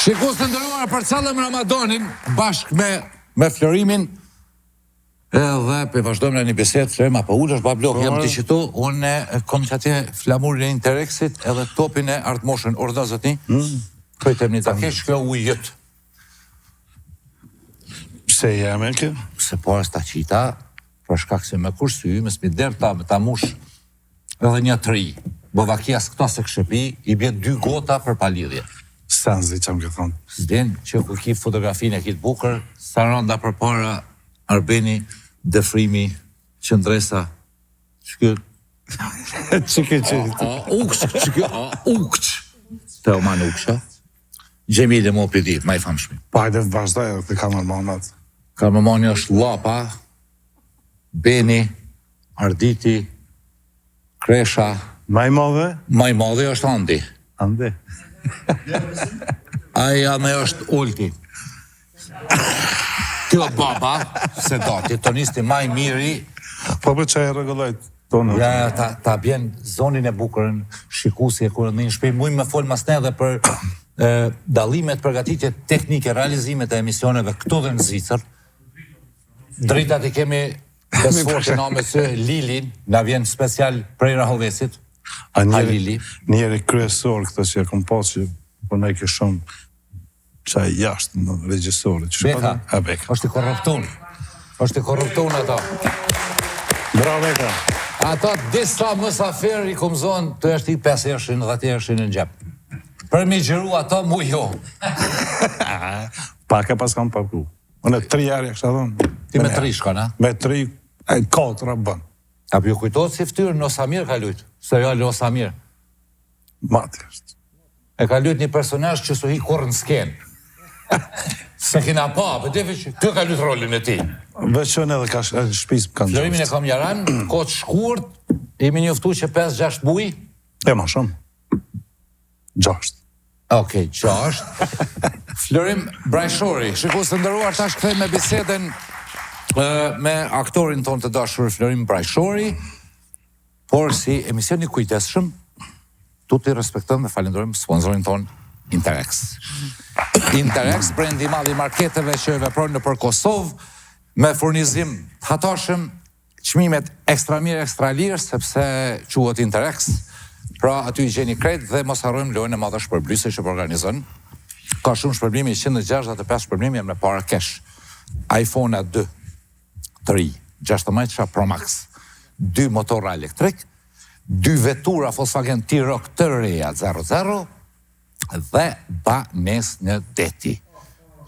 Shikues të nderuar, përcjellëm Ramadanin bashkë me Florimin. Edhe pe vazhdojmë në një bisedë, Florim, apo ulesh bablok, jam të qëtu, unë kom që atje flamurin e Interexit edhe topin e Art Motion, orda zotni, këjtem një të kesh kjo ujët. Pse jam e kjo? Se po as ta qita, për shkak se me kursy, me s'mi der ta mush edhe një tri. Bovakia s'kta se këshepi, i bje 2 gota për palidhje. Sanzi që më këtë thonë. S'den që ku ki fotografinë e kitë bukër, sa randa për para Arbeni, Defrimi, Qëndresa, Ukç, Teoman Ukça, Gjemile mo pidi, ma i famshmi. Pajde vazhdoj edhe të Kamermanat. Kamermani është Lapa, Beni, Arditi, Kresha. Ma i madhe është Andi. Andi. Aja me është Ulti. Kjo baba, se dati, tonisti maj miri. Po për që e regullojt tonë? Ja, ta bjen zonin e bukërën, shikusi e kërën në një shpej, mujmë me folë mas ne dhe për dalimet, përgatitje teknike, realizimet e emisioneve këto dhe në Zvicër. Dritat i kemi besforë në me së Lilin, na vjen special prej Rahovesit. A njeri kryesor këtë që e kom pas që për ne ke shumë qaj jashtë në regjisorit. Beka, është i korruptun. është i korruptun ato. Bravo, Beka. Ato disa mësafer i kom zonë të është i 5 ershin, 10 ershin në gjep. Për mi gjëru ato mu jo. Pak e pas kam paku. Unë 3 jarë e kësha dhonë. Ti me 3 shka, na? Me 3, 4 bënë. A për ju kujtojtë si ftyrë në Osamir ka lujtë? Seriali Osamir. Mati është. E ka lujtë një personazh që su hi kur në skenë. Se kina pa, për defi që të ka lujtë rolin e ti. Veqën edhe ka shpisë për kanë Florimin e kam jaran, kotë shkurt, imi njoftu që 5-6 buj. E ma shumë. 6. Okej, 6. Florim Brajshori, shikus të ndëruar, tash këthej me biseden me aktorin ton të dashur Florim Brajshori, por si emisioni kujtesshëm, tu t'i respektojmë dhe falenderojmë sponsorin ton Interex. Interex, brendi madh i marketeve që veprojnë nëpër Kosovë, me furnizim të hatashëm, çmimet ekstra mirë, ekstra lirë, sepse quhet Interex. Pra aty i gjeni kredit dhe mos harrojmë lojën e madhe shpërblyese që po organizon. Ka shumë shpërblimi, 165 shpërblimi me para cash. iPhone 2, 3, 16 Pro Max, 2 motora elektrik, 2 vetura Volkswagen T-Roc të reja 00 dhe banes në deti.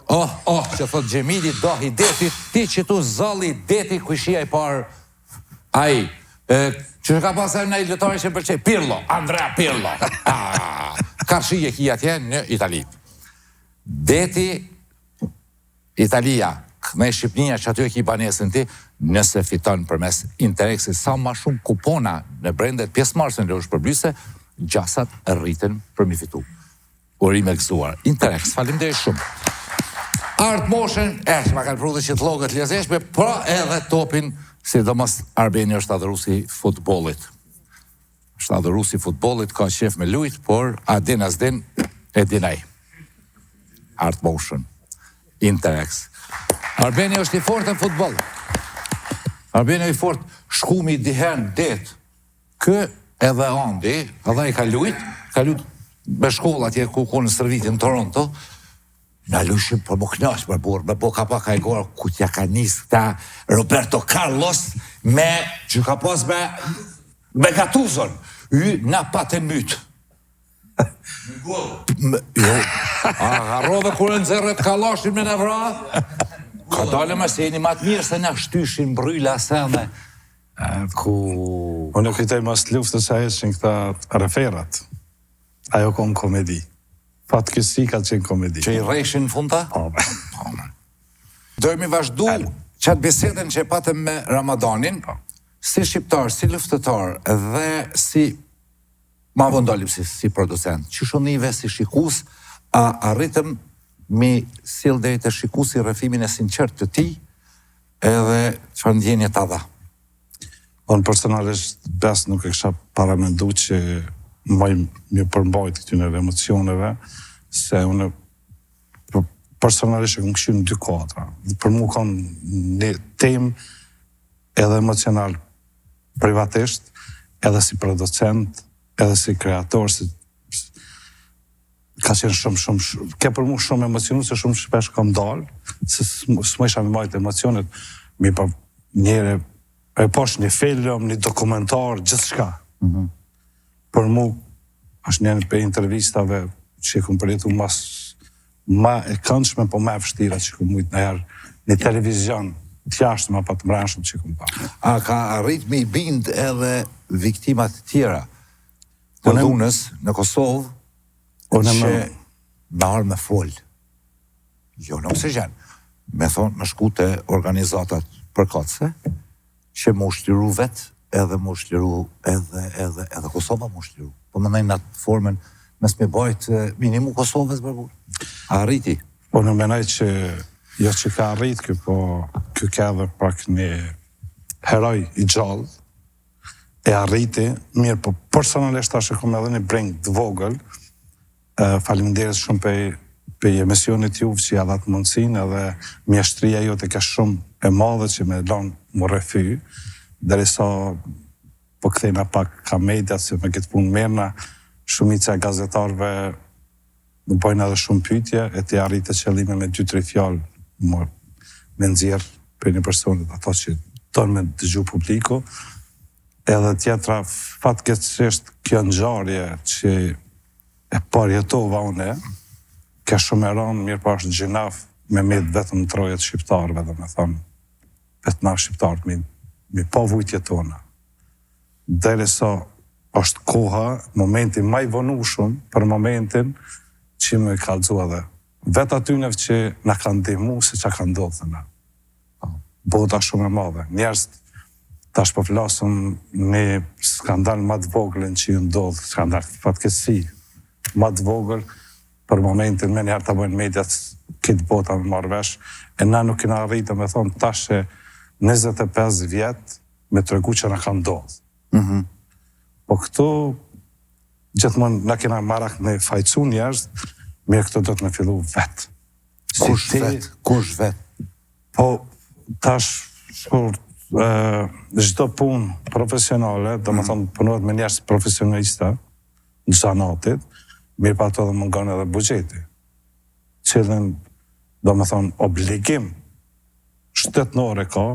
Që thot Gjemili, dohi deti, ti që tu zalli deti, kujshia i par, ai, që ka pasaj në i lëtari që përqej, Pirlo, Andrea Pirlo, karshije ki atje në Itali. Deti, Italia, me Shqipnia që aty e ki banesën ti, nëse fiton përmes Interexit sa ma shumë kupona në brendet pjesëmarrëse në lojë shpërblyese, gjasat rriten për mi fitu. Urime gëzuar. Interex, faleminderit shumë. Art Motion, që ma kanë prudhe që të logët lezeshme, pra edhe topin, sidomos Arbeni është adhërusi futbollit. Është adhërusi futbollit, ka qef me lujt, por adin as din, e dinaj. Art Motion, Interex. Arbeni është i fort në futboll. Arbeni i fort, shkumi dihen det. Kë edhe Andi, edhe i ka lujt me shkolla atje ku në Stërvitin në Toronto, na lushim për më knash për burë, me po ka pa ka i gorë ku t'ja ka njës këta Roberto Carlos me, që ka pas me Gatuzon. Na patë mytë. Jo, harrove kur në zërët kalashin me në vra, ka dalë me se jeni matë mirë se në shtyshin bryla sene. Unë kujtoj mas luftës a eshin këta referat. Ajo kom komedi. Fatkesi ka qenë komedi. Që i rejshin në funda? Po. Dojmë i vazhdu qatë biseden që e patëm me Ramadanin, si shqiptar, si luftetar dhe si ma vëndalim si producent, që shonive si shikus, a arritëm mi sil dhe të shikusi rëfimin e sinqert të ti, edhe që ndjenje të dha. Unë personalisht bes nuk e kësha paramendu që më përmbajt këtyre emocioneve, se unë personalisht e këmë këshirë në 2 kadra. Për mu kanë një temë edhe emocional privatisht, edhe si producent, edhe si kreator, ka qenë shumë, ke për mu shumë emocionu, se shumë shpesh kam dalë, se s'më isha me majtë emocionet, mi pa njëre, e posh një film, një dokumentar, gjithë shka. Për mu, është njënë për intervistave që këmë përjetu ma e këndshme, po ma e vështira që këmë mujtë nëherë një televizion të jashtë ma pa të mranshëm që këmë pa. A ka arrit me i bind edhe viktimat tjera të dhunës në Kosovë që me arë me folë? Jo në oksigen. Me thonë me shku të organizatat përkatëse që mu shliru vetë edhe mu shliru edhe Kosova mu shliru. Po më nëjnë atë formen mes me bajtë minimu Kosovës bërgur. A arriti? Po në menaj që jo që ka arrit kjo, po kjo ka edhe pak një heroj i gjallë, e arriti, mirë, po personalisht ta që kom edhe një breng të vogël, faleminderit shumë për emisionit juve që ja dhatë mundësin, edhe mjeshtria jo të ka shumë e madhe që me lanë më refy, derisa po këthejna pak ka mediat, se me këtë punë mirëna, shumica e gazetarve në bojnë edhe shumë pyetje, e të arritë qëllime me 2-3 fjallë me nëzirë për një personit ato që tonë me dëgju publiku, edhe tjetra fatkeqësisht kjo ngjarje që e parjetova une, ka shumë e rënë, mirë pa është gjinaf me vetëm në trojet shqiptarëve, dhe me thonë, vetë na shqiptarët mi pa vujtje tona. Derisa është koha, momentin ma i vonushëm për momentin që me kalëzua dhe vetë atynëve që na kanë ndihmu se që kanë ndodhë dhe na. Bota shumë e madhe. Njerëz tash po flasëm një skandal ma të voglën që ju ndodhë, skandal fatkeqësi ma të vogël, për momentin me njerë të bojnë mediat këtë bota me marrë vesh, e na nuk kena rritë me thonë tash e 25 vjetë me të regu që na kanë ndodhë. Po këto, gjithmonë na kena marak në fajcu njerëz, mirë këto do të me fillu vetë. Kush vetë? Po, tash, çdo punë profesionale, do më thonë punohet me njerëz profesionalista në zanatit, mirë pa ato dhe mungon edhe buxheti. Cilën, do më thonë, obligim shtetnore ka,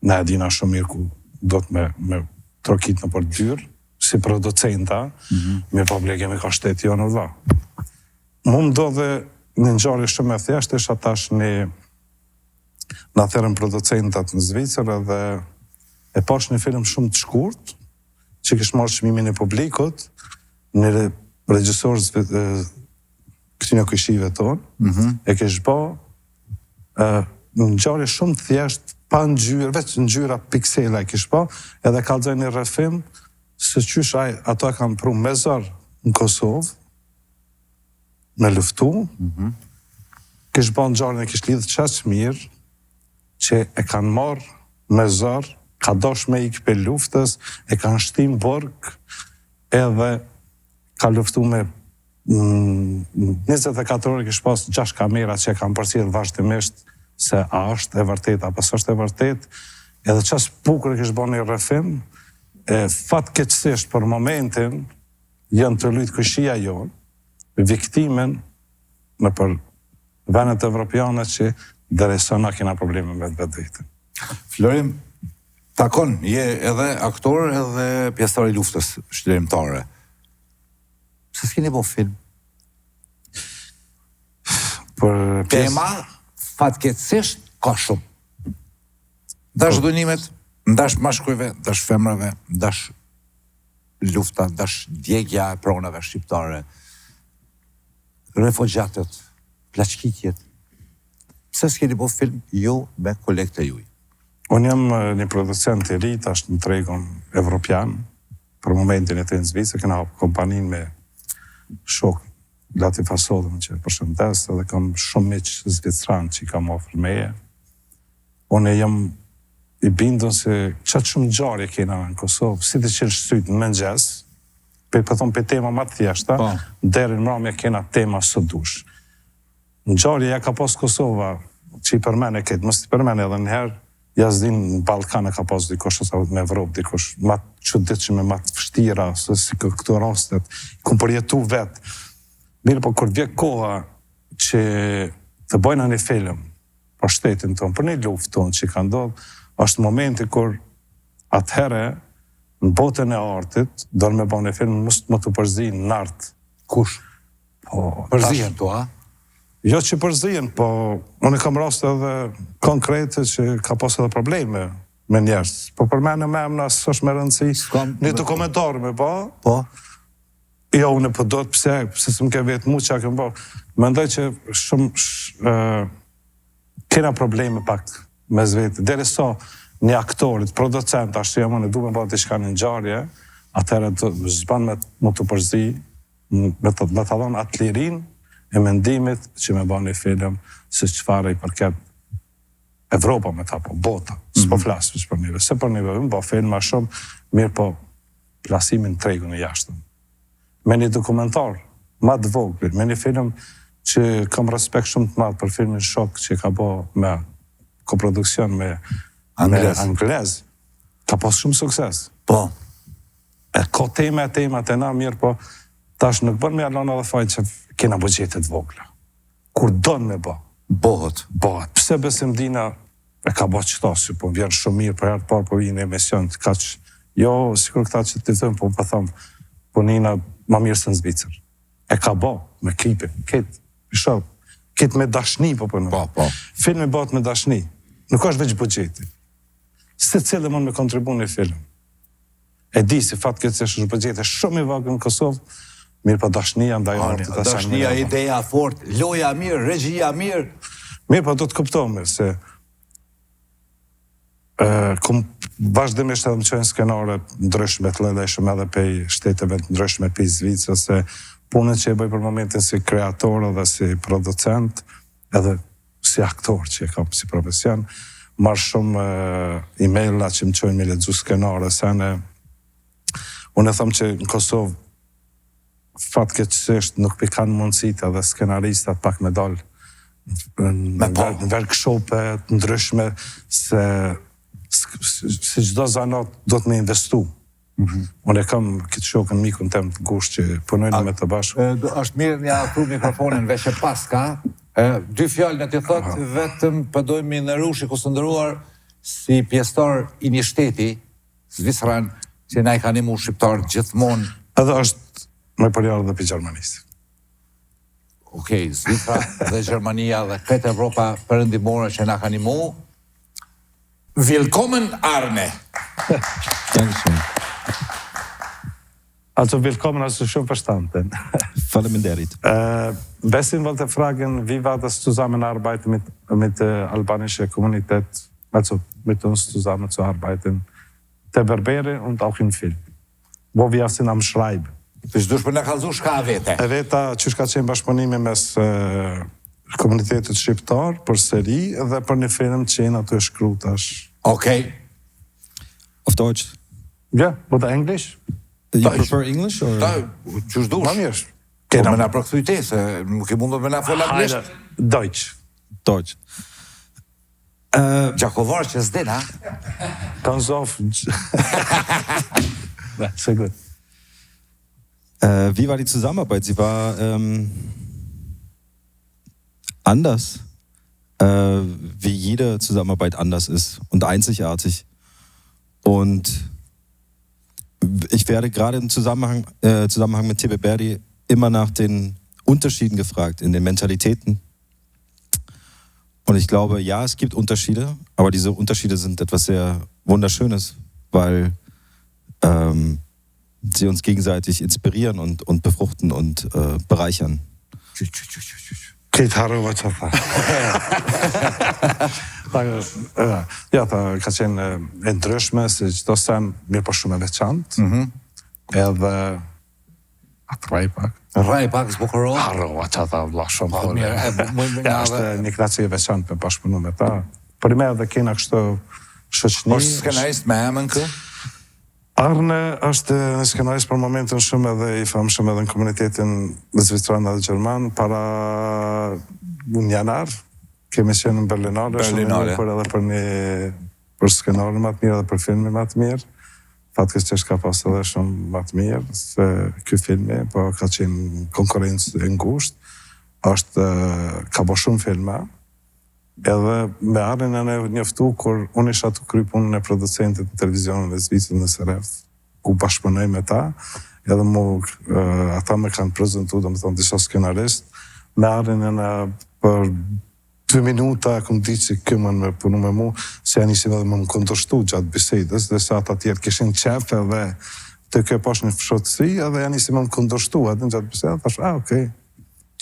na e dina shumë mirë ku do të me trokit në për dyrë, si producenta, mirë pa obligimi ka shteti jo në dha. Mu më do dhe një ngjarje shumë e thjeshtë, isha tash në atherën producentat në Zvicër, edhe e pash një film shumë të shkurt, që kishë marrë çmimin e publikut, një regjisor këtyne këshive tonë, e kishë ba një ngjarje shumë të thjeshtë, pa ngjyrë, veç ngjyra piksela e kishë ba, edhe kallëzoj një rrëfim, se qysh ato e kanë pru me zër në Kosovë, me luftu, kishë ba ngjarjen e kishë lidhë qaq mirë, që e kanë marrë me zër, ka dosh me ikë për luftës, e kanë shtim burg, edhe ka luftu me 24 orë kishë pas 6 kamera që e kanë përcjellë vazhdimisht se a është e vërtet, apo s'është e vërtet, edhe qas bukur e kishë bërë një rrëfim, fatkeqësisht për momentin, janë të lujtë këshia jonë, viktimen në për venet evropiane që derisa na kena probleme me vetë vetën. Florim, takon, je edhe aktor edhe pjesëtar i luftës shtërimtare. Pse s'keni bo film? Tema, fatkeqësisht, ka shumë. Ndash dunimet, ndash mashkujve, ndash femrave, ndash lufta, ndash djegja e pronave shqiptare, refugjatët, plaçkitjet. Pse s'keni bo film ju me kolegët e juj? Unë jam një producent i ri, tash në tregun evropian, për momentin e të në Zvicër, kena kompanin me shok Lati Fasodën që përshëndes, edhe kam shumë miqë zvicran që i kam ofër meje. Unë jam i bindun se qatë shumë ngjarje kena në Kosovë, si të qenë shtyt në mëngjes, për thonë për tema ma të thjeshta, deri në mramje kena tema së dush. ngjarje ja ka pas Kosova, që i përmene këtë, mos i përmene edhe njëherë, jashdin në Balkan e ka pas dikush, ose me Evropë dikush, ma të çuditshme, ma të vështira, se si këto rastet, kum përjetu vetë. Mirë, po kur vje koha që të bëjnë një film për shtetin tonë, për një luftë tonë që i ka ndodhë, është momenti kur atëhere në botën e artit, do me bëjnë një film, më të përzihin në artë. Kush? Përzihen tu, a? Jo që përzihen, po unë kam raste edhe konkrete që ka pas edhe probleme me njerëz. Po përmene me emna, s'është me rëndësi, një dokumentar me ba. Po? Jo, unë po do të pse s'm ke vetë mu që a kem ba. Mendoj që shumë kena probleme pak me zveti. Dere so një aktorit, producent, ashtë jam unë du me ba të shka një ngjarje, atëherë zban me të përzi, me të dhonë atë lirin e mendimit që me ba një film se çfarë i përket Evropa me ta, po bota, s'po flasë për njëve. Se për njëve, më ba film ma shumë, mirë po plasimin tregun e jashtëm. Me një dokumentar, ma të vogël, me një film që kam respekt shumë të madh për filmin Shok që ka bo me koproduksion me anglez, ka pas shumë sukses. Po. E ka temat e na mirë, po tash nuk bën me alon edhe fajt që kena bugjetet vogla. Kur don me ba. Bëhet. Pse besim dina e ka ba qëta, si po vjen shumë mirë, për herë të parë po vinë emision, jo, sikur këta që të thëmë, po thëmë, po nina ma mirë se në Zvicër. E ka ba me klipin, ketë me dashni, po përnë. Po. Filmi bëhet me dashni, nuk është veç bugjeti. Se cilë mund me kontribu një film. E di si fatë këtë që është bugjeti shumë i vagë në Kosovë, mirë pa dashnia ndaj artit. Dashnia, ideja fort, loja mirë, regjia mirë. Mirë pa do të kuptome se kum vazhdimisht edhe më qenë skenare ndryshme të lëndeshme edhe pej shteteve të ndryshme pej Zvicrës, se punën që e bëj për momentin si kreator edhe si producent, edhe si aktor që e kam si profesion, marrë shumë e-maila që më qojnë me lexu skenare, sene unë e thëmë që në Kosovë fatkeqësisht nuk pikan mundësit edhe skenaristat pak me dalë në workshope të ndryshme se çdo zanat do të me investu. Unë e kam këtë shokën mikun tem të gusht që punojnë me të bashkë. Është mirë një afru mikrofonin veç e paska. 2 fjalë në të thotë, vetëm përdojmë në rushi kusëndëruar si pjesëtar i një shteti, Zvicran, që na i ka nimu shqiptar gjithmonë. Edhe është me përjarë dhe për Gjermanisë. Okej, Zvicra dhe Gjermania dhe këtë Evropa përëndimore që na ka nimu. Willkommen, Arne! Dankeschön. Also willkommen, also schon verstanden. Faleminderit. Besten wollte fragen, wie war das Zusammenarbeit mit der albanischen Kommunität, also mit uns zusammenzuarbeiten, der Berbere und auch im Film, wo wir sind am Schreiben. Pësh dush për në kalzu shka vete? E veta që shka qenë bashkëpunimi mes komunitetit shqiptar për seri dhe për një film që jenë aty shkru tash. Okej. Auf Deutsch. Ja, oder English? You prefer English or? Qysh dush? Ma mirë. Po me na përkthyte, se nuk i mundu me na fol anglisht. Deutsch. Deutsch. Gjakovar që s'din, ha? Ganz offen. Sehr gut. Wie war die Zusammenarbeit? Sie war anders, wie jede Zusammenarbeit anders ist und einzigartig. Und ich werde gerade im Zusammenhang mit Tebe Berdi immer nach den Unterschieden gefragt, in den Mentalitäten. Und ich glaube, ja, es gibt Unterschiede, aber diese Unterschiede sind etwas sehr Wunderschönes, weil sie uns gegenseitig inspirieren und befruchten und bereichern. Ja, ta ka qenë e ndryshme, se qdo sen mirë për shumë e veçantë, edhe atë raj pak. Raj pak, zbukuro? Harrova që ata vla shumë Po, mirë, Ja, është një knaci e veçantë me bashkëpunu me ta. Për me edhe kena kështu shoqni. është skenarist me emën kë? Arne është në skenarist për momentin shumë edhe i famshëm edhe në komunitetin zvicran dhe Gjerman, para në janar, kemi qenë në Berlinale, për edhe për skenarin më të mirë edhe për filmin më të mirë. Fatkeqësisht ka pas edhe shumë më të mirë, se ky filmi, po ka qenë konkurrencë e ngushtë, ka bo shumë filma, edhe me arrin e ne njoftu, kur unë isha të kry punën e producentit në televizionin e Zvicrës në SRF, ku bashkëpunoj me ta, edhe ata me kanë prezentu, do më thonë, disa skenarist, me arrin e ne për 2 minuta, këmë ditë që këmën me punu me mu, se janë isim edhe më kundërshtu gjatë bisedës, dhe se ata tjerë kishin qef edhe të kjo pash një fshotësi, edhe janë isim më kundërshtu edhe në gjatë bisedë, thash, okej,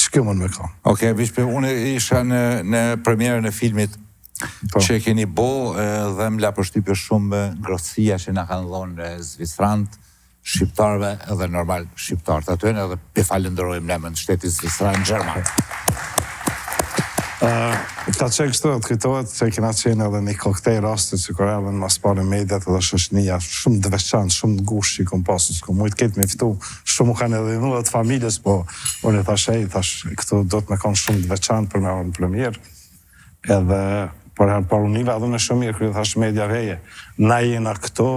që këmën me ka. Okej, vishpe, unë isha në premierën e filmit që keni bo, dhe më la përshtypje shumë ngrohtësia që na kanë dhonë Zvicrant, shqiptarve edhe normal shqiptarët atyre, edhe pe falenderojmë ne në shteti Zvicran Gjerman. Ka që kështu të kujtohet që kena qenë edhe një koktej rastit që kërë edhe në mas pare mediat edhe shoshnia shumë të veçantë, shumë të ngushtë që i kom pasu, që kom mujtë ketë me ftu, shumë u kanë edhe në dhe të familjes, po unë e thash këtu do të me kanë shumë të veçantë për me avë në premier, edhe për unive edhe në shumë mirë, kërë thash media veje, na jena këto,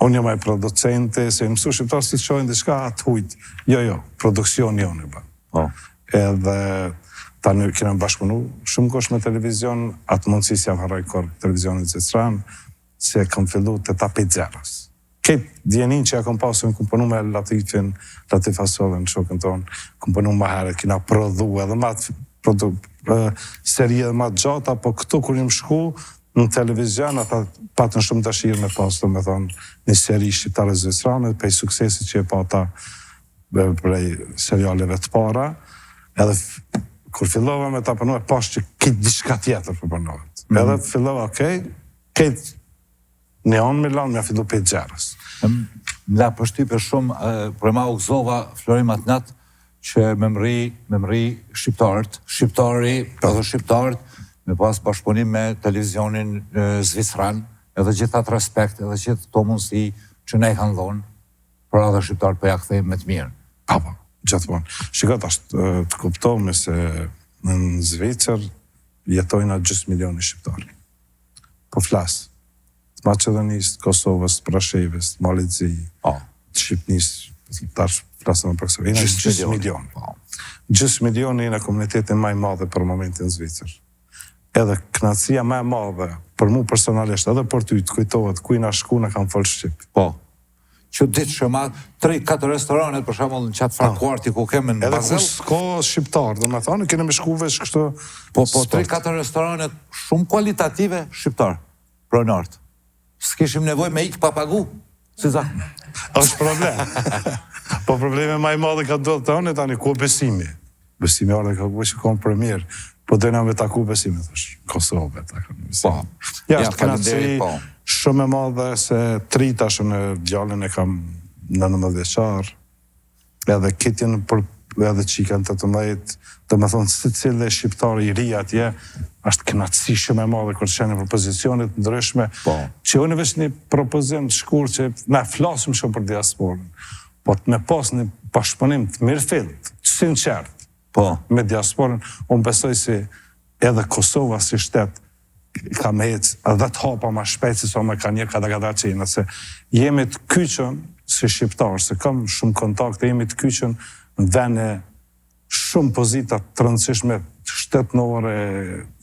unë jam e producente, se mësu shqiptarë si të shojnë dhe shka atë hujtë, jo, produksion jo në ba. Edhe ta në kena bashkëpunu shumë kosh me televizion, atë mundësi si jam harroj kërë televizionit Zvicran, se kam fillu të tapit zerës. Ketë djenin që ja kam pasu, në kom punu me Latif Asove në shokën tonë, kom punu ma herët, kina prodhu edhe ma seri edhe ma gjata, po këtu kur jam shku në televizion, ata patën shumë dashirë me pasu, me thonë, një seri shqiptare Zvicranit, pej suksesit që e pata prej serialeve të para, edhe kur fillova me ta përnove, pash që kitë diçka tjetër për përnovet. Edhe fillova, këtë Neon Milan, me fillu për gjerës. La përshtype shumë, për ma u gëzova Florim Atnat, që me mri shqiptari, edhe shqiptarët, me pas bashkëpunim me televizionin Zvicran, edhe gjithat respekt, edhe gjithë to mundësi që ne i kanë dhonë, për edhe shqiptarët për ja këthejmë me të mirë. Papa. Gjithmonë. Shikot, ashtë të kuptohme se në Zvicër jetojnë atë 6 milioni shqiptari. Po flasë. Të Macedonisë, Kosovës, Prashevës, Malizi, të Shqipnisë, tash flasë në përkësove. Jena 6 milioni. 6 milioni në komunitetin maj madhe për momentin në Zvicër. Edhe knatësia maj madhe, për mu personalisht, edhe për ty të kujtohet, ku i na shku në kam folë Shqip. Po. Që ditë shëma 3-4 restoranet, për shamull në qatë Frakuarti, ku kemë në Bazel. Edhe ku s'ka shqiptar, dhe me thonë, kene me shku veç kështu... Po 3-4 restoranet shumë kualitative shqiptar, pronartë. S'kishim nevoj me ikë papagu, si za. është problem. Po probleme maj madhe ka do të tani, tani ku besimi. Besimi arde ka ku që kom premier, po dojna me taku besimi, thash, Kosovë, po. Ja, është kënaci shumë e madhe se 3 tash në djallin e kam 19 vjeçar, edhe kitjen për edhe qikën 18, dhe me thonë se cilë dhe shqiptari i ri atje, është kënaci shumë e madhe kërë të shenë për pozicionit ndryshme, që unë veç një propozim të shkur që ne flasim shumë për diasporën, po të me pas një bashkëpunim të mirëfillt, të sinqert, me diasporën, unë besoj si edhe Kosova si shtetë, ka me hecë edhe të hapa ma shpejt si sa me ka një kada qenë, se jemi të kyqën si shqiptarë, se kam shumë kontakte, jemi të kyqën në vene shumë pozitat të rëndësishme shtetënore,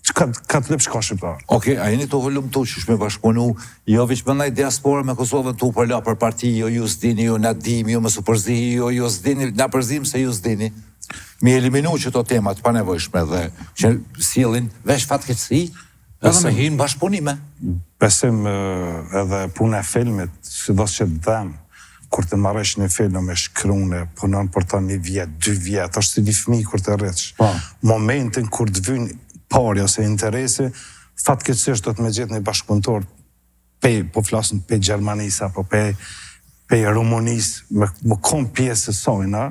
që ka të lipë shka shqiptarë. Okej, a jeni të hullum të që shme bashkëpunu, jo veç bëndaj diaspora me Kosovën të u përla për parti, jo ju s'dini, jo na dim, jo më su përzi, jo s'dini, na përzim se ju s'dini. Mi eliminu që to temat pa nevojshme dhe që silin veç fatkeqësi, edhe me hinë bashkëpunime. Besim edhe puna e filmit, si do që dhem, kur të marresh një film me shkrune, punon për ta 1 vjet, 2 vjet, është si një fëmijë kur të rritsh. Momentin kur të vynë pari ose interesi, fatkeqësisht do të me gjetë një bashkëpunëtor, po flasën pe Gjermanisë, apo pe Rumunisë, më kom pjesë e sajna,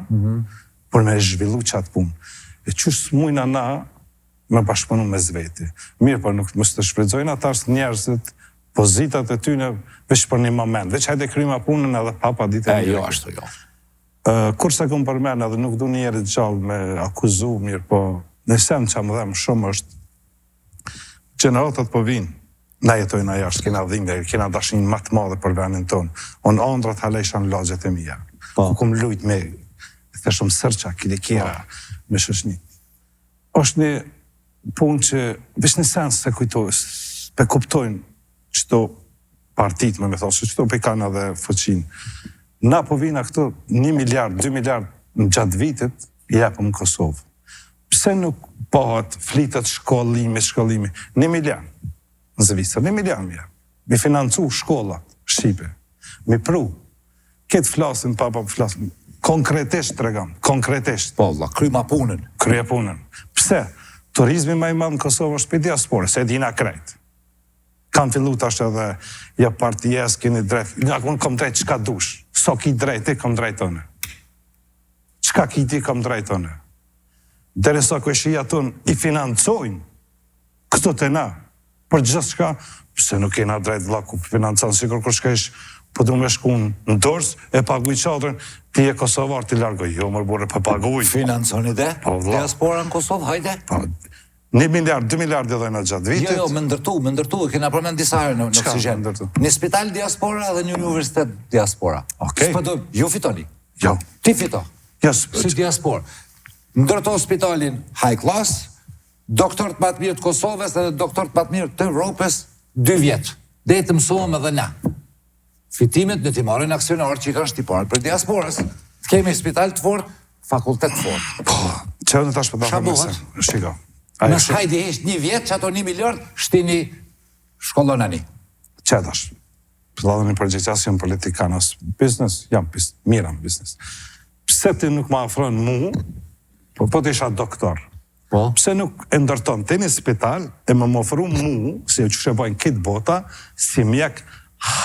për me zhvillu qatë punë. E qështë mujna na, me bashkëpunu me zveti. Mirë, por nuk mështë të shfridzojnë atarës njerëzit, pozitat e tyne, veç për një moment. Veç hajde kryma punën edhe papa ditë e jo, ashtu jo. Kur se kom përmen edhe nuk du njerët gjallë me akuzu, mirë, po në sen që më dhemë shumë është, gjeneratët po vinë, na jetojnë a jashtë, kena dhimbje, kena dashin më të madhe për venin tonë, unë andrat haleshan lagjet e mija, ku kom lujt me, the shumë sërqa, kile kjera, me shëshni. është një punë që, vish një sens se pe kuptojnë qëto partit, me thonë, që qëto pe kanë edhe fëqin. Na po vina këto 1 miliard, 2 miliard në gjatë vitit, i jepëm në Kosovë. Pse nuk bëhet flitet shkollimi, 1 miliard në Zvicër, 1 miliard më jepë. Mi financu shkollat, Shqipe, mi pru, këtë flasin, pa flasin, konkretisht të regam, konkretisht. Po, kryma punën. Krye punën. Pse? Turizmi ma i madhë në Kosovë është për diaspore, se dina krejt. Kam fillu tash edhe, ja partijes, keni drejt, nga unë kom drejt qka dush. So ki drejt, ti kom drejt tonë. Qka ki ti kom drejt tonë. Dere sa këshia tonë i financojnë këto të na, për gjithë shka, pse nuk kena drejt vlaku financanë, sikur kër shka ish, po du me shkun në dorës, e paguj qadrën, ti e Kosovar, ti largoj, jo mërë burë për paguj. Financoni dhe? Diaspora në Kosovë, hajde? 1 miliard, 2 miliard dhe dojnë gjatë vitit. Jo, më ndërtu, kena përmen disa herë në Oksigen. Një spital diaspora dhe një universitet diaspora. Okej. Jo fitoni. Jo. Ti fito. Si Jo, diaspora. Ndërto spitalin high class, doktorët më të mirë të Kosovës dhe doktorët më të mirë të Europës 2 vjetë. Dhe të mësohem edhe na. Fitimet në t'i marrin aksionarë që i kanë shtiparë për diasporës. Të kemi spital të fort, fakultet të fort. Po, që në tash për ta përmese. Shiko. Nësh hajdi hesht 1 vjetë, që ato 1 miliard, shtini shkollonani. Që tash. Për da dhe një përgjithjas jam politikanës business, jam miram business. Pse ti nuk ma afron mu, po të isha doktor. Po? Pse nuk e ndërton të një spital, e më ofru mu, si që shëbojnë kitë bota, si mjek,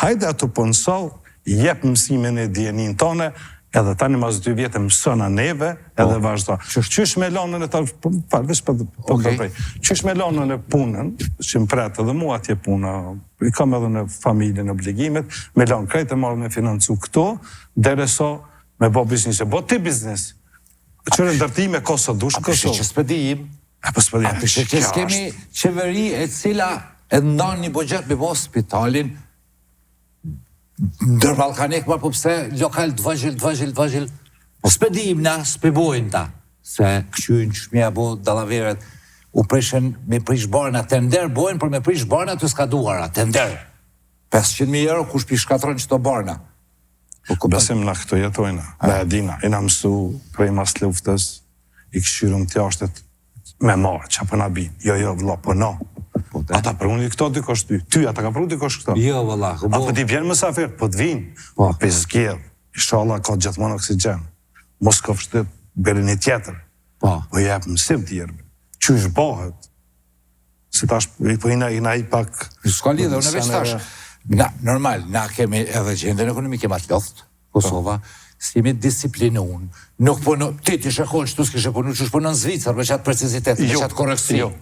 hajde ato pënsau, jep mësimin e djenin tone, edhe tani mas 2 vjetë mësona neve, edhe vazhdo. Qysh me lanën e ta, qysh me lanën e punën, që më pretë edhe mua atje puna, i kam edhe në familjen e obligimet, me lanë krejt e marrë me financu këto, dere so me bo biznis, e bo ti biznis. Qërë ndërtime koso dush Kosovë. Që s'pëdijim. Po s'pëdijim. Që s'kemi qeveri e cila e ndan një bugjet me bo spitalin ndër Balkanik, ma po pse lokal të vëgjil. S'pëdijim na, s'pëbojnë ta. Se këqynë që mja bo dalaveret, u prishen me prish barna, të nder bojnë, për me prish barna të s'ka duara, të nder. 500.000 euro kush pi shkatron qëto barna. Besim na këto jetojna, dhe edina, i na mësu prej mas luftës, i këshyrëm të jashtet me marë, që apë na binë, jo, vëlla, po na. Ata për unë i këto dikosh ty, ata ka për unë dikosh këto. Jo, vëlla. Apo ti vjenë mësafir, po të vinë, për zgjedh, inshallah ka gjithmonë oksigen, mos ka fështet, beri një tjetër, po jepë mësim tjerëve, që është bëhet, se tash, po i na i pak... Ska lidhe, unë veç tash. Normal, na kemi edhe gjendën ekonomike ma të loftë, Kosova, si jemi disiplinun, nuk puno, ti t'i shekon që tu s'kishe punu, që shpunon Zvicër, me qatë precizitet, me qatë koreksi. Jo.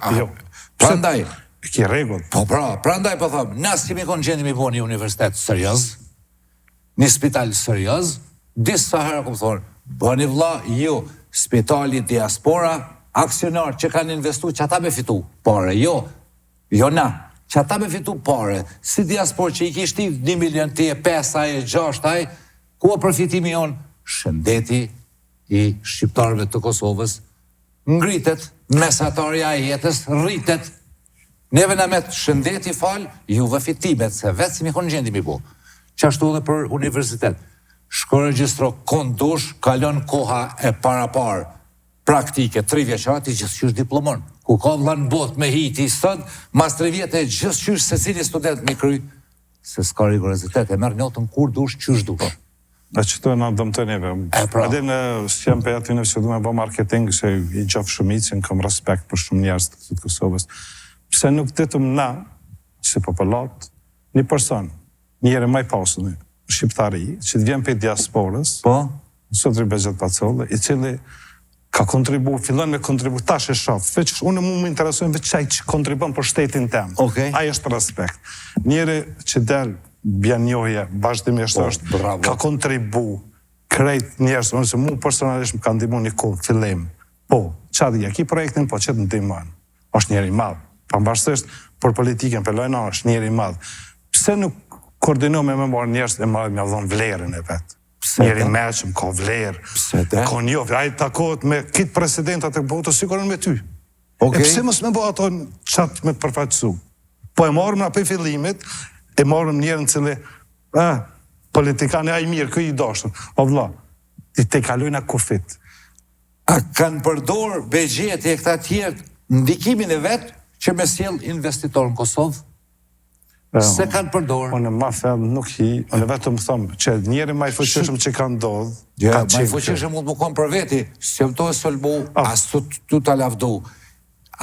Prandaj. Ki regull. Po prandaj po thëmë, nas kemi konë gjendë mi bo një universitet serios, një spital serios, disa herë këmë thonë, bëni vla, jo, spitali diaspora, aksionar që kanë investu, që ata me fitu, pare, jo na. Që ata me fitu pare, si diaspor që i kishti 1 milion të 5 aje, 6 aje, ku o përfitimi jonë, shëndeti i shqiptarëve të Kosovës, ngritet, mesatarja e jetës, rritet, neve në met shëndeti falë, juve fitimet, se vetë si mi konë gjendi mi bo. Qashtu dhe për universitet, shko registro kondush, kalon koha e para praktike, 3 vjeqati, gjithë qysh diplomon. Ku ka vlan bot me hiti i sëtë, mas 3 vjetë e gjithë qysh se cili student mi kry, se s'ka rigorozitet, e merë njotën kur dush, qysh dush. E qëto e nga dëmë të njeve. Edhe në s'jem për aty në që du me bo marketing, se i gjofë shumicin, kam respekt për shumë njerës të Kosovës. Pse nuk ditëm na, si popullat, një person, njëre maj pasën, shqiptari, që të vjen për diasporës, Sotri Bezhet Pacolle, i cili ka kontribu, fillon me kontribu, tash e shaf, veç unë mu më interesojnë veç qaj që kontribon për shtetin tem. Aja është respekt. Njëri që del, bjen njohje, vazhdimisht është, ka kontribu, krejt njerës, unë se mu personalisht më ka ndimu një kohë, fillim, Po, qatë ja ki projektin, po që të ndihmon. Është njeri madh. Pavarësisht për politikën, për lojna, është njeri madh. Pse nuk koordinojmë me marrë njerëz e marrë me dhon vlerën e vet? Njeri meqëm, ka vlerë. Pse te? Ka njohë, ai takohet me kitë presidentat e botës, sigurisht me ty. Okej. E pse mos me bëj ato çat me të përfaqësu? Po e marrëm na për fillimit, e marrëm njerën cili, politikani ai mirë, kë i dashur. O vlla, ti te kalojna kufit. A kanë përdor begjeti e këta tjerë ndikimin e vetë që me sjell investitor në Kosovë? Se kanë përdor? Unë ma thëmë nuk unë vetëm thëmë që njeri ma i fuqishëm që ka ndodhë. Ja, ma i fuqishëm mund më konë për veti, si më to e solbu, as tu ta lavdu.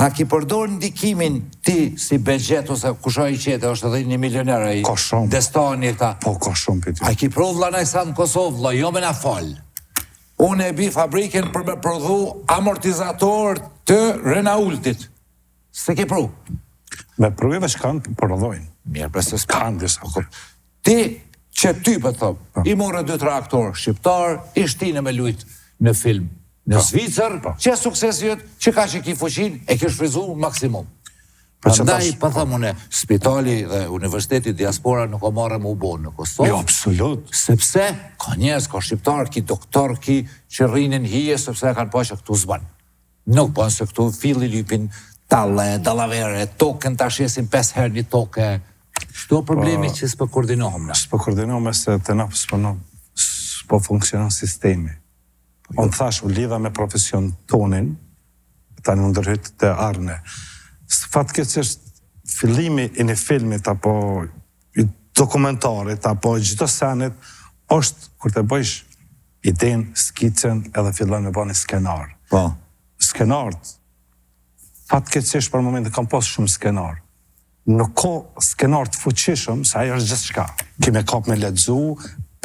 A ki përdor ndikimin ti si begjet ose kusha i qete, është edhe një milioner ai. Ka shumë. Destani këta. Po, ka shumë për ty. A ki pru vla sa në Kosovë, vla, jo me na falë. Unë e bi fabriken për me prodhu amortizator të Renaultit. Se ki pru? Me prujeve që kanë përdojnë. Mirë, përse Kanë disa. Ti që ty për thëmë, i morë 2-3 aktorë shqiptar, i shtine me lujt në film. Në Zvicër, që sukses jëtë, që ka që ki fuqin, e ki shfrizu maksimum. Ndaj, për thëmë une, spitali dhe Universiteti Diaspora nuk o marrë më u bo në Kosovë. Jo, absolut. Sepse, ka njerëz, ka shqiptar, ki doktor, ki që rrinin hije, sepse kanë pa që këtu zbanë. Nuk pa se këtu filli lypin talle, dallavere, token të ashesin 5 herë një toke. Shto problemi që s'po koordinohëm në? S'po koordinohëm se të na s'po funksionon sistemi. Unë thash, u lidha me profesion tonin, tani u ndërhyt të arne. Fatkeqësisht fillimi i një filmit apo i dokumentarit apo çdo senet është kur të bëjsh iden, skicën edhe fillon me bëni skenar. Po. Skenart fatkeqësisht për momentin kam pas shumë skenar. Nuk ka skenar të fuqishëm, se ajo është gjithçka. Kime kap me lexu,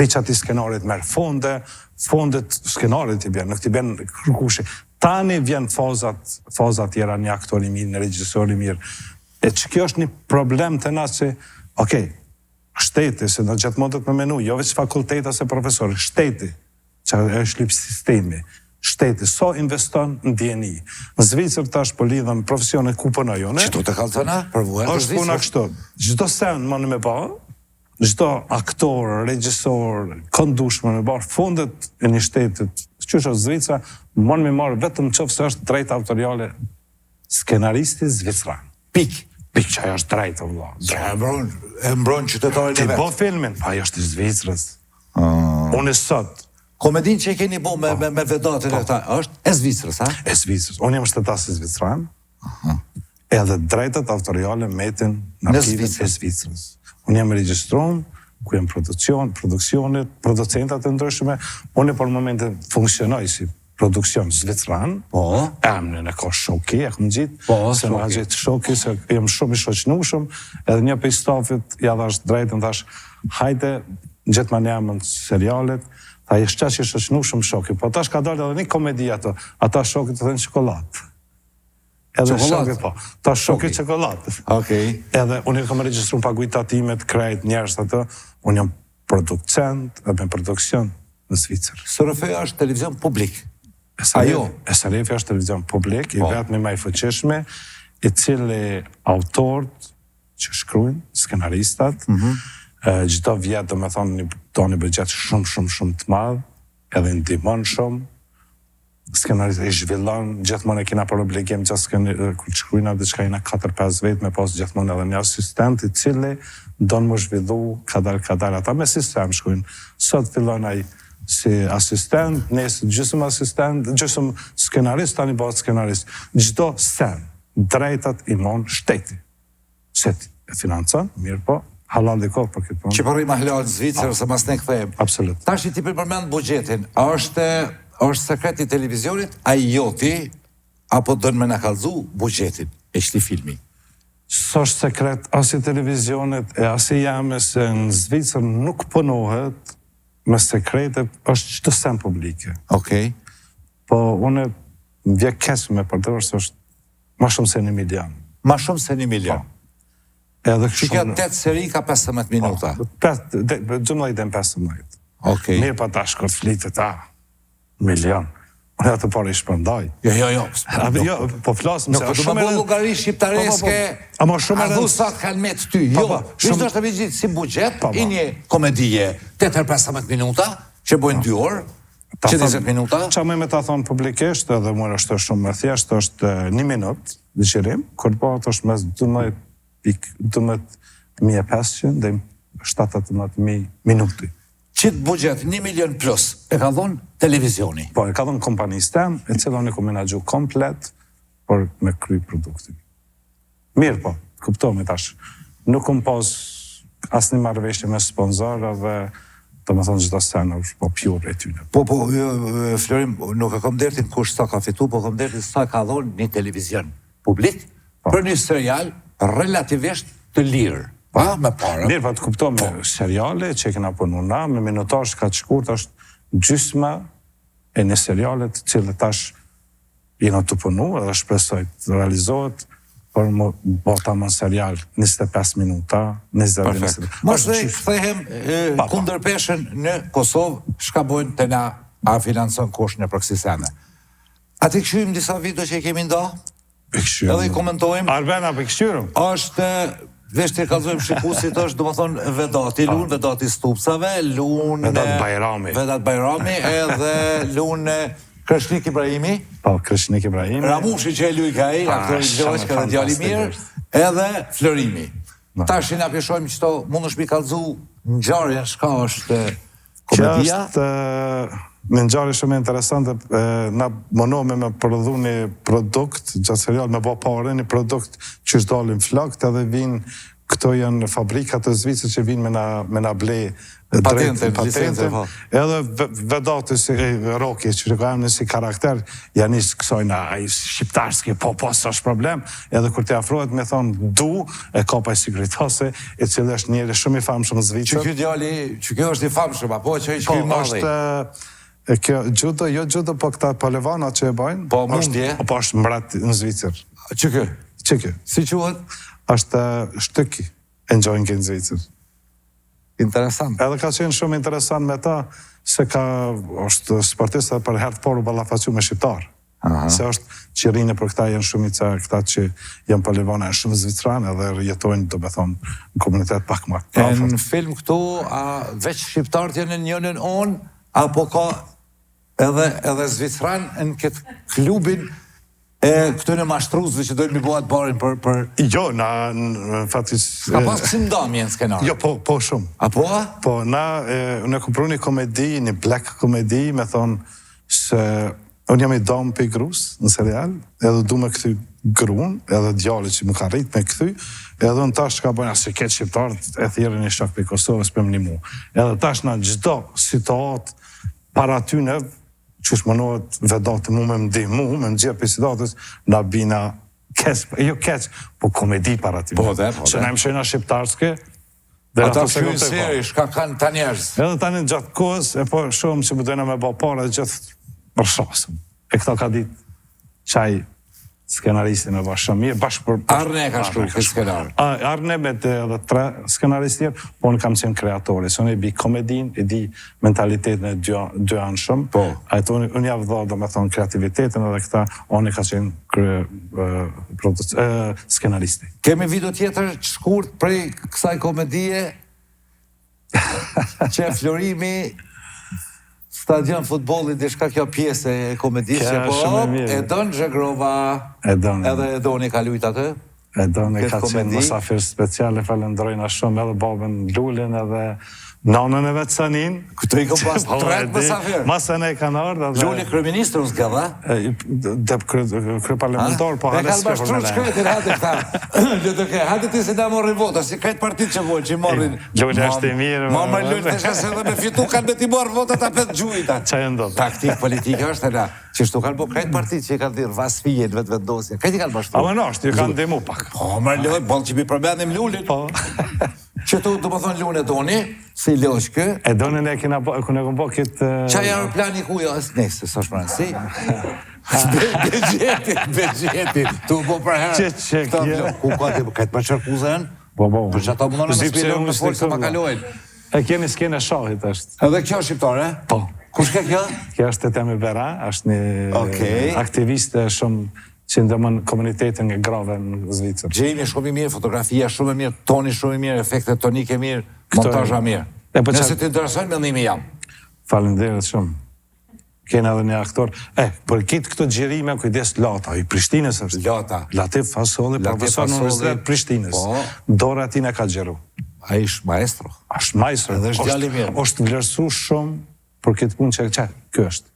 peqat i skenarit merr fondet skenarit i bjen, nuk t'i bjen kërkushi. Tani vjen fazat tjera, një aktor i mirë, një regjisor i mirë. E që kjo është një problem të na që, shteti, se në gjithë modet me menu, jo veç fakulteta se profesori, shteti, që është lyp sistemi, shteti, so investon në DNI. Në Zvicër tash po lidhëm profesionet ku punoj unë. Qëto të kalëtëna? Është puna kështu. Çdo sen më në me ba, çdo aktor, regjisor, këndush më në ba, fondet e një shtetit, që është Zvica, më në me marë vetëm qëfë se është drejt autoriale skenaristi zvicran. Pik që ajo është drejt, vëlla. E mbron qytetarin e Ti vetë. bo filmin, ajo është i Zvicrës. Unë sot, Komedin që e keni bo me vedatën e ta, është e Zvicrës, ha? e Zvicrës. Unë jam shtetas i Zvicran, edhe drejtet autoriale metin në arkivet e Zvicrës. Unë jam regjistrum, ku jem produksionit, producentat e ndryshme, unë për momentin funksionoj si produksion Zvicran, emnin e ka Shoki, e këmë gjitë, se më ka gjitë Shoki, se jem shumë i shoqnushëm, edhe një për i stafit, ja dhash drejtën, dhash, hajde, gjithë ma një emën serialit, tha i shqa që i shoqnushëm Shoki, po ta shka dalë edhe një komedi ato, ata Shoki të dhe në qokolatë. Edhe Shoki, po, ta Shoki qokolatë. Edhe unë kam regjistru paguitatimet, krejt, njerës ato, unë jam producent dhe me produksion në Zvicër. SRF-ja është televizion publik. SRF-ja është televizion publik, i vetë me ma i fuqishme, i cili autorët që shkrujnë, skenaristat, gjitho vjetë do me thonë një bëgjet shumë të madhë, edhe ndihmon shumë, skenaristat i zhvillon, gjithmonë e kina për obligim kur shkrujna dhe qka jina 4-5 vetë me pas gjithmonë edhe një asistent i cili do në më zhvillu kadar ata me sistem shkrujnë. Sot fillon ai si asistent, nesë gjysëm asistent, gjysëm skenarist, tani bëhet skenarist. Gjdo sen, drejtat i mon shteti. Shteti e financon, mirë po, halal dhe kohë për këtë punë. Që përri ma halal në Zvicër, se mas ne këthejmë. Absolut. Tash i ti përmend bugjetin, a është sekret i televizionit, a i joti, apo dënë me në kalzu bugjetin e qëti filmi? Së është sekret, as i televizionit, e as i jame se në Zvicër nuk punohet me sekrete, është qëtë sen publike. Po, unë vje kesë me përdërë, se është ma shumë se 1 milion. Ma shumë se 1 milion? Që kjo 8 seri ka 15 minuta? 12 15. Mirë pa ta shkot flitet, milion. Unë atë parë i shpërndaj. Jo. Po flasëm se... Nuk të më bo llogari shqiptareske, a dhu sa të kanë me të ty. Jo, ishtë është të vizit si budget, i një komedije 8-15 minuta, që bojnë 2 orë, që 20 minuta. Qa me ta thonë publikisht, edhe mërë është shumë më thjesht, është 1 minut, dëshirim, kur po atë është mes 12.500 dhe 17.000 minuti. Qitë budget 1 milion plus, e ka dhonë televizioni. Po, e ka dhonë kompanisë tem, e cilë unë i ku menagju komplet, por me kry produktin. Mirë po, kuptomi tash. Nuk kom pas asë një marrëveshje me sponsor, dhe të më thonë gjitha senër, po pjur e tyne. Po, Florim, nuk e kom dertin kush sa ka fitu, po kom dertin sa ka dhonë një televizion publik, për një serial relativisht të lirë. Pa, me para. Mirë, pa të kupto me seriale që e kena punu na, me minutash ka të shkurt është gjysma e një serialet cilë tash jena të punu edhe shpresoj të realizohet për më bota më serial 25 minuta, 20 minuta. Mos dhe këthehem kundërpeshen në Kosovë, shka bojnë të na a financon kosh në proksisene. A të këshyrim disa video që i kemi nda? Edhe i komentojmë. Arbena për këshyrim? Është... Vesh të kalzojmë shikusit është, do më thonë, Vedati Lun, Vedati Stupsave, Lun... Vedat Bajrami, edhe Lun Kreshnik Ibrahimi. Po, Kreshnik Ibrahimi. Ramushi që e luj ka i, aktori Gjosh, ka dhe djali mirë, edhe Florimi. Ta shi nga pishojmë që to mund është mi kalzu në gjarja, shka është komedia? Që është në ngjarje shumë interesante, na mënome me prodhu një produkt, gjatë serial, me bo pare, një produkt që është dalin flakt, edhe vinë, këto janë fabrikat të Zvicës që vinë me na ble patente. Edhe Vedati si Roki, që rikojmë në si karakter, janë isë kësojna shqiptarski, po së është problem, edhe kur të afrohet me thonë du, e ka pa i sigritase, e cilë është njëri shumë i famshëm Zvicës. Që kjo djali, që kjo është i famshëm, apo që i që kjo madhi? Kjo judo, jo judo, po këta palevana që e bajnë. Po mundje? Po është mbrat në Zvicër. Që kjo? Që kjo? Si quhet? Është shtyki, enjoying në Zvicër. Interesant. Edhe ka qenë shumë interesant me ta, se ka, është sportista për herë të poru ballafacu me shqiptar. Se është qirinë për këta janë shumica, këta që janë palevana, janë shumë zvicranë, edhe jetojnë, do me thonë, në komunitet pak më. Në film këtu, veç shqiptarët janë njënën onë, apo ka edhe Zvicran në këtë klubin e këtu në mashtruzve që dojnë mi boat barin për... Jo, në fatis... Ka pas kësim dami në skenar? Jo, po shumë. Apo? Po, në këmpru një komedi, një black komedi, me thonë se unë jam i dam për i grus në serial, edhe du me këty grun, edhe djali që më ka rrit me këty, edhe në tash ka bëjnë asë këtë shqiptarët, e thjerë një shak për Kosovës për më një mu. Edhe tash në gjithdo situatë, para tyne, që është mënohet Vedati mu me më më gjithë për situatës, në bina jo keq, po komedi para tyne. Po dhe. Që në më shëjna shqiptarske, ata shkujnë seri, shka kanë të njerës. Edhe tani gjatë kohës, e po shumë që më dojna me ba para, gjithë përshasëm. E këta ka ditë qaj skenaristin e bashkë mirë, bashkë për... Arne ka shkru këtë skenar? Arne me edhe 3 skenaristir, po në kam qenë kreatori. Se unë i bi komedin, i di mentalitetin e dy anshëm. Po. Unë javë dha, do me thonë, kreativitetin edhe këta, unë i ka qenë skenaristi. Kemi video tjetër shkurt prej kësaj komedie, që Florimi... Stadion futbollit dhe shka kjo pjesë e komedisë që po, e donë Zhegrova, edhe e doni ka lujt atë? E doni ka qenë mësafir speciale, falendrojna shumë edhe babën Lullin edhe nanën e vetë Sanin. Këtu i kom pas 3 mësafir? Masën e kanë ardhë. Lulli kryeministër unë s'gëdha? Dep krye parlamentar, po hales shkretë. E kanë bashkru shkretin, hati këta. Hati ti si da morrin vota, si krejtë partit që vojnë, që i morrin... Lulli është i mirë. Mama Lulli të shka se dhe me fitu kanë me ti morë votat a petë gjujta. Qa e ndodhë? Taktik politike është e na. Që shtu kanë bo krejtë partit që i kanë dhirë vasfijen, vetë vendosje. Krejtë i kanë bashkru. Ama nështë, i kanë dimu pak. Po, më lojë, bolë që mi përmenim Lullin. Që tu, do më thonë Lullin e doni, si loshkë. E doni ne këne këmë bo këtë... Qaj aeroplani ku jo, është nesë, së është mërënësi. Begjetit, tu bo për herë. Që ku ka të këtë për qërkuzën? Po. Për që ata më në spilon në folë se ma kalojnë. E keni s'kene shahit është. Edhe kjo shqiptare? Po. Kush ka kjo? Kjo është Tetemi Bera, është një aktiviste shumë që ndërmën komunitetin nga grave në Zvicër. Gjejmi shumë i mirë, fotografia shumë e mirë, toni shumë i mirë, efekte tonike mirë, montazha mirë. Nëse të interesojnë, mendimi jam. Faleminderit shumë. Kena edhe një aktor. Për kitë këto gjirime, kujdes Lata, i Prishtinës është. Lata. Latif Fasoli, profesor në Universitet Prishtinës. Dora atina ka gjeru. A ish maestro. Ashtë maestro. Edhe është djali mirë. Është vlerësu shumë për këtë punë që kjo është.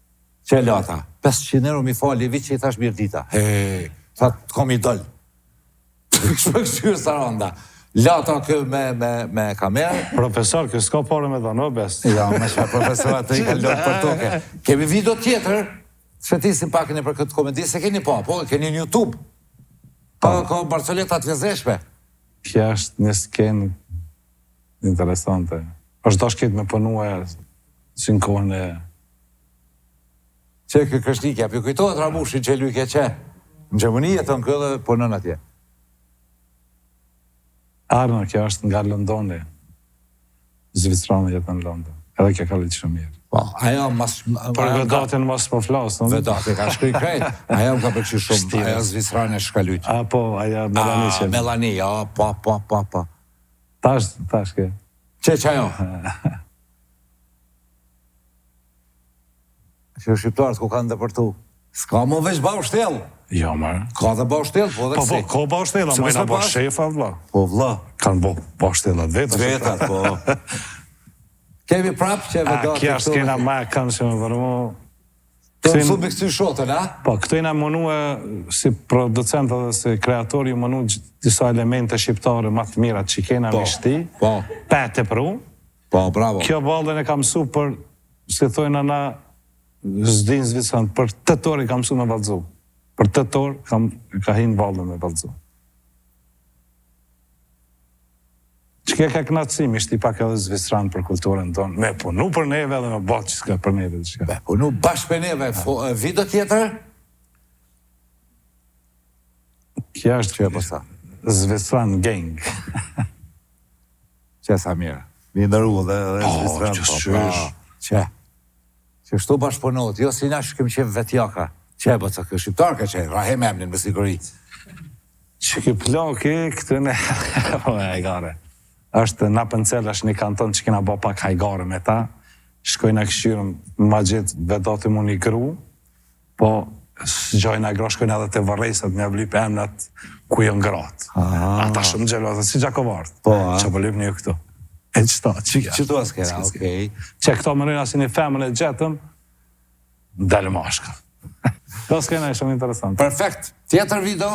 Që Lata, 500 euro mi fali, vi që i thash mirë dita. Tha të kom i dollë. Shpëkëshyrë saranda. Lata kë me kamerë. Profesor, kë s'ka pare me dhano, best. Ja, me shfa profesorat të i ka lëtë për toke. Kemi video tjetër, shëtisim pakën e për këtë komedi, se keni po keni në YouTube. Ka Barcoletat Vjezeshme. Kja është një skenë interesante. është dash këtë me pënua si në kohën e... Që kë kështikja, për kujtohet Ramushin që lujke që në Gjermani jetën këllë punën atje. Arna, kjo është nga Londoni. Zvicrana jetën në London. Edhe kjo ka litë shumë mirë. Aja mas... Për vedatin mas për flasë, në? Vedatin ka shkri krejt. Aja më ka përqy shumë. Aja Zvicrane shka lytë. Aja Melani që... Melani, pa. Tash ke. Që ajo? Që shqiptarët ku kanë dëpërtu. S'ka më veç bau shtel. Jo, marë. Ka dhe bau shtel, po dhe kësi. Ka bau shtel, a majna bau shefa, vla. Po, vla. Kanë bau shtelat vetë. Vetat, po. Kemi prapë që e vedatë. Kja është kena ma kanë që me vërmu... Të në thumë me kësë shotën, a? Po, këto jena mënu si producent dhe si kreatori, mënu disa elemente shqiptare më të mirat që kena me shti. Po. Pete pru. Po, bravo. Kjo baldën e kam su për, si thojnë ana, zdinë Zvicrën, për 8 orë i kam su me valzu. Për 8 orë ka hinë baldën me valzu. Që ka knatësim, ishti pak edhe Zvicrën për kulturën tonë. Me punu për neve dhe me batë që s'ka për neve. Me punu bashkë për neve. Video tjetër? Kja është Zvicrën gang. Që sa mirë. Mi ndërru dhe Zvicrën. Që shtu bashkë punohet. Jo si na shkem qef vetjaka. Që e bëtë kë shqiptarë ka që rahem emnin me siguri. Që ki ploki, këtë ne... Po e gare. është Napëncel, është një kanton që kena bo pak hajgare me ta, shkojna këshyrëm ma gjithë vedati mu një gru, po gjojna gra, shkojna edhe të vërrejsat, me vlip emnat ku jën gratë. Ata shumë gjelot, si Gjakovartë, që po lip një këtu. E qëta, që tu askera, okej. Që këto më rejna si një femën e gjetëm, delë mashka. Do s'kena e shumë interesant. Perfekt. Tjetër video?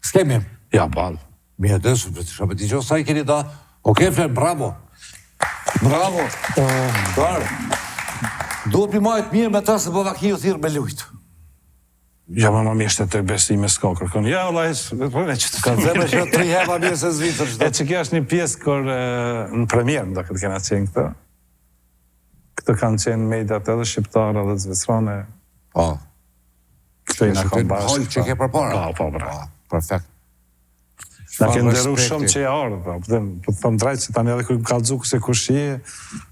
S'kemi? Ja, balë. Mirë, dhe shumë t'i gjohë sa i keni da. Okej, Fler, bravo. Bravo. Darë. Duhet mi majtë mirë me ta se bëva ki ju thirë me lujtë. Ja, ma mishte të besime s'ka kërkon. Ja, Allah, ka zeme që të hema mirë se zvitër. E që kjo është një pjesë kër në premjerë, ndo këtë kena qenë këtë. Këtë kanë qenë mediat edhe shqiptarë edhe zvicrane. Po. Këtë i në kam bashkë. Hojë që ke përpara. Po, bra. Perfekt. Na ke ndërru shumë që e ardhë, po të thëmë drejtë që tani edhe kërë më kalëzu këse kushje,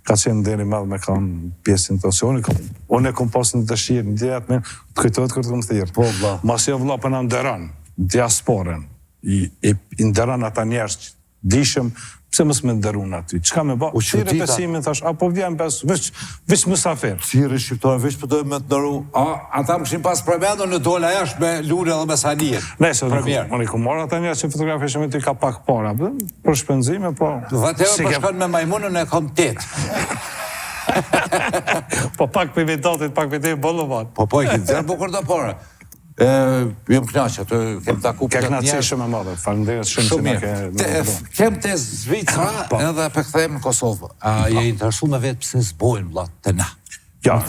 ka qenë deri madhë me kanë pjesë intensioni, unë e kom pasë në dëshirë, në djetë me, të kujtojtë kërë të më thirë. Po, vla. Mas jo vla për në ndëran, diasporen, i ndëran ata njerës që dishëm, pse mësë me ndërru në aty, qka me ba, thire besimin, thash, apo vjen besu, vish mësafir. Thire shqiptarë, vish përdojmë me të ndërru, ata më këshim pas premendu në dola jashtë me lure dhe me sanijet. Nese, unë i ku marrë ata njerës që fotografi shumë të i ka pak para, për shpenzime, po... Vëteve përshkon me majmunën e kom 8. Po pak për vidatit, pak për te i bolovat. Po, i këtë zërë bukur dhe pare. Jem knaqë, të kem taku për të njerë. Ke knaqë shumë e madhe, falenderit shumë që në ke... Kem të Zvicra edhe për këthejmë në Kosovë. Je interesu me vetë pëse zbojnë, vla, të na. Ja,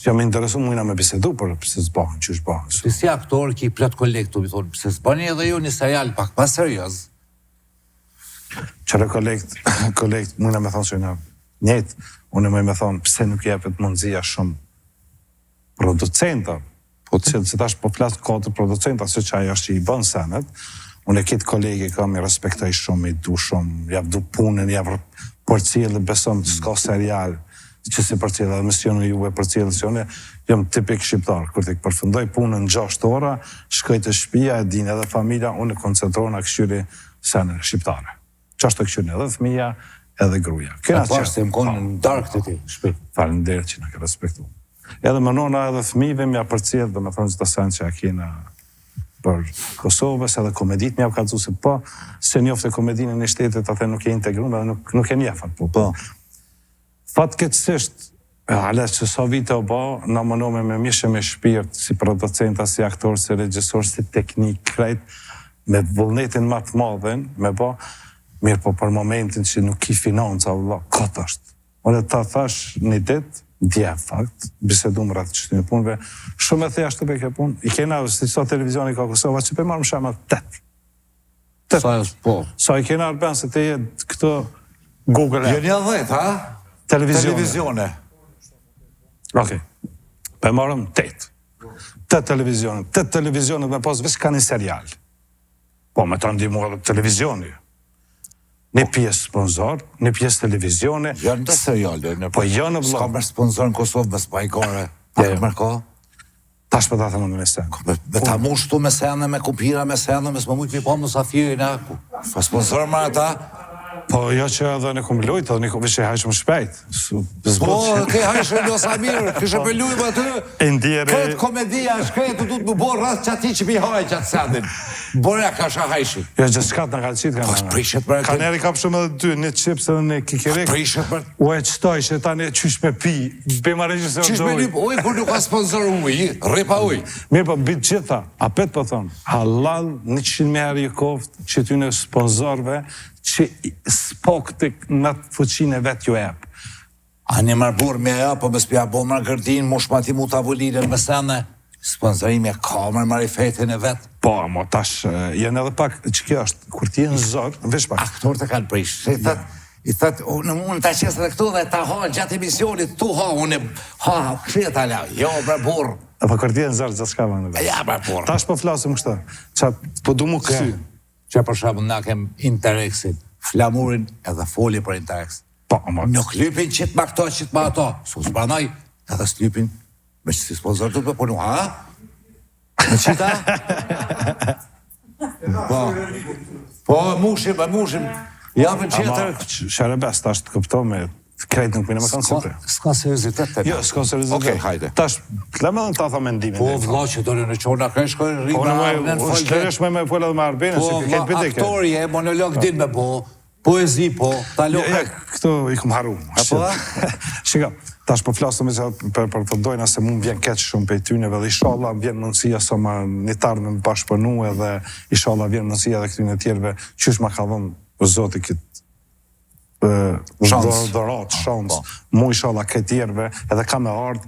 jam interesu mujna me bisedu për pëse zbojnë, që është bëhën. Për si aktor, ki plët kolektu, mi thonë, pëse zbojnë edhe ju një serial pak ma serios. Qëre kolekt, mujna me thonë që në njëtë, unë me thonë, pëse nuk jepet mundëzia shumë producenta, që tash po flasë kote producenta, se që ajo është që i bënë senet, unë e kitë kolegi kam i respektoj shumë, i du shumë, javë du punën, javë për cilë, besom të s'ka serial, që si përcjellë edhe misioni juve përcjellë që unë jam tipik shqiptar, kur të përfundoj punën 6 ora, shkoj të shtëpia, e din edhe familja, unë koncentrohen a këshyri sene shqiptare. Qashtë të këshyri edhe fëmija, edhe gruja. Kena që se më konë në dark të ti, shpit. Falenderë që në ke respektu. Edhe më nona edhe fëmijëve mja përcjellë, dhe me thonë që të sen që a kena për Kosovës, edhe komedit mja ka se po, se njofte komedinë në shtetet, atë nuk e integrume, edhe nuk e njefat, po. Fatkeqësisht, ales që sa vite o ba, na mënome me mishe me shpirt, si producenta, si aktor, si regjisor, si teknik, krejt, me vullnetin ma të madhen, me ba, mirë po për momentin që nuk i financa, Allah, këtë është. Unë ta thash një dit, dje fakt, bisedu më rratë qështu një punëve, shumë e thejashtë të beke punë, i kena, si sa televizioni ka Kosova, që për marë më shemë 8. Sa i kena arben se të jetë këto Google App. Jeni 10, ha? Televizione. Okej. Për marëm 8. 8 televizionet. 8 televizionet me pas vështë ka një serial. Po, me të ndimu edhe televizioni. Një pjesë sponsor, një pjesë televizione. Janë të seriale. Po janë vëlla. Ska mërë sponsor në Kosovë me spajkore. A ka mërë ka? Tash për ta thëmë në mesenë. Me ta mu shtu me sene, me kumpira me sene, me s'më mujtë mi po më safirin, ha? Pa sponsor marë ata? Po, jo që edhe në kumë lujtë, edhe në kumë vishë hajshëm shpejt. Po, ke hajshëm do sa mirë, kështë për lujmë aty. Këtë komedia, shkretë du të më borë rrath që ati që mi hajë që atë sendin. Borja ka shë hajshëm. Jo, gjithë shkatë në ka qitë ka në. Prishet për e ka neri ka për shumë edhe dy, një qips edhe një kikirik. Prishet për... U e qëtoj që ta një qysh me pi, bëjma regjisë qysh me lyp, uj, kur nuk ka sponsor uj, ripa uj. Mirë po, bitë gjitha, apet po thonë, halal 100 herë i koftë që ty në sponsorve që spoktik në të fuqin e vetë ju epë. A një marbur me ja, po me spja bo margërdin, mu shmati mu të avulinën me sene, sponsorimi e kamer marifetin e vetë. Po, mo tash, jenë edhe pak, që kjo është, kur ti jenë zërë, vesh pak. Aktor të kanë prish, i thët, unë të qesë dhe këtu dhe ta ha gjatë emisionit, tu ha, unë ha, kështë ala, jo, marbur. Po, kur ti jenë zërë, gjatë shka më në vetë. Ja, marbur. Tash po flasim kështë, që po du mu kësy. Që për shumë na kem Interexin, flamurin edhe foli për Interex. Po, mo. Nuk lypin qitë ma këto, qitë ma ato. Su s'pranoj, edhe s'lypin, me që si sponsor të të punu, ha? Me qita? Po, mushim, javën qeter. Shërebes, tash të këpto me krejt nuk pina me koncepte. S'ka seriozitet të Jo, s'ka seriozitet. Okej, hajde. Tash, të leme dhe në ta tha mendimin. Po, vla që dole në qona kreshkoj, rriba arben, shkresh me folë edhe me arbene, po, se këtë bidike. Po, aktori e, monolog din me bo, poezi po, talo Ja, këto i këmë haru. Apo? Shika, tash po flasëm e që për të dojna se mu më vjen keq shumë për i tyneve dhe ishallah vjen mundësia sa ma një tarë me më bashkëpërnu edhe ishallah vjen mundësia dhe këtyne tjerve qysh ma ka dhëmë zoti këtë dhërat, shans, mu ishallah këtë tjerve edhe ka me ardhë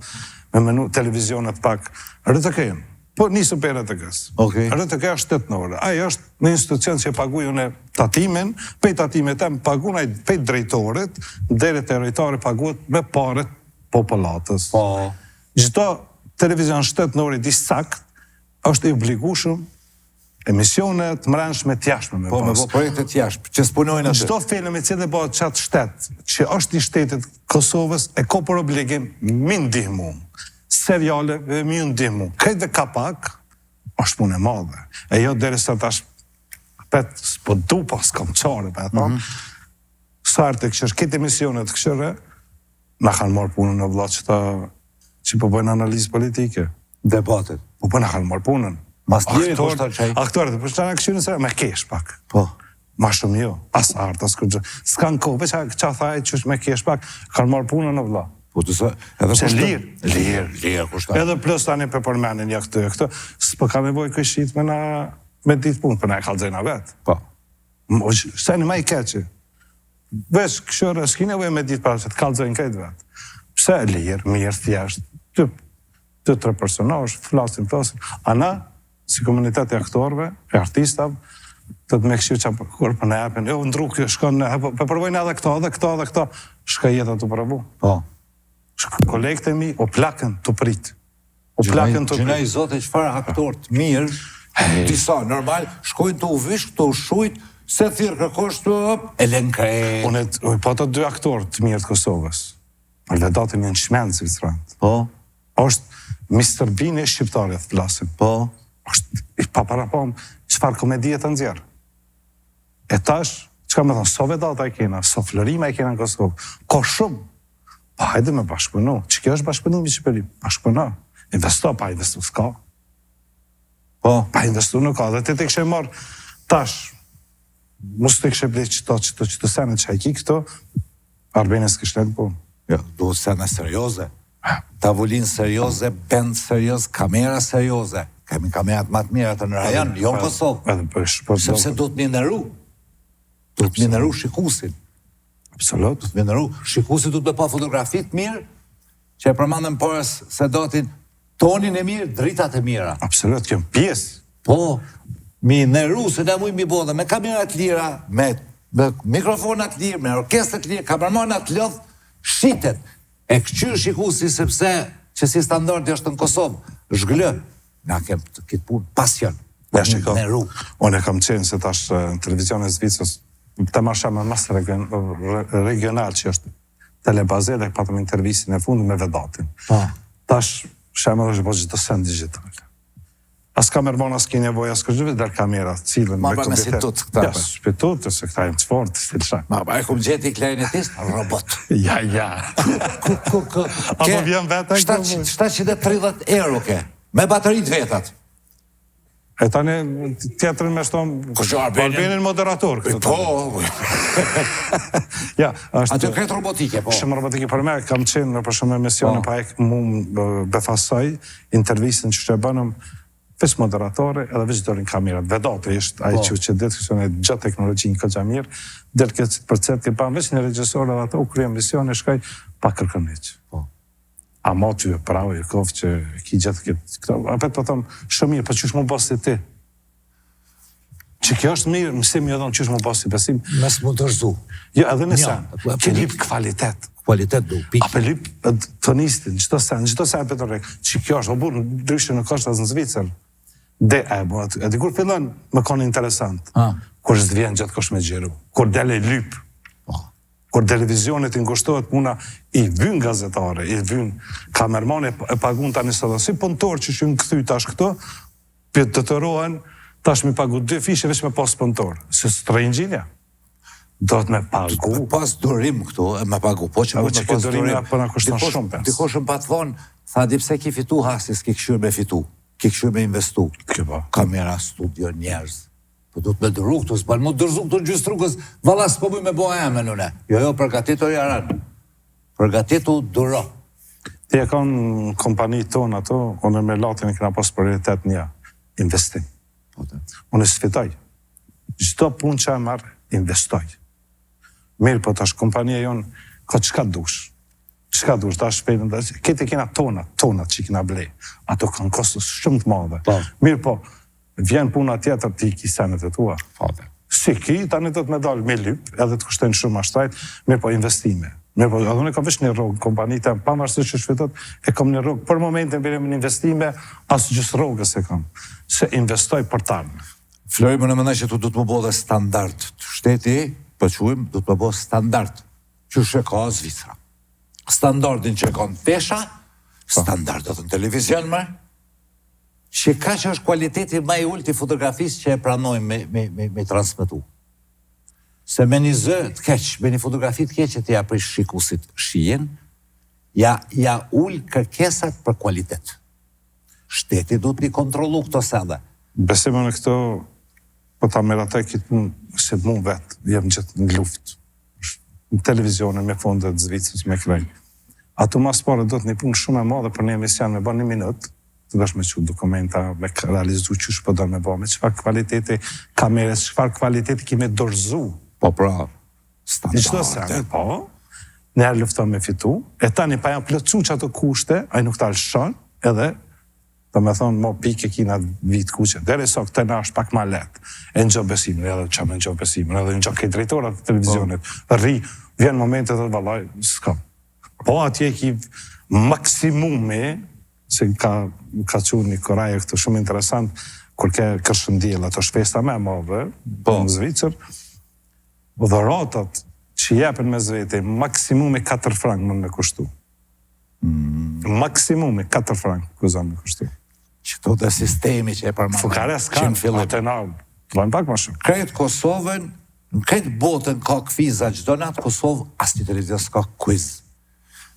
me menu televizionet pak RTK-ën. Po nisë për RTK-s. RTK është 8 orë. Aja është në institucion që paguju në tatimin, pej tatimet e më pagunaj pej drejtorit, deri territori paguat me paret popullatës. Gjitha televizion 7 orë i disakt, është i obligushëm emisionet mrenshme t'jashme me pas. Po, me po projekte t'jashme, që s'punojnë atë. Gjdo film e cilë bëhet qatë shtet, që është i shtetit Kosovës, e ko për obligim mi ndihmu, seriale mi ndihmu. Krejt dhe kapak, është punë e madhe. E jo deri sa tash, pet s'po du pas kam qare, pe thonë, sartë të këshërë, këtë emisionet këshërë, na kanë marë punën në vla që po bëjnë analizë politike. Debatet. Po na kanë marë punën. Aktorët, për që në këshyrën se me kesh pak. Po. Ma shumë jo, as artë, as kërgjë. S'kanë kohë, veç që thaj që me kesh pak, kanë marë punën në vla. Po të se, edhe kushtë? Lirë, kushtë. Edhe plus tani për përmenin ja këtë, s'pë ka nevoj këshit me ditë punë, për na e kalëzena vetë. Po. Se në ma i keqë. Veç këshërë, s'ki nevoj me ditë para që të kalëzena këtë vetë. Pse lirë, mirë, thjeshtë, 2-3 personash, flasin. Ana, si komunitet e aktorve, e artistav, të me këshirë që kur për në epin, jo, ndru kjo, shkon në, për përvojnë edhe këto, shka jetë të përvu. Po. Kolegët e mi, o plakën të prit. Gjëna i zote që farë aktor të mirë, disa, normal, shkojnë të uvish, të ushujt, se thirë kërkosh të e len krejt. Unë po të 2 aktorë të mirë të Kosovës. Për vedatin një në shmenë Zvicrant. Po. Është Mr. Bean e shqiptarët flasin. Po. Është i paparapom qëfar komedie të nxjerë. E tash, që ka me thonë, so vedata e kena, so florima e kena në Kosovë, ka shumë. Pa hajde me bashkëpunu. Që kjo është bashkëpunimi Shqipëri? Bashkëpuna. Investo, pa investu s'ka. Po. Pa investu nuk ka. Dhe të kështë e marë tash, mos të kështë e blej që të sene që hajki këto, Arbenes kështë e në punë. Jo, duhet sene serioze. Tavolinë serioze, bend serioz, kamera serioze. Kemi kamerat më të mira të në rajon, jo në Kosovë. Sepse do të mineru. Do të mineru shikusin. Absolut. Do të mineru. Shikusin do të me pa fotografit mirë, që e përmandën përës se dotin tonin e mirë, dritat e mira. Absolut, kjo pjesë. Po, mineru, se da mujmë i bodhe, me kamerat lira, me mikrofonat lirë, me orkestrat lirë, kamermanat lodh, shitet. E këqyrë shikusi sepse që si standardi është në Kosovë, zhglë, na kem këtë punë, pasion. Unë e kam qenë se tash në televizion e Zvicrës, të marrë me mas regional që është Telebaze dhe patëm intervistin e fundë me vedatin. Tash shemë është bëgjë të sen digital. As kamerman, as ki nevoj, as kërgjëve, der kamera, cilën me kompjuter. Ma si tut këta. Ja, shpitut, se këta e më të fort, stil shak. Ma e kom gjeti klarinetist, robot. Ja. Apo vjen veta e këmë. 730 euro ke, me baterit vetat. E tani tjetërin me shtonë Arbenin moderator. Po. Ja, është... Atë kretë robotike, po. Shumë robotike për me, kam qenë në për shumë emisione, pa e mu befasaj, intervistin që bënëm, veç moderatore edhe veç dorin kamerat. Vedate ishtë aji që ditë, kështë në gjatë teknologjinë këtë gjamirë, dhe këtë përcet këtë pa, veç një regjësor edhe ato, u krye emisione, shkaj, pa kërkëniq. A ma ty e pravo e kofë që ki gjatë këtë, apet po thëmë, shumë mirë, për qysh mu basi ti? Që kjo është mirë, mësim jo dhënë qysh mu basi besim. Mes mu dërzu. Jo, edhe nëse, që lip kvalitet. Kvalitet du, pikë. Ape lip tonistin, qëto sen për të rekë, që kjo është, o burë, ndryshë në kështë në Zvicër, dhe e di kur fillon më konë interesant, kur zë vjen gjatë kështë me gjeru, kur dele lyp, kur televizionit i ngushtohet puna, i vyn gazetare, i vyn kamermane, e pagun tani së dhe, si punëtor që shumë këthy tash këto, për të të rohen, tash mi pagu 2 fishe veç me pas punëtor, se së të rejngjinja. Do të me pagu. Pas durim këtu, me pagu, po që me pas durim. Po në kushton shumë pes. Diko shumë pa të thonë, tha di pse ki fitu hasis, ki këshur me fitu, ki këshur me investu. Kamera, studio, njerëz. Po do të me dërru këtu, s'pan mu dërzu këtu në gjysë trukës, vala s'po buj me boa e me nëne. Jo, përgatitu jaran. Përgatitu duro. Ti e kanë kompani tonë ato, unë me latin e këna pas prioritet një, investim. Unë sfidoj. Gjdo pun që e marë, investoj. Mirë, po tash kompania jonë, ka qka dush. Qka dush, ta shpejnë, këtë e kena tonat që i kena blej. Ato kanë kostës shumë të madhe. Mirë, po, vjen puna tjetër ti i kisenet e tua. Si ki, tani do të me dalë me lyp, edhe të kushtojnë shumë ashtrajt, mirë po investime. Mirë po, adhune ka vesh një rogë, kompanit e pa marësë që shvetot, e kam një rogë, për momentin bërëm në investime, asë gjësë rogës e kam, se investoj për tarnë. Flori, më në mëndaj që tu du të më bo dhe standart. Shteti, përquim, du të më bo standart. Që shë ka Zvicra. Standardin që ka në tesha, standardet në televizion më, që ka që është kualiteti ma i ullë të fotografisë që e pranojmë me transmitu. Se me një zë të keq, me një fotografi të keq që të ja prish shikusit shien, ja ullë kërkesat për kualitet. Shteti du të një kontrolu këto sede. Besime në këto, po ta merate kitë se mu vetë, jem gjithë në luft. Në televizionin, me fondet Zvicrës, me krejnë. Ato mas pare do të një punë shumë e madhe për një emision me ba 1 minutë, të dash me që dokumenta, me realizu që shpo do me ba, me qëfar kvaliteti kamerës, qëfar kvaliteti ki me dorëzu. Po pra, standardet. Po, njerë lufton me fitu, e tani pa janë plëcu që ato kushte, a i nuk talë shon, edhe, të me thonë, mo pike kina vitë kuqe, dere so këtë na është pak ma letë, e në gjo besimin, edhe që me në gjo besimin, edhe në gjo këtë drejtorat të televizionit, rri, vjen momentet dhe valaj, s'kam. Po atje ki maksimumi, se ka qurë një koraje këtë shumë interesant, kur ke kërshëndijel ato shpesta me madhe, në Zvicër, dhe ratat që jepen me zvete, maksimumi 4 frangë më në kushtu. Maksimumi 4 frank, kuzon me kushtu. Qëto dhe sistemi që e përmanë. Fukare s'kan, atë na, të lojnë pak ma shumë. Kretë Kosovën, në kretë botën ka kviza, gjdo natë Kosovë, asë një televizion s'ka quiz.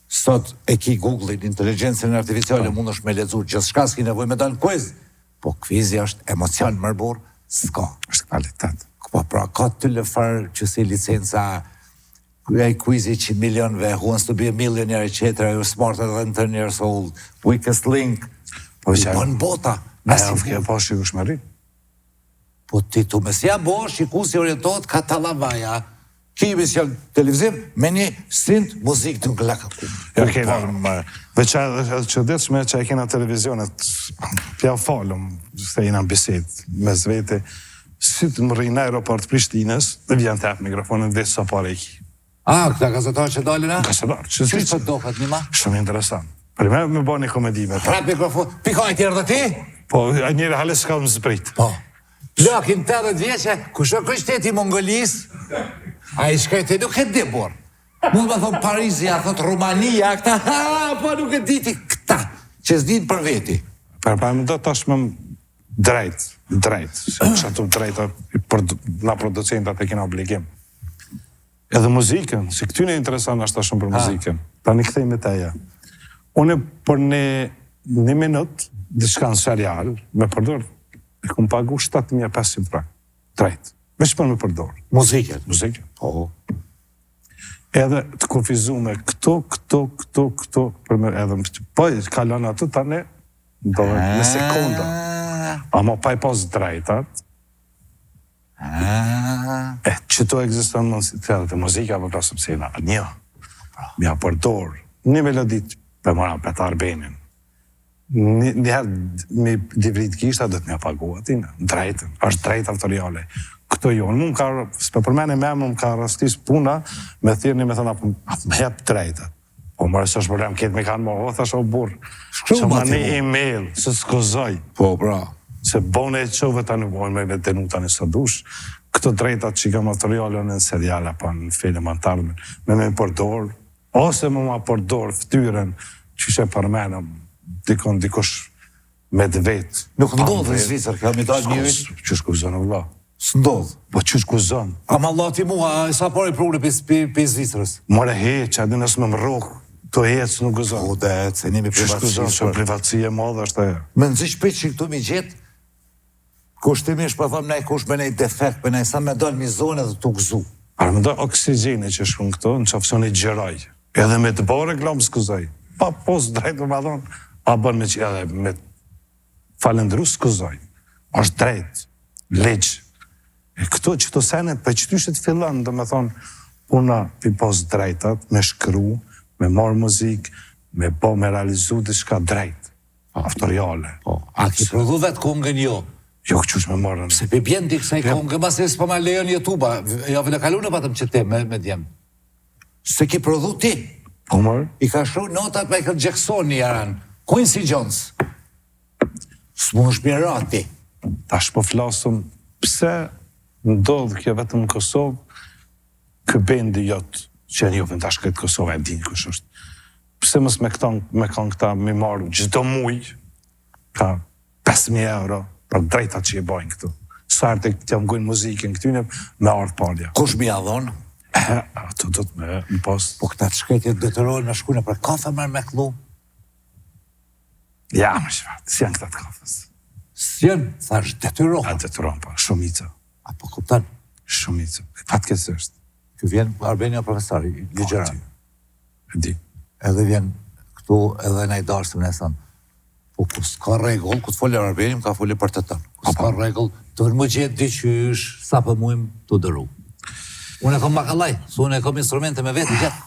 Sot e ki Google-in, inteligencën artificiale, mund është me lezu, gjithë shka s'ki nevoj me dalë quiz. Po kvizi është emocion mërbor, s'ka. është kvalitet. Po pra, ka të lëfarë që si licenca, e quizi 100 milionve, who wants to be a millionaire, etc., you're smarter than 10 years old, weakest link, po që bën bota. Kjo po shikush me ri. Po ti tu me si ja bo, shiku si orientohet ka talavaja, ki emision televiziv, me një sint muzik të nglaka. Ja kena, dhe që detshme që e kena televizionet, pja falëm, se jena biset, me zvete, si të më rrinë aeroport Prishtines, dhe vjen të apë mikrofonin dhe sa pare i ki. Këta gazetarë që dalin, a? Gazetarë, që të dohet një ma? Shumë interesant. Për me bo një komedime. Prap mikrofon, pikaj tjerë dhe ti? Po, njëre halës s'ka më zbrit. Po. Plakin 80 vjeqe, ku shë shteti Mongolis, a i shkajte nuk e dibor. Mund më thonë Parizia, thotë Rumania, këta, po nuk e diti këta, që s'din për veti. Për më do tash më drejt, se që ato drejta na producentat e kena obligim. Edhe muzikën, si këty në interesant është ta shumë për muzikën. Ta një këthej me teja. Unë për një minut, diçka në serial, me përdor, e kom pagu 7.500 frank. Drejt. Veç për me përdor. Muzikën? Muzikën. Po. Edhe të kufizume këto, për me edhe më po, kalon ato tani, në sekonda. Ama pa i pas drejtat, që to egziston në të muzika, për pasëm se na një, mja përdor, një melodit për mëra për të arbenin, njëherë me divrit kishta dhe të mja paguat, drejtën, është drejt autoriale. Këto jo, më ka, s'pe përmene me më ka rastis puna, me thirë një me thëna, me jep drejtët. Po mërë së është problem, ketë me kanë më, thash o burë, që ma një e-mail, se s'kozoj. Po, bra. Se bone e qove ta nuk bojnë me vetë denuta në së dush, këto drejtat që ka materiale në seriala, pa në film antarmen, me përdor, ose me ma përdor ftyren, që që përmenëm, dikush me të vetë. Nuk ndodhë në Zvicër, ka mi dalë një vitë? Që shkuzon o vla? Së ndodhë. Po që shkuzon? Ama Allah ti mua, sa pari prurë për Zvicërës? More heq, adin nësë me më rokë, të hecë nuk guzon. O, dhe, se nimi privatësi. Që shkuzon, që privatësie madhe është e. Me nëzë shpit që këtu mi gjithë, kushtimish për thëmë nej kush me nej defekt, për nej sa me dalë mi zone dhe të gëzu. Arë më do oksigeni që shkun këto, në qafësion i gjeraj. Edhe me të bërë reklamë s'kuzoj. Pa posë drejtë më madhon, a bërë me që edhe me falendru s'kuzoj. Ashtë drejtë, legjë. E këto që të senet, për që ty shëtë fillan, dhe me thonë, puna për posë drejtat, me shkru, me marë muzik, me realizu dhe shka drejtë, autoriale. A ki prodhu vetë kongën jo? Jo këqush me marën. Se për bjen di kësaj kongë, ma se s'pa ma lejon YouTube-a, ja vële kalu në patëm që te me djemë. Se ki prodhu ti. Po marë? I ka shru notat Michael Jackson një jaran, Quincy Jones. S'mu në shmirati. Ta shpo flasëm, pse ndodhë kjo vetëm në Kosovë, kë bendi jotë, që e njëpën tash këtë Kosovë e dinë kësh është. Pse mës me kanë këta mi marru gjithdo mujë, ka 5.000 euro, për drejta që i bojnë këtu. Sartë e t'jam gujnë muzikën këtyne me ardhë palja. Kush mi adhonë? Ato do të me në post. Po këta të shkretjet dëtërojnë me shkune për kafe mërë me këllu? Ja, më shfartë, si janë këta të kafës. Si janë, thash, dëtërojnë. A dëtërojnë, pa, shumica. A po kuptan? Shumica. Fatë kësë është. Kë vjen Arbenia profesori, ligjeran. E di. Edhe vjen këtu edhe në i darësëm në esanë. Po, ku s'ka regull, ku t'folli Arbenim, ka folli për të tanë. Ku s'ka regull, të vërë më gjithë diqysh, sa për mujmë të dëru. Unë e kom makalaj, su unë e kom instrumente me vetë i gjithë.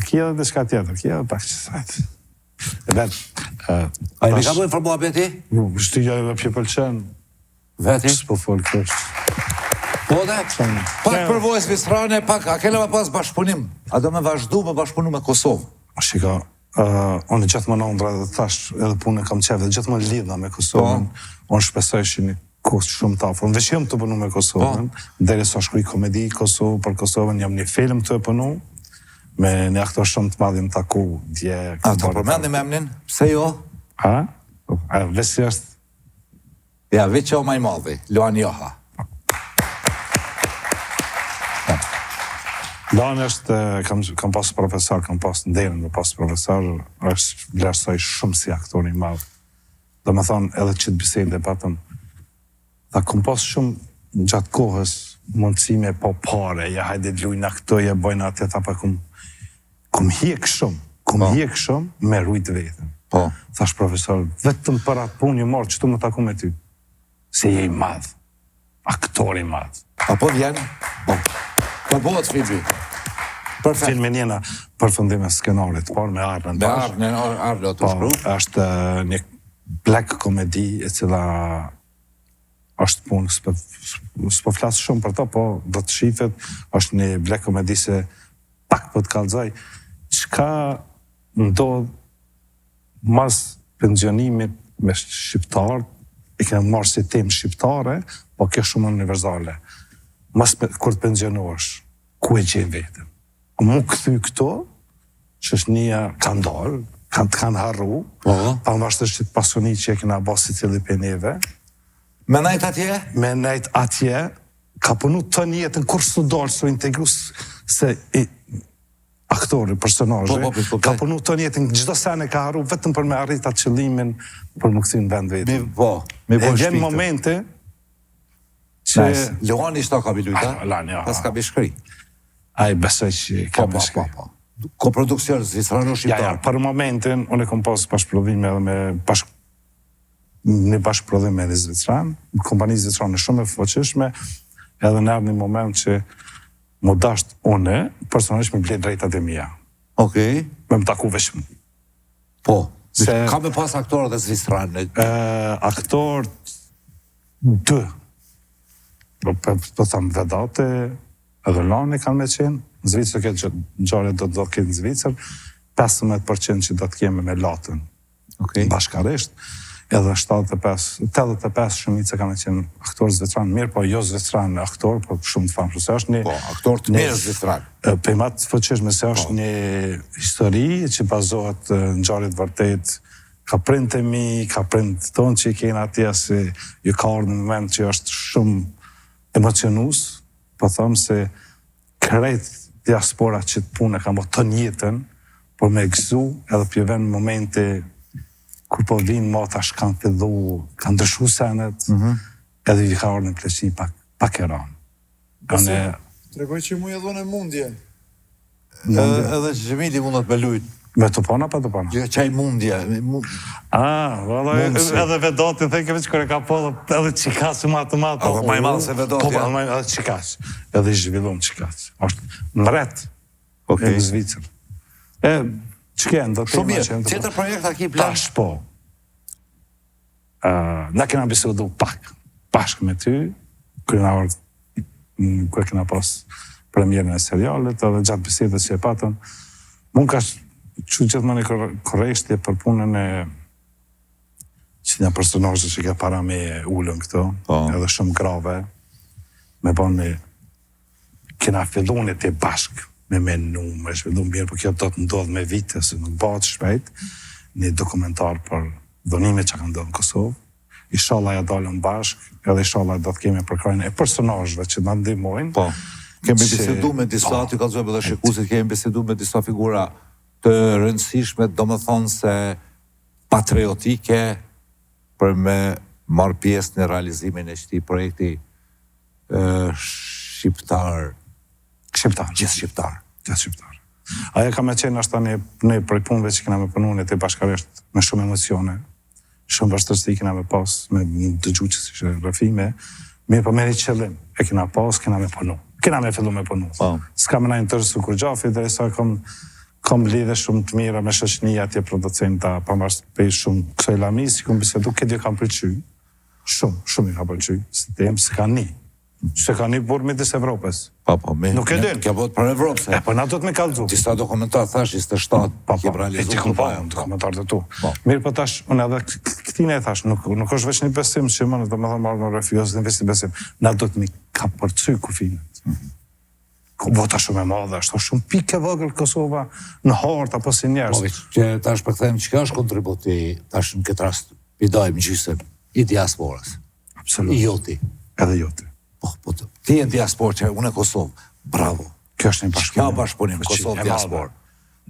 Kje dhe shka tjetër, kje dhe pak që sajtë. E vetë... A i mi ka bujnë fërboha beti? Shtyja e pje pëlqen. Veti? S'po folë kështë. Po dhe? Pak përvojës Visrane, pak, a kele me pas bashkëpunim. A do me vazhdu me bashkëpunu me Kosovë? Shika, unë gjithë më në ndra dhe thash, edhe punë e kam qef, dhe gjithë më lidha me Kosovën. Unë shpesoj që një kusht shumë tafë. Unë veç jam të punu me Kosovën, deri sa shkruj komedi Kosovë, për Kosovën jam një film të punu, me një aktor shumë të madh më taku dje. A të përmendim emrin? Pse jo? A? Vesi është... Ja, veç o maj madhi, Luan Joha. Luan është, kam pas profesor, kam pas nderin me pas profesor, është vlerësoj shumë si aktor i madh. Do me thonë, edhe që të bisejnë patëm, ta kom pas shumë gjatë kohës mundësime po pare, ja hajde lujnë aktoje, bojnë atë, ta pa kom hjek shumë me rujtë vetën. Po. Thash profesor, vetëm për atë punë një marë, që tu më taku me ty? Se je i madh, aktor i madh. Apo vjen? Po. Ka bëhet Fidji. Perfekt. Filmin jena përfundim e skenarit, por me Arlen. Me Arlen të shkru. Është një black komedi e cila është punë, s'po flasë shumë për to, po do të shifet, është një black komedi se pak po të kallëzoj, çka ndodh mas pensionimit me shqiptar, e kanë marrë si temë shqiptare, po kjo shumë universale. Mas kur të pensionohesh, ku e gjen veten? Mu këthy këto, që është një kanë dalë, kanë harru, pavarësisht që të pasionit që e kena basi cili për neve. Me najt atje? Me najt atje, ka punu të njetën, kur së dalë, së integru se aktori, personazhe, ka punu të njetën, gjithdo sene ka harru, vetëm për me arrit atë qëllimin për më këthin vend vetë. E vjen momente që... Luani shto ka bilujta? Pas ka bishkri. Ai besoj që ka bishkri. Koproduksion zvicrano-shqiptar. Ja, për momentin, unë e kom pas bashkëprodhime edhe me një bashkëprodhime me një Zvicran, kompani Zvicrane shumë e fuqishme, edhe në një moment që më dasht unë, personalisht me blej drejtat e mija. Okej. Me më taku veç. Po. Ka me pas aktorët e Zvicrane? Aktorët dë. Po thamë vedate, edhe lani kanë me qenë, në Zvicër këtë gjare do të ketë në Zvicër, 15% që do të keme me latën bashkarisht, edhe 85 shumice kanë me qenë aktorë Zvicranë, mirë po jo Zvicranë aktorë, po shumë të famë, se është një... Po, aktorë të mirë Zvicranë. Pëjmat të fëqishme se është një histori që bazohet në gjarit vërtet, ka prind të mi, ka prind tonë që i kena atje, se ju ka orë në moment që është shumë emocionus, po thëmë se krejt diaspora që të punë e kam të njëtën, por me gëzu edhe pjeven në momente kur po vinë matash kanë fillu, kanë ndryshu senet, edhe i ka orë në pleqni pak e ranë. Tregoj që mu e dhone mundje. Edhe që Gjemili mundet me lujt. Me të pana pa të pana? Qaj mundje. Edhe vedoti, thej keve që kore ka po, edhe qikasë ma të matë. Edhe maj malë se vedoti. Edhe qikasë. Edhe i zhvillon qikasë. Ashtë mret e në Zvicër. Që kënë, do të shumë mirë. Tjetër projekt a ki plan? Tash po. Na kena bisedu bashkë me ty, kërë kena pas premierën e serialet, edhe gjatë bisedës që e patën, mund ka që gjithë më një korreshtje për punën e që një personazhe që ka para me ullën këto, edhe shumë grave, me bon me kena fillon e të bashkë, me menu, me shfillon mirë, për kjo do të ndodhë me vite, se nuk bëhet shpejt, një dokumentar për dhonime që ka ndodhë në Kosovë, inshallah ja dalën bashkë, edhe inshallah do të kemi përkrajnë e personazhve që në ndihmojnë. Po, kemi bisedu me disa, ty ka zojmë edhe shikusit, kemi bisedu me disa figura të rëndësishme, do më thonë se patriotike për me marrë pjesë në realizimin e qëti projekti shqiptar. Gjithë shqiptar. Aja ka me qenë ashta një prej punëve që kena me punu në të bashkarisht me shumë emocione, shumë vështërsti kena me pas, me dëgju që si shë rëfime, mirë për me një qëllim, e kena pas, kena me punu. Kena me fillu me punu. S'ka me na interesu kur gjafi, dhe isa kom lidhe shumë të mira me shoqënia atje producenta, pamërsht shumë kësoj lamis, si kom bisedu, këtë jo kam përqy. Shumë i ka përqy, si temë, se ka një. Se ka një burë midis Evropës. Nuk e din. Kja bëtë për Evropë. Po na do të me kalëzu. Disa dokumentar thash, 27, kje realizu. E që këllë dokumentar të tu. Mirë po tash, unë edhe këtine e thash, nuk është veç një besim që më në të më dhe marrë në refios, në vesti besim. Na do të me ka përcy kufinët. vota shumë e madhe, është shumë pikë e vogël Kosova në hartë apo si njerëz. Që tash përkthejmë që është kontributi tash në këtë rast i dajmë gjysëm i diasporës. Absolut. I joti. Edhe joti. Po ti e diasporë që unë e Kosovë. Bravo. Kjo është një bashkëpunim. Kjo bashkëpunim Kosovë diasporë.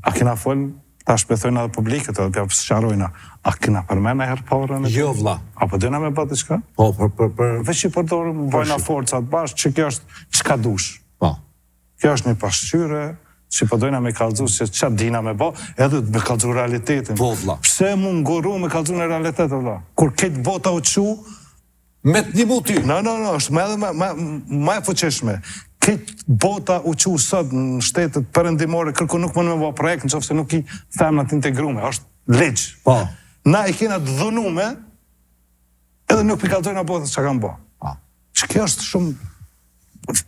A kena folë, ta shpethojnë edhe publikët, edhe t'ja sqarojna, a kena përmena herë parën? Jo, vlla. Apo dina me bëtë qka? Po, për... Veç që përdorëm, bojna forcat bashkë, që kjo është qka dush. Po. Kjo është një pasqyre, që përdojna me kalzu, se qa dina me bo, edhe me kalzu realitetin. Po, vlla. Pse mu nguru me kalzu në realitetin, vlla? Kur ketë bota u qu... Me të një mu ty. No, është ma e fuqeshme. Këtë bota u qu sot në shtetet përëndimore, kërku nuk mënë me bo projekt, në qofë se nuk i femnat integrume, është legjë. Po. Na i kena të dhunume, edhe nuk pikalltojnë a botës që kanë bo. Po. Që kjo është shumë...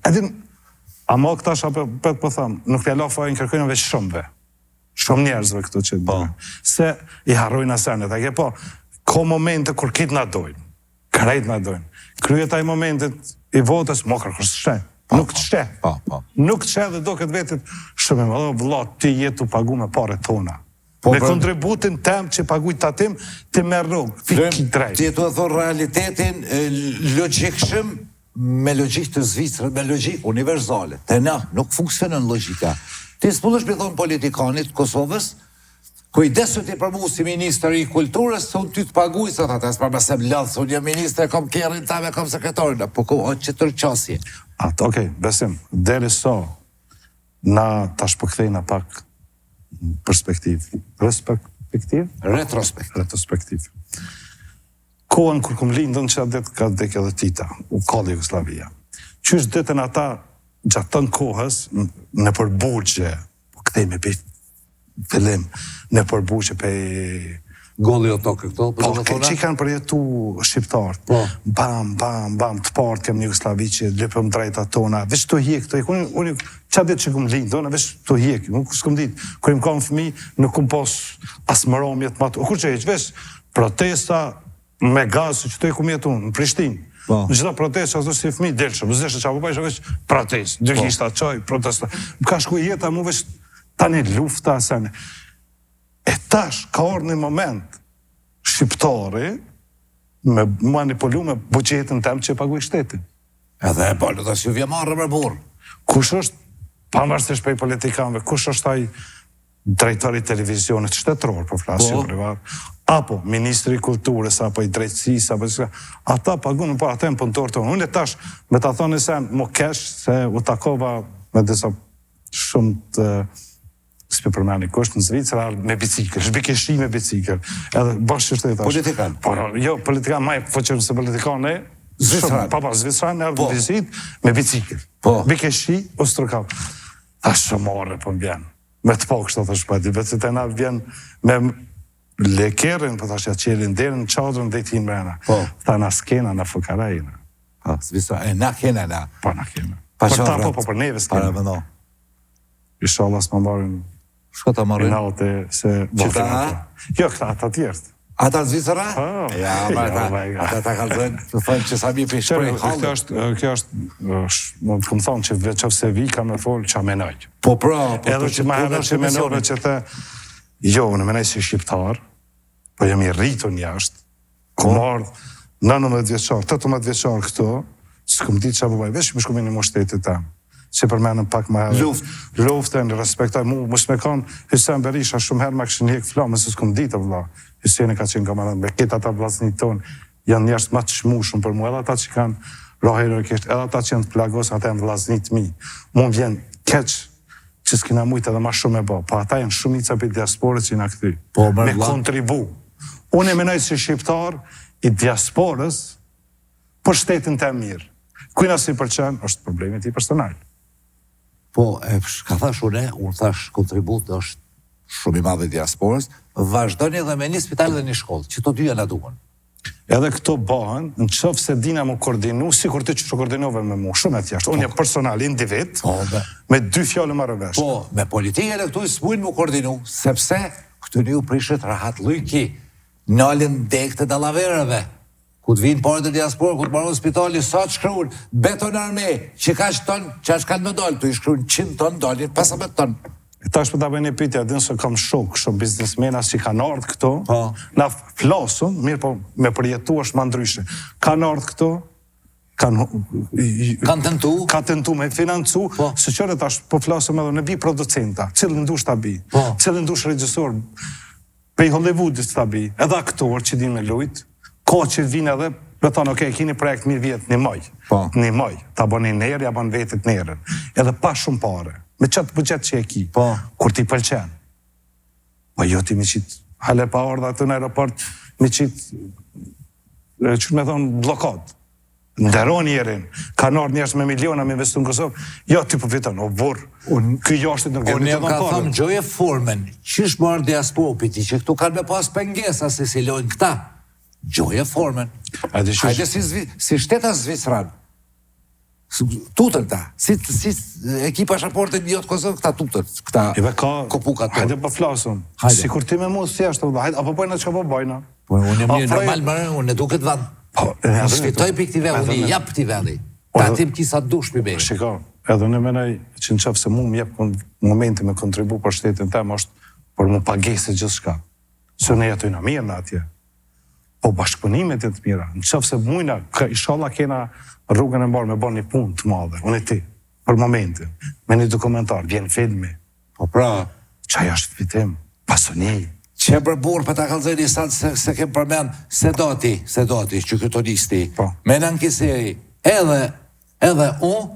Edhin, a mo këta shapë për po thamë, nuk të lafojnë kërkojnë veç shumëve. Shumë njerëzve këtu që të bëjnë. Se i harrojnë asenet, a ke po, ko momente kur kitë na dojnë, krejt na dojnë. Kryet ai momentet i votës, mo kërkës të shte. Nuk të shte. Nuk të shte dhe do këtë vetit shumë e më dhe vëlla, ti jetu pagu me pare tona. Me kontributin tem që paguj të atim, ti me rrugë, ti ki drejt. Ti jetu e thonë realitetin logikshëm me logik të Zvicrës, me logik universale. Te na, nuk funksionën logika. Ti s'pullesh me thonë politikanit Kosovës, kujdesu ti për mu si minister i kulturës, se unë ty të paguj, se ta të s'par mëse më ladhë, se unë jam minister, kom kjerin ta me kom sekretarin, po ku o që tërqasje. Okej, besim, deri so, na tash përkthejna pak perspektiv. Retrospektiv? Retrospektiv. Kohën kur këm lindën që adet ka dek edhe tita, u kalli Jugoslavia. Qysh ditën ata gjatë tën kohës, në përburgje, po këthejme për fillim, në përburgje për... Golli o tokë këto? Po, që i kanë përjetu shqiptarët. Bam, të partë kem një Jugoslavi që lëpëm drejta tona, veç të hjek, unë qa ditë që këm lindë, veç të hjek, nuk s'këm ditë, kër im kam fëmi, nuk këm pos asë mëromjet matë, kur që veç protesta me gazë që të e këm jetu në Prishtinë. Në gjitha protesta, ashtu si fëmi, delshëm, zeshë që apo pa isha veç protest, dyrkishta, qoj, protesta. Më ka shku jeta mu veç tani lufta, asene. E tash, ka orë një moment, shqiptari me manipulu me buqetin tem që paguaj shtetin. Edhe e bërë, të s'ju vje marrë më burë. Kush është, pavarësisht prej politikanëve, kush është ai drejtori televizionit shtetëror, po flasë privat, apo ministri i kulturës, apo i drejtësisë, apo ata pagunë, po ata e më punëtorë tonë. Unë e tash, me ta thonë sen, mo kesh, se u takova me disa shumë të s'pe përmeni kusht në Zvicra me bicikl, shbikeshi me bicikl, edhe bashkë shtetë ashtë. Politikan? Jo, politikan, ma e fëqërë se politikan e, papa, Zvicran e ardhë në vizit me bicikl. Bikeshi, u strëkav. Ta shëmare për m'bjen, me të po kështë të shpati, vetë të na vjen me lekerin, për të ashtë qelin, derën, qadrën, dhe t'hin mrena. Ta na s'kena, na fëkarajina. Zvicra, e na kena, na. Pa na kena. Për ta po, për neve s'kena. Ishallah s'ma marim shko të marrin? Inaute se... Qëta, ha? Jo, këta, ata tjertë. Ata Zvicra? Ja, ata ta kalzojnë, të thënë që sa mi për shprej halë. Kjo është, më të këmë thonë që veqëv se vi ka me folë që a menoj. Po pra, edhe që ma herë që menojnë që the, jo, në menoj si shqiptar, po jam i rritur një ashtë, ku mardë 19 vjeqar, 18 vjeqar këto, s'kum ditë që a bubaj, veç më shkumin një më shtetit tam. Që përmenëm pak më herë. Luftën, respektoj mu, mos me kanë Hysen Berisha shumë herë me këshin hjek flamë, se s'kom ditë, vëlla. Hyseni ka qenë kamarat, me këtë ata vlasnit tonë, janë njerës ma të shmushën për mu, edhe ata që kanë roherërkisht, edhe ata që janë të plagos, ata janë vlasnit mi. Mu vjen keq që s'kina mujtë edhe ma shumë e bo, pa ata janë shumica për diasporës që i në këty, me kontribu. Unë e menoj si shqiptar i diasporës për shtetin të mirë. Kujna si përqen, është problemit i personal. Po, ka thash unë thash kontribut është shumë i madhe diasporës, vazhdojnë edhe me një spital dhe një shkollë, që të dy janë aduën. Edhe këto bëhen, në qëfë se dina më koordinu, si kur të që koordinove me mu, shumë e thjashtë. Unë e personal, individ, me 2 fjallë më rëveshtë. Po, me politikën e këtu i s'mujnë më koordinu, sepse këtu një u prishet rahat lujki, nalën dek të dalavereve, ku të vinë parët e diasporë, ku të marrën spitali, sa të shkruun, beton arme, që ka që tonë, që është kanë me dollë, të i shkruun 100 tonë, dalin 15 tonë. Tash për ta bëjnë një pyetje, din se kam shok, shumë biznesmena që kanë ardhur këtu, na flasun, mirë po me përjetu është më ndryshe. Kanë ardhur këtu, kanë tentu me financu, se qëre tash po flasëm edhe në bi producenta, cilë ndush ta bi, cilë ndush regjisor, prej Hollywoodit ta bi, edhe aktor që din me lujt, ko që vinë edhe, me thonë, okej, kini projekt mirë vjetë një maj, ta bëni nërë, ja bëni vetit nërën, edhe pa shumë pare, me qëtë buqet që e ki, kur ti pëlqen. Po jo ti mi qitë, hale pa orda të në aeroport, mi qitë, që me thonë, blokad. Nderon njerin, kanë ardhur njerëz me miliona me investu në Kosovë, jo ti përfiton, o burr, ky jashtë nuk e Unë ka thëmë Gjoje Formen, qysh marrë diasporë për ti, që këtu kanë me pas pengesa se si lojnë këta. Gjoje Formen. Hajde si shteta Zvicran. Tutën ta. Si ekipa shaportet një të Kosovë, këta tutën. Këta kopuka të. Hajde po flasëm. Si kur ti me mu thjeshtë, apo bojna që po bojna. Unë e mirë normal mërë, unë e duket vanë. Unë shfitoj për këti vedhe, unë i jap këti vedhe. Ta tim kisa dush për bejë. Shiko, edhe unë menaj që në qëfë se mu më jep momenti me kontribu për shtetin tem është për mu pagesi gjithë shka. Se ne jetojna mirë në atje. Po bashkëpunimet e të mira. Në qëfë se mujna, ishala kena rrugën e mbarë me bërë një punë të madhe. Unë e ti, për momentin. Me një dokumentar, vjen filmi. Po pra. Qaj është fitim, pasoni. Që për burë për ta kalëzëri sanë se kem përmen sedati, që këto listi, me në nënkiseri, edhe unë,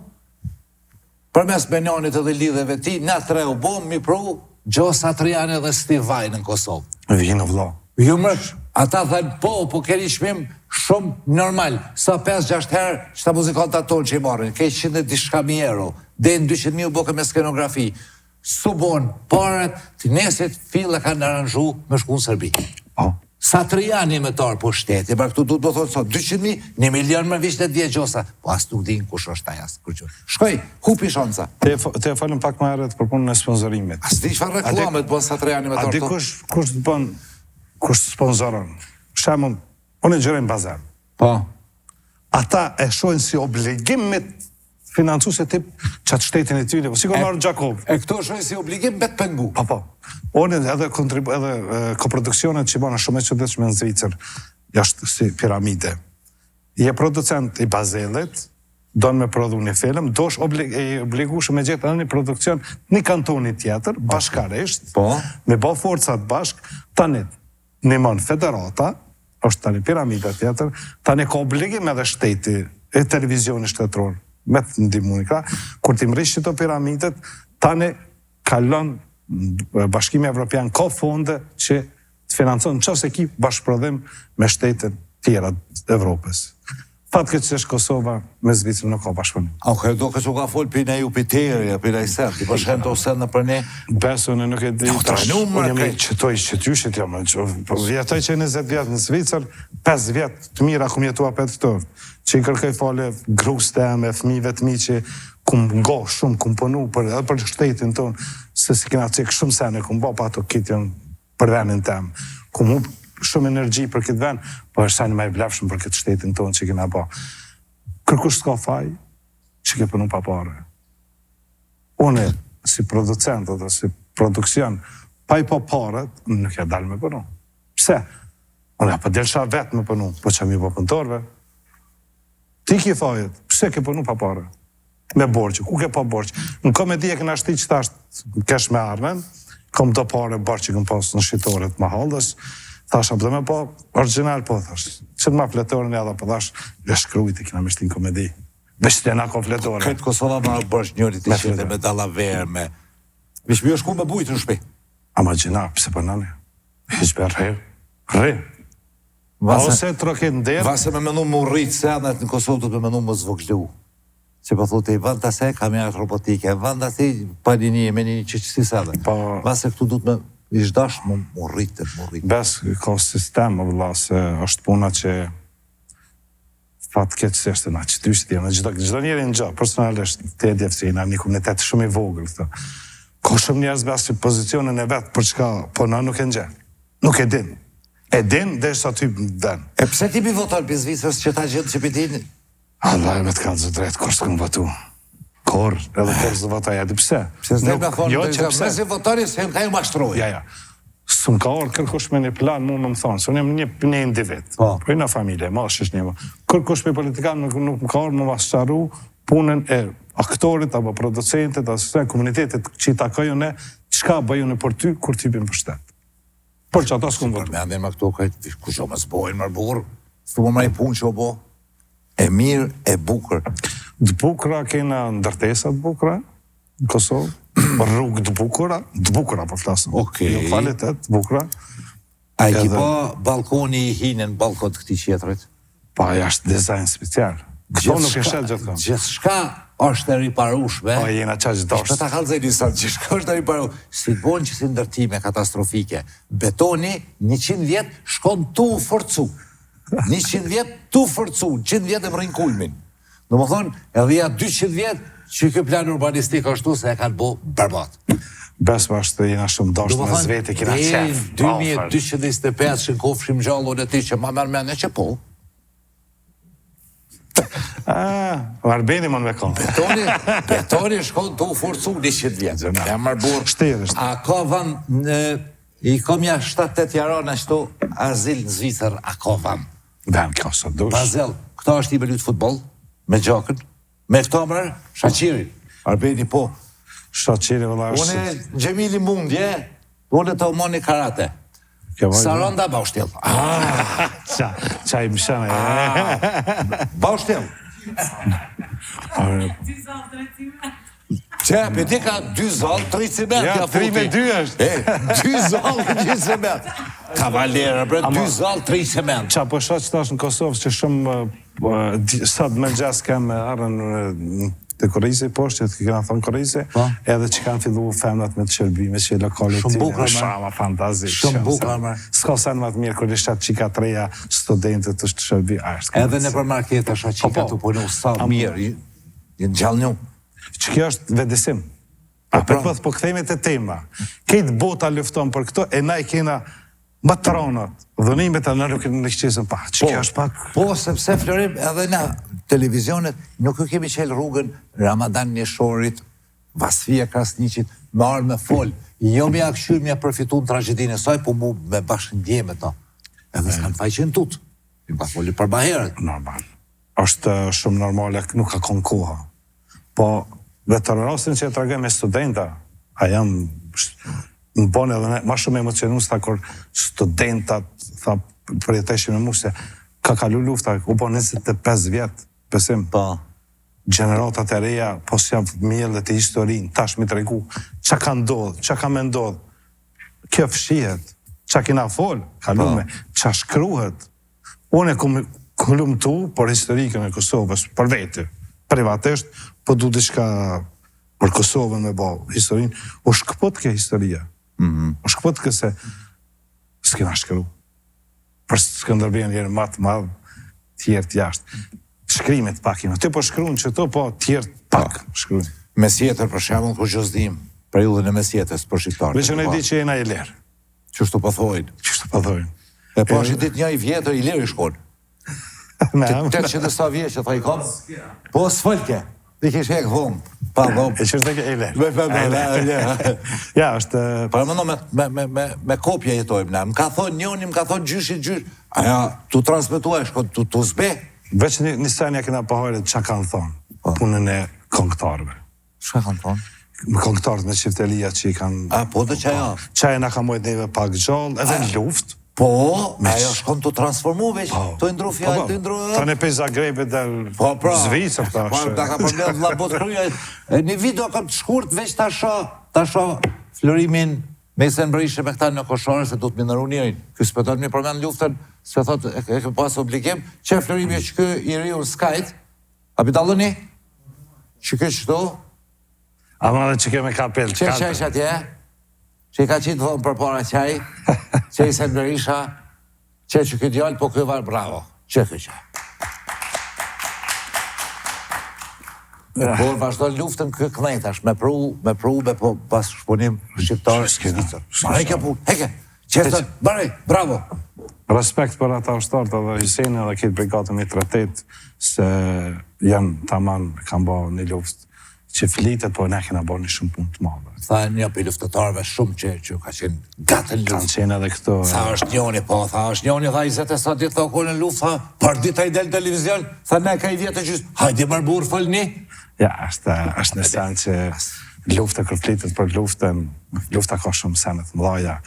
përmes Benjanit edhe lidheve ti, në tre u bom, mi pru, Gjo Satriani dhe Steve Vai në Kosovë. Vinë vla. Ju mërsh, ata dhenë po keri shmim shumë normal, sa 5-6 herë që ta muzikanta tonë që i marrin, ke 100.000 euro, dhe në 200.000 u boke me skenografi, subon, paret, të nesit fillë kanë në aranjhu me shku në Serbi. Satriani me tarë po shteti, pra këtu du të thotë sot, 200.000, 1 milion më vishtë të dje gjosa, po asë nuk din kush është taj asë. Shkoj, hupi shanca. Te e falem pak më herët për punën e sponsorimit. Asë di qëfar reklamet bën Satriani me tarë to? A di kush të bën, kush sponsoron? Shemëm, unë e gjërejmë bazar. Ata e shojnë si obligimit financu se tip qatë shtetin e tyre, si ko marë Gjakov. E këto shojnë si obligim bet pengu. Po. Unë edhe koproduksionet që bëna shumë e qëndeshme në Zvicër, jashtë si piramide. Je producent i Bazelit, donë me prodhu një film, dosh obligushë me gjithë edhe një produkcion një kantoni tjetër, bashkarisht, me bo forcat bashk, tani një mon federata, është tani piramide tjetër, tani ka obligim edhe shteti e televizioni shtetëror, me të ndimunika, kur ti mrish qëto piramidet, tani kalon Bashkimi Evropian ka fonde që të financon në qëse ki bashkëprodhim me shtetet tjera Evropës. Fatë këtë që është Kosova, me Zvicrë nuk ka bashkëpunim. Do këtë që ka folë për në Jupiteri, për në Iser, ti përshën të osën në për ne? Beso, në nuk e di. Unë jemi qëtoj qëtyshit jam. Vjetoj që 20 vjetë në Zvicrë, 5 vjetë të mira kum jetua për të tërë. Që i kërkoj fale grus të eme, fëmive të mi që kum nga shumë, kum punu edhe për shtetin tonë, se si kena cikë shumë sene, kum ba pa ato kitjen për venin tem. Kum hu shumë energji për këtë ven, po është sani me i vlefshëm për këtë shtetin tonë që kena ba. Kërkush s'ka faj, që ke punu pa pare. Une, si producent, dhe si produksion, pa i pa paret, nuk ja dalë me punu. Pse? Une, pa delsha vetë me punu, po që mi po pëntorve. Ti ki fajet, pse ke punu pa pare? Me borqë, ku ke pa borqë? Në komedi e këna shti që ta është kesh me armen, kom do pare borqë që këm pasë në shqitoret më halës, thash, a pëdhe me po, original po, thash, që të ma fletorin edhe, po thash, dhe shkrujt e këna me shti në komedi. Vesh të nga ko fletorin. Këtë Kosova ma borqë njërit i qëtë me dalaver, me... Vish mi është ku me bujtë në shpi? A ma gjina, pëse për nëni? Hishbe rrë. Ose troket ndërë... Vase me menu më rritë senet në Kosovë, të me menu më zvoglu. Që po thote, vënd të se kamerat robotike, vënd të se pa një me një qëqësi sede. Vase këtu du të me ishdash më rritë. Bes, ka sistem, vëlla, se është puna që fatë këtë që është në që ty shtë tjemë, gjithdo njeri në gjë, personalisht, të edjefësina, një komunitet shumë i vogël, ka shumë njerëz bes që pozicionin e vetë për çka, po na nuk e në gjë, nuk e din. E din, dhe sa ty den. E pse ti mi voton për Zvicrës që ta gjithë që pëtin? Allah e me të kanë zë drejtë, kur s'këm votu. Kur, edhe kur s'dë votaj, edhe pse? Pse s'dhe me thonë, jo, që pse? me si votoni, se më ka ju mashtrojë. Ja. S'm ka orë kërkush me një plan, mu më thonë, se unë jem një individ. Po i në familje, ma shish një. Kërkush me politikan nuk më ka orë më vasqaru punën e aktorit, apo producentit, apo komunitetit që i takojë ne, çka bëjune për ty, kur ty bim për shtetë. Por që ata s'kum votu. Me andem a këto kajtë, ku që më s'bojnë mërë burë, s'tu më mërë i punë që o bo, e mirë, e bukër. Të bukra kena ndërtesat bukra, në Kosovë, rrugë të bukra po flasëm. Okej. Jo kvalitet, bukra. A i ki pa balkoni i hinën balkon të këti qetërit? Pa, jashtë dizajn special. Këto nuk e shetë gjithë. Gjithçka është e riparushme. Pa, jena qaq dosht. Shpe ta kalzej një sot, gjithçka është e riparushme. Si të bon që si ndërtime katastrofike. Betoni, 100 vjet shkon tu forcu. 100 vjet tu forcu, 100 vjet e më rinë kulmin. Në më thonë, edhe ja 200 vjet, që kjo plan urbanistik ashtu se e kanë bo berbat. Besma është jena shumë dosht me zveti, kina qef. 2225 që në kofshim gjallon e ti që ma mërmene që po. Arbeni më në me konë. Betoni shkon të u forcu 100 vjetë. Ja mërburë. Shtirë. A ka van, i kom ja 7-8 jarana qëto azil në Zvicër, a ka van? Dhe në kjo së dush. Bazel, këta është i me lutë futbol, me gjakën, me këto mërë, Shaqiri. Arbeni po. Shaqiri vëlla është. Une Gjemili mundje, une të umoni karate. Saranda Baushtjel. Qa i mshane. Baushtjel. Që, për ti ka 2 zalë, 3 ciment. Ja, 3 me 2 është. 2 zalë, 2 ciment. Kavalera, bre, 2 zalë, 3 ciment. Qa po shaq që tash në Kosovë që shumë sot me gjas kam arën të Korejse poshtë, që të këna thonë Korejse, edhe që kanë fillu femnat me të shërbime, që lokalit shumë bukra, shama fantazi. Shumë bukra, ma. S'ka sen më të mirë, kër ishtat qika 3 studentët të shërbi. Edhe në për marketa shë qika të punu, sa mirë, jenë gjallë një. Që kjo është vendisim. Po këthejme të tema. Kejtë bota lufton për këto, e na i kena më të ronat, dhënimet e në nuk në këqesën pa. Që kjo është pak... Po, sepse Florim, edhe na televizionet, nuk ju kemi qelë rrugën Ramadan Nishorit, Vasfia Krasniqit, me arë me fol. Jo me akëshyr, me përfitu në tragedinë e saj, po mu me bashkë ndjeme ta. Edhe s'kanë fajqen tut. Mi pa foli për baherët. Normal. Është shumë normale, nuk ka konë koha. Po, dhe të rrasin që e trage me studenta, a jam... Më bone edhe ne, ma shumë emocionus ta kur studentat, tha, përjeteshin me mu se ka kalu lufta, u po 25 vjetë, besim. Pa. Generatat e reja, po si jam mjellët e historinë, tash mi të regu, qa ka ndodhë, qa ka me ndodhë, kjo fshihet, qa kina folë, kalume, qa shkruhet. Unë e kullum tu, por historikën e Kosovës, për vete, privatisht, po du diçka për Kosovën me bo historinë, u shkëpot ke historia. U shkëpot ke se s'kina shkru. Për Skënderbejën jere matë madhë, tjerë t'jashtë. Shkrimet pak ima. Ti po shkruun që to, po tjerë pak shkruun. Mesjetër, për shemull, ku gjëzdim, periudhën e mesjetës për shqiptarë. Veç në e di që jena i lerë. Qështu pëthojnë. Qështu pëthojnë. E po është i dit një i vjetër, i lirë i shkonë. 800 sa vjetë që ta i kom. Po s'fëllke. Dhe kish hek vomë. Pa vomë. E qështë e lerë. Ja, është... Para më no me kopje jetojmë ne. Më ka thonë njoni, më ka thonë gjyshit. Aja, tu transmituaj, shko, tu zbe. Veç një senja kena pëhojre që kanë thonë. Punën e këngëtarëve. Shka kanë thonë? Më këngëtarët me qiftelia që i kanë... A, po dhe qaja? Qaja na ka mojt neve pak gjallë, edhe në luft. Po, ajo shkon të transformu veç, të indru fjallë, të indru... Ta në pej Zagrebit dhe Zvicër, ta është... Ta ka përmledh labot kryja, një video kam të shkurt veç ta sho Florimin me se në brishe me këta në koshore, se du të minëru njërin. Kjo s'petot mi përmen luftën, s'petot e ke pas obligim, që Florimi që kë i riu në skajt, a bidallëni? Që kë qëto? A më dhe që keme kapel, që qaj që atje? Që i ka qitë thonë për para qaj, që i se në berisha, që këtë djallë, po këtë varë, bravo, që këtë qaj. Por vazhdo luftën këtë kënejtash, me pru, me pas shpunim shqiptarë. Shkina. Heke pu, heke, që e thënë, bare, bravo. respekt për ata ushtarët edhe Hyseni edhe këtë brigadën 138 se janë taman kanë bërë një luftë që flitet, po ne kena bërë një shumë punë të madhe. Tha një për luftetarëve shumë që ka qenë gatën luftë. Kanë qenë edhe këto. Tha është njoni, po, tha është njoni, tha 27 ditë tha kohë në luftë, tha, për dita i del televizion, tha ne ka i vjetë gjysë, hajdi marbur, falni. Ja, është në sen që lufta kër flitet për luftën, lufta ka shumë senet mëdhaja.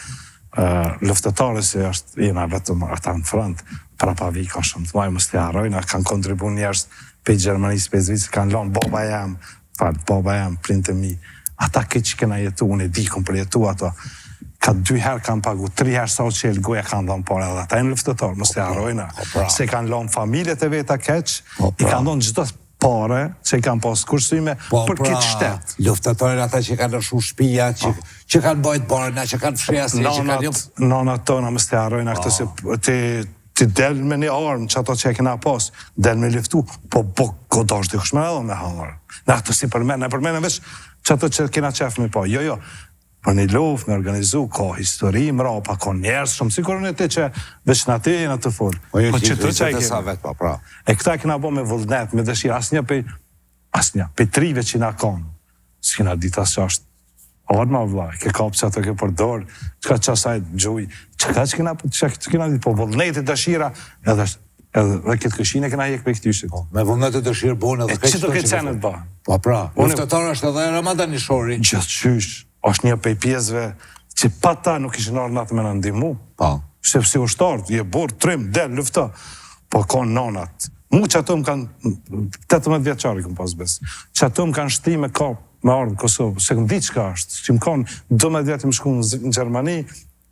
Luftetarës që është jena vetëm ata në front, prapa vi ka shumë të maj, mos të harrojna, kanë kontribu njerës për Gjermanisë, për Zvicë, kanë lonë baba jam, printe mi, ata këtë që kena jetu, unë e di kom për jetu ato, ka 2 herë kanë pagu, 3 herë sa që e lgoja kanë dhënë pare, edhe ata e në luftetarë, mos të harrojna, se kanë lonë familjet e veta keq, i kanë dhënë gjithë pare që i kanë pas kursyme për këtë shtetë. Luftetarën ata që kanë lëshu shpia, që kanë bajt barëna, që kanë fshesi, që kanë një... Nana tona mos të harrojna këtë se ti del me një armë që ato që e kena pas, del me liftu, po godash dikush me edhe me hallar. Në ato si për mene veç që ato që kena qef me pa. Jo, për një luft me organizu, ka histori, mrapa, ka njerës shumë, si kërën e ti që veç në ti jenë të full. Po që të që e kena. E këta kena bo me vullnet, me dëshirë, asnja, pe trive që na kanë, s'kena dita që është arma vla, ke kapë që ato ke përdor, që ka qasajt gjuj, që kena ditë, po vullnetit dëshira, edhe këtë këshin e kena jek për këtyshit. Me vullnetit dëshirë bonë edhe që të këtë senet ba. Po pra, luftetarë është edhe Ramadan i shori. Gjithqysh, është një pej pjesëve që pa ta nuk ishin arë natë me në ndimu. Sepse ushtarë, je borë, trim, del, lufta, po kanë nanat. Mu që ato më kanë, 18 vjeqari këm pas besë, që ato më kanë shti me kapë, me ardhë Kosovë, se këmë di qka është, që më kanë 12 vjetë më shku në Gjermani,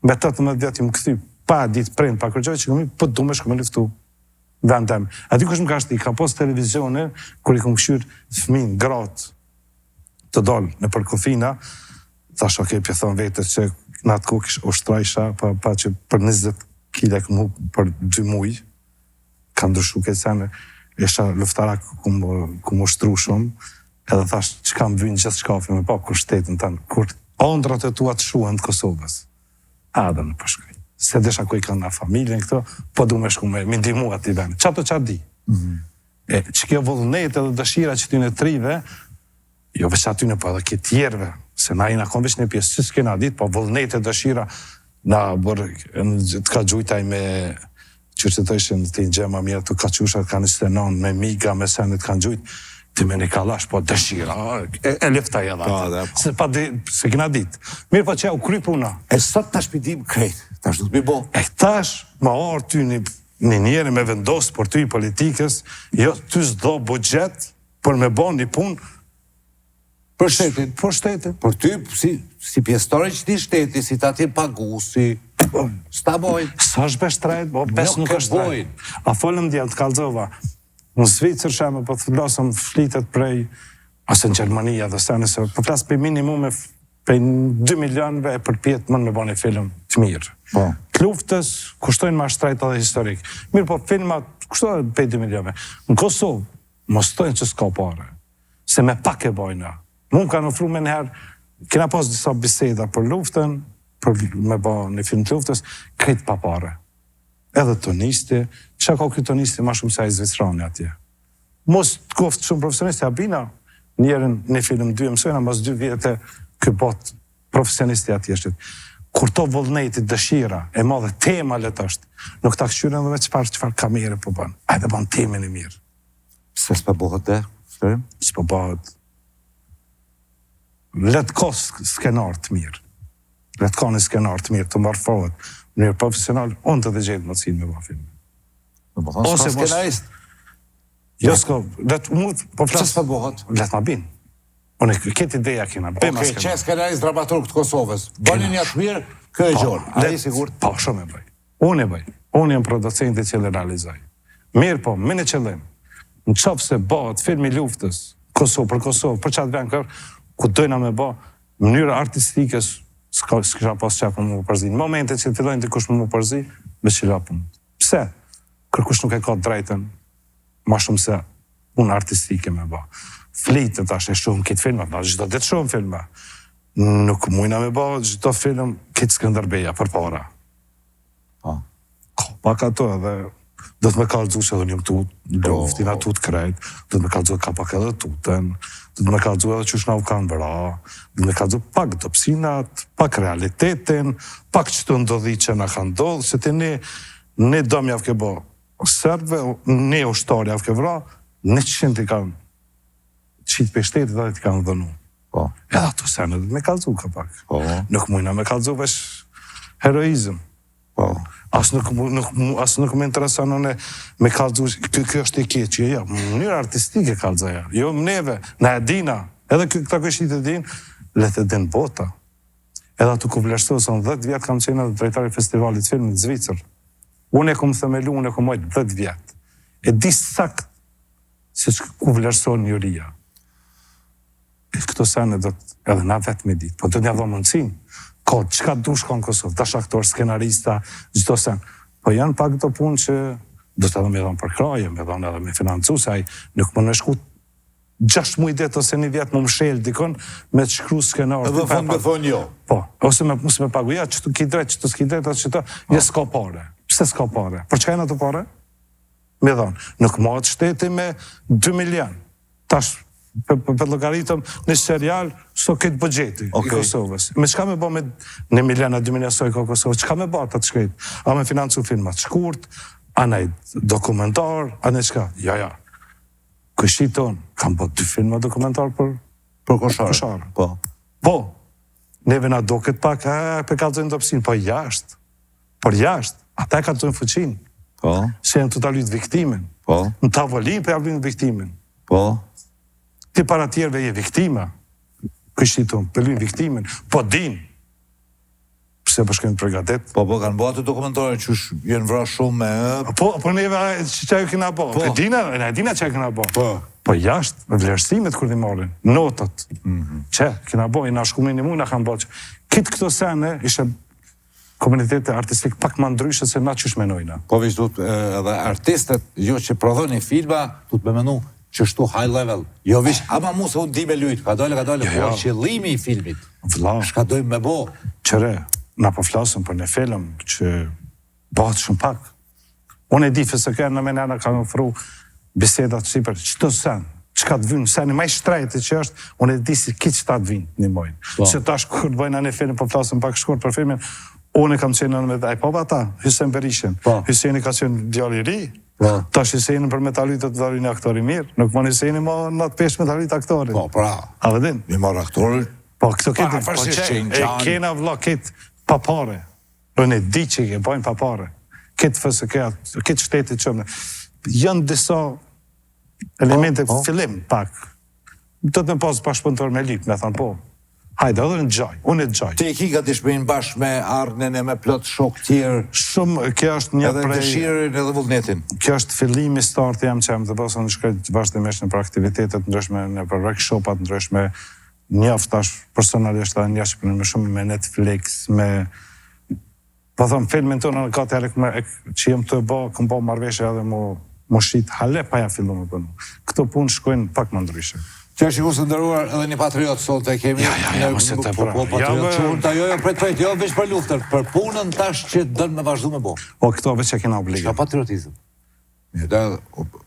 me 18 vjetë më këthy, pa ditë prejnë, pa kërgjoj që këmë po du me shku me luftu vendem. A di kush më ka shti, ka pos televizione, kër i këmë këshyrë fëmin, gratë, të dollë në për kufina, thash okej, pjethon vete që në atë kohë kishë ushtrajsha, pa që për 20 kile këmë për 2 muj, kam ndryshu këtë sene, isha luftara këmë ushtru shumë, edhe thash që kam vynë gjithë shkafi me pa kur shtetën tanë, kur ondrat e tua të shuhen të Kosovës. Edhe në përshkaj. Se desha ku i kanë na familjen këto, po du me shku me ndimu ati vene. Qato qa di. Që kjo vullnet edhe dëshira që ty në trive, jo veç aty në po edhe këtë tjerve, se na i na kom veç një pjesë, që s'kena dit, po vullnet e dëshira, na bërë, të ka gjujtaj me që të ishin të i gjema mirë, të ka qushat kanë istenon, me miga, me senit kanë gjujt, të me një kalash, po dëshira, e leftaj edhe atë, se kena dit. Mirë po që u kry puna. E sot tash pidim krejt, tash du të bibo. E tash, ma arë ty një njeri me vendosë për ty politikës, jo ty s'do budget për me bon një pun për shtetin. Për shtetin. Për ty, si pjesëtore që ti shteti, si ta ti pagu, si... S'ta bojnë. Sa është besh trajt, bo bes nuk është trajt. A folëm djelë të kalzova, në Zvicër shemë, po të lasëm flitet prej, asë në Gjermania dhe sene, se po flasë për minimume prej 2 milionve e përpjet mën me bani film të mirë. Të luftës kushtojnë ma shtrajt edhe historik. Mirë po filmat kushtojnë prej 2 milionve. Në Kosovë, mostojnë që s'ka pare, se me pak e bojna. Mund kanë ofru me njëherë, kena pas disa biseda për luftën, për me ba një film të luftës, krejt pa pare. Edhe tonisti, që ka këtë tonisti ma shumë se a i Zvicrani atje. Mos të koftë shumë profesionisti, a bina njerën një film 2 mësojna, mas 2 vjetë këtë botë profesionisti atje shqit. Kur to vullnetit, dëshira, e madhe tema letë është, nuk ta këshyren dhe qëfar kamere po banë. Ajde banë temin e mirë. Se s'pa bëhet dhe, Florim? S'pa bëhet. Letë ka skenar të mirë. Letë ka një skenar të mirë, të marfohet. Në njërë profesional, unë të dhe gjithë më të sinë me ba filmë. Në më thonë, s'ka skenarist? Jo, s'ka, letë mu, po flasë... Që s'pa bëhet? Letë ma binë. Unë e këtë ideja kena, bëjma skenarist. Oke, që skenarist dramaturg të Kosovës, bëni një atë mirë, kë e gjorë. A i sigur? Po, shumë e bëj. Unë e bëj. Unë jem producenti që le realizaj. Mirë po, minë qëllim. Në qofë se bëhet filmi luftës, Kosovë, për qatë vend kërë, ku dojna me ba, mënyrë artistikës, s'kisha pas që apë më përzi. Në momentet që fillojnë të kush më përzi, me që lapën. Pse? Kërkush nuk e ka drejten, ma shumë se unë artistike me ba. Flitet ashtë e shumë këtë filma, gjithdo ditë shumë filma. Nuk mujna me ba gjithdo film këtë Skënderbeja për para. Pak ato edhe do të me kallëzu që edhe një tut, luftin a tut krejt, do të me kallëzu ka pak edhe tutën, do të me kallëzu edhe që shna u kanë vëra, do të me kallëzu pak dopsinat, pak realitetin, pak që të ndodhi që na kanë ndodhë, që të ne dom javë ke bo serve, ne ushtari javë ke vëra, 100 i kanë qitë për shtetit dhe i kanë dhënu. Edhe ato sene do të me kallëzu ka pak. Nuk mujna me kallëzu vesh heroizm. Asë nuk më interesan me kallëzu, kjo është e keqë, jo, mënyrë artistike kallëzaja, jo neve, na e dina, edhe këta kështit e din, let e din bota. Edhe ato ku vlerësohë, sa në 10 vjetë kam qenë edhe drejtari festivalit filmit Zvicër. Unë e kom themelu, unë e kom mojtë 10 vjetë. E di sakt se ku vlerësohë njëria. Këto sene do të, edhe na vetë me ditë, po do t'ja dho mundësin. Ka, qka dush ka në Kosovë, dash aktor, skenarista, gjithdo sen. Po janë pak të punë që do të edhe me dhonë për kraje, me dhonë edhe me financu, se aj nuk më në shku 6 muaj det ose 1 vjet më mshel dikon me të shkru skenar. Edhe fund me thonë jo. Po, ose me pagu, ja, që të ki drejt, që të s'ki drejt, atë që të, ja s'ka pare. Pse s'ka pare? Për çka janë ato pare? Me dhonë, nuk matë shteti me 2 milion. Tash, për logaritëm në serial, so këtë bëgjeti i Kosovës. Me qka me bo me 1 milion a 2 milion soj ka Kosovës? Qka me ba të të shkret? A me financu filmat shkurt, a nej dokumentar, a nej qka? Ja. Kështi tonë, kam bo 2 filma dokumentar për Kosharë. Po, neve na do këtë pak, për kalëzojnë dopsin, po jashtë. Por jashtë, ata e kalëzojnë fëqin. Se janë të taluit viktimin. Në tavolin për javlin viktimin. Ti para tjerve je viktima, kështi tonë, pëllin viktimin, po din, pse përshkojnë pregatet. Po, kanë bo atë dokumentare që jenë vra shumë me... Po neve që ju kena bo, e dina që ju kena bo. Po jashtë, me vlerësimet kur di marrin, notat, që kena bo, i na shkumin i mu, na kanë bo që. Kitë këto sene, ishe komunitete artistik pak ma ndryshe se na që shmenojna. Po vish du të edhe artistet, jo që prodhoni filma, du të me menu që shtu high level. Jo vish, ama mu se unë di me lujt, ka dole, po qëllimi i filmit. Vla. Shka dojmë me bo. Qëre, na po flasëm për një film që bëhat shumë pak. Unë e di FSK në menena ka ofru bisedat si për qëto sen, qka të vynë, seni maj shtrejti që është, unë e di si ki qëta të vynë një mojnë. Që tash kur të bëjnë një film, po flasëm pak shkurt për filmin, unë e kam qenë në me dhaj, po bata, Hysen Berishin. Hyseni ka qenë djali i ri, tash Hyseni për metalit të të dharin e aktori mirë, nuk më Hyseni ma në të pesh metalit aktorin. Po, pra. A vedin? Mi marë aktorin. Po, këto këtë, e kena vla këtë papare. Unë e di që i bajnë papare. Këtë FSK, këtë shtetit qëmëne. Janë disa elemente fillim, pak. Do të me pasë bashkëpunëtor me lip, me thanë po. Hajde, edhe në gjaj, unë e gjaj. Ti e ki ka të shpejnë bashkë me Arnen e me plot shok tjerë. Shumë, kjo është një prej... Edhe dëshirën edhe vullnetin. Kjo është fillimi start jam që jam të bësë në shkrejt vazhdimisht në për aktivitetet ndryshme, në për workshopat ndryshme, njëftash personalisht dhe një që me shumë me Netflix, me... Po thëmë, filmin të në ka të herë që jem të bë, këm po marveshje edhe mu shqit Halep, pa jam fillu me bënu. Këto punë shkojnë pak më ndryshe. Që është i kusë ndëruar edhe një patriot sot e kemi... Ja, mëse të pra. Po patriot qurta, jo, pret, jo, veç për luftër, për punën tash që dënë me vazhdu me bo. O, këto veç që kena obligim. Shka patriotizm?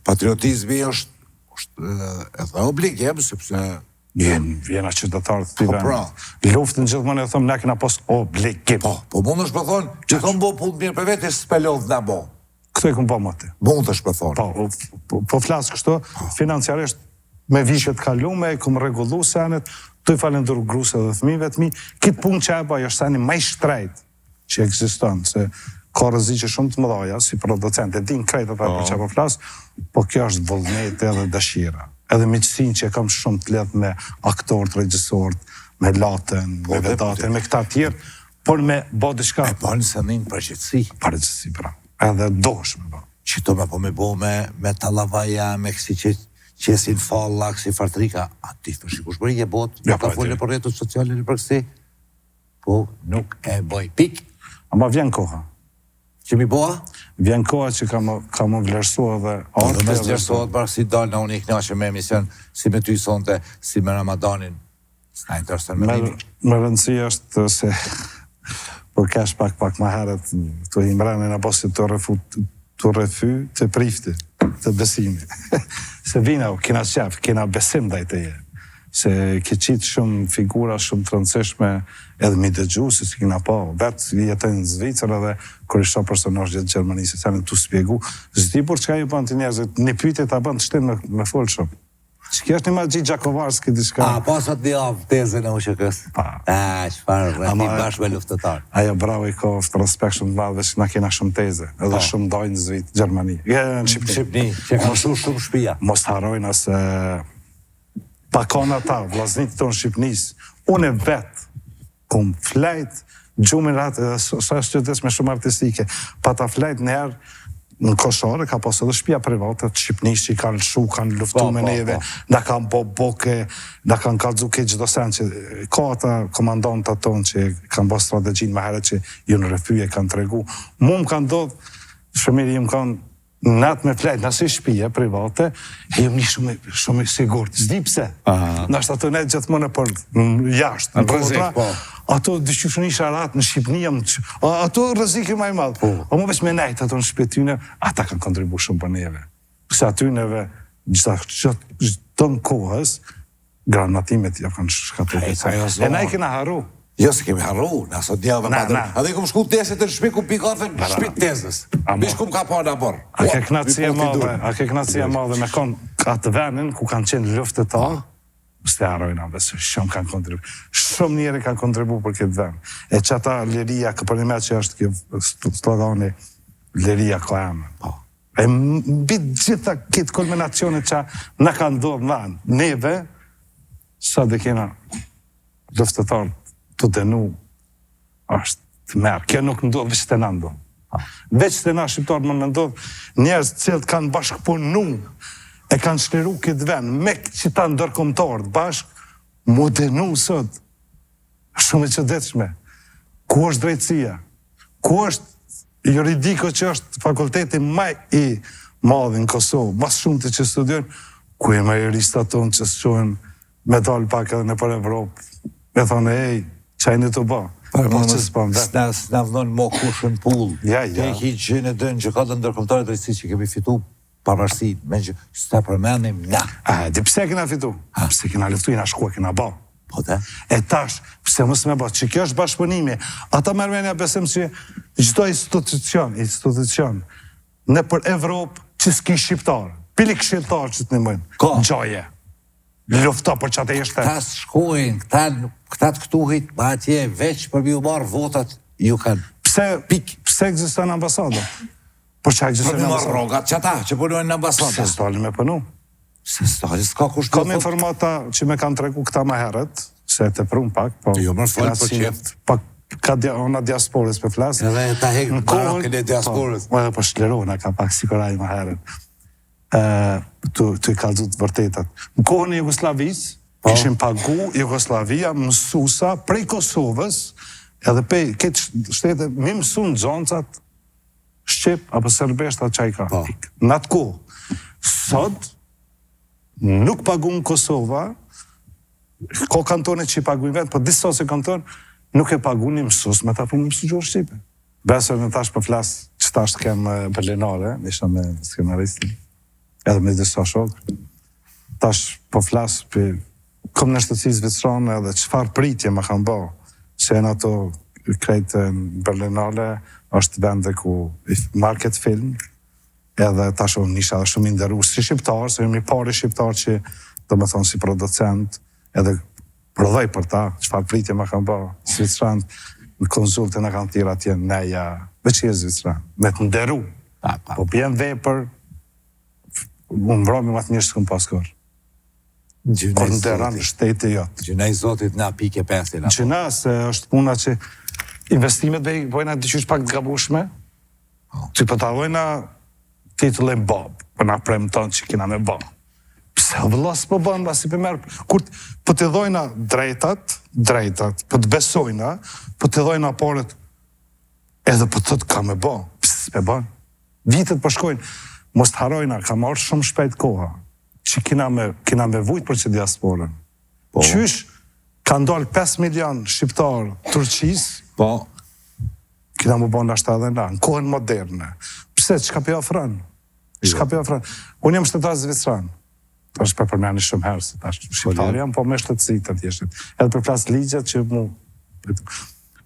Patriotizmi është edhe obligim, sepse... Jena qytetarë të t'i vend. Luftën gjithmonë e thëmë, ne kena pos obligim. Po mund është për thonë, që thonë bo punë mirë për vetë, s'pelodh në bo. Këto e këmë po më ti. Mund është për thonë. Po flasë kështu, financiarisht, me vishet kalume, këmë regullu senet, të i falendur gruse dhe thmive të mi, kitë punë që e bëj është seni maj shtrejt që eksiston, se ka rëzikë shumë të mëdhaja, si producent, e din krejt atë për që po flasë, po kjo është vullnet edhe dëshira. Edhe miqësin që e kam shumë të letë me aktorët, regjisorët, me latën, me vedatën, me këta tjerë, por me bo dëshka... Me banë se një përgjithsi. Përgjithsi, pra. Edhe dosh me bo. Qito me po me bo me talavaja, me kësi qesin falla, kësi fartrika, ati përshikush për i e bot, me ka folë për rretët sociale në përkësi, po nuk e boj pik. Ama vjen koha. Që mi boa? Vjen koha që ka më vlerësua dhe arte. Dhe me vlerësuat bërë si dalë në unë i knaqe me emision, si me ty sonte, si me Ramadanin, s'na interesën me nimi. Me rëndësi është se por kesh pak ma herët, të imrenin e bosit të refy të prifti, të besimi. Se vina, kina qef, kina besim dhe i të je. Se ke qitë shumë figura shumë të rëndësishme edhe mi dëgju, se si kina po, vetë jetojnë në Zvicër edhe kër isha personazh gjithë Gjermanisë, se në të spjegu, zdi për çka ju bënd të njerëzit, një pyetje ta bënd të shtin me folë shumë. Që kjo është një Magji Gjakovarski, diçka. Pasat një avë tezën e ushëkës. Qëfar, rëti bashkë me luftetar. Ajo bravo i ka respekt shumë të madhe, që na kena shumë teze, edhe shumë dojnë në Zvicë, Gjermani. Në Shqipni, që ka shumë shumë shpia. Mos harojnë se pakona ta, vllaznit tonë Shqipnis, unë e vetë, kum flejt, gjumin ratë, sa është qëtës me shumë artistike, pa ta flejt njerë, në Koshare ka pas edhe shtëpia private të Shqipnisë që i kanë lëshu, kanë luftu me neve, na kanë bo boke, na kanë kallëzu ke çdo sen që ka ata komandantat tonë që kanë bërë strategjinë më herët që ju në refyje kanë tregu. Mu më kanë ndodhur, shëmiri më kanë natë me flejt, nëse shtëpia private, e jam një shumë i sigurt. S'di pse. Nashta ato ne gjithmonë për jashtë, në kontra. Ato dyqyshën isha ratë në Shqipni, ato rrezik më i madh. O më veç me nejtë ato në shtëpityne, ata kanë kontribu shumë për neve. Pëse aty neve, gjithë në kohës, granatimet ja kanë shkatruar. E na i kena harru. Jo se kemi harru, në asot njave madrë. A dhe kom shku tesit të shpi, ku pi kafe, shpi tezës. Bish kum ka pa në borë. A ke knatësia madhe me konë atë venin, ku kanë qenë luftetar, së të harrojnë abe, se shumë kanë kontribu. Shumë njeri kanë kontribu për këtë ven. E që ata liria, këpër një me që është kjo slogani, liria ka emë. E mbi gjitha këtë kulminacionit që në kanë ndodhë në venë. Neve, sa dhe kena luftetar të denu, është të merë. Kjo nuk ndodhë, veç të në ndodhë. Veç të na shqiptarë më në ndodhë, njerës cilët kanë bashkëpunu, e kanë shliru këtë ven, me që ta ndërkombëtarët bashkë, mu denu sot, shumë e qëdetshme. Ku është drejtësia? Ku është juridiko që është fakulteti maj i madhin në Kosovë, mas shumë të që studiojnë, ku e majoristë tonë që së qohen me dalë pak edhe në për Evropë, me thonë, ej, qajnë të ba. S'na vënon mo kushën pull. Ja. Te ki gjënë e dënë që ka të ndërkombëtarët drejtësi që kemi fitu pavarësit, me që s'ta përmenim na. Di pse kena fitu? Pse kena luftu, jena shkua, kena ba. Po te? E tash, pse mos me ba, që kjo është bashkëpunimi, ata mërmenja besem që çdo institucion në për Evropë që s'ki shqiptarë, pili këshiltarë që të një mëjnë, gjoje, lufta për që atë e shte. Këta s'shkojnë, këta të këtuhit, ma atje veç për mi u marë votat, ju kanë Pse egziston ambasadat? Për që egziston ambasadat? Për mi marë rogat që ata, që punojnë në ambasadat. Se s'dali me pënu. Se s'dali s'ka kush Kam informata që me kanë tregu këta ma herët, se të prum pak, po... Jo, mërë falë për qeft. Pak ka ona diasporës për flasë. Edhe ta hekë barakën e diasporës. Edhe për shlerona ka pak sikuraj ma herët. Të i kalëzut vërtetat. Në kohën e Jugoslavisë, ishim pagu Jugoslavia mësusa prej Kosovës, edhe pej këtë shtete, mi mësun zoncat Shqip, apo Serbeshta që i ka. Në atë kohë. Sot, nuk pagun Kosova, ko kantone që i pagun vetë, po disa se kantone, nuk e pagun një mësus, me ta pu mësu gjurë Shqipe. Besër në tash për flasë, që tash të kemë Berlinare, nisha me skenaristin, edhe me disa shokë. Tash për flasë për kom në shtëtësi Zvicrane edhe qëfar pritje më kanë bo, se në ato krejtë në Berlinale, është vende ku market film, edhe tash unë nisha dhe shumë inderu si shqiptar, se jemi pari shqiptar që do me thonë si producent, edhe prodhoj për ta, qëfar pritje më kanë bo, Zvicrane, në konzulte në kanë tira atje neja, veç e Zvicrane, me të nderu, po bjen vepër, unë mbrami më të mirë s'këm paskor. Kër nderan shteti jotë. Gjënej Zotit na pike pestin. Gjëna se është puna që investimet bojna të qysh pak të gabushme, që për të avojna titullin Bob, për na premë tonë që kina me Bob. Pse vëllas për bënë, basi për merë, kur për të dojna drejtat, për të besojna, për të dojna porët, edhe për të ka me Bob. Pse për bënë. Vitet përshkojnë, mos të harojna, ka marrë shumë shpejt koha, që kina me vujt për që diasporën. Qysh ka ndalë 5 milion shqiptarë Turqis, kina më bon ashtë edhe na, në kohën moderne. Pse, çka për ofron? Çka për ofron? Unë jam shtetar Zvicran. Tash për përmeni shumë herë, se tash shqiptar jam, po me shtetësi të tjeshtit. Edhe për plas ligjet që mu...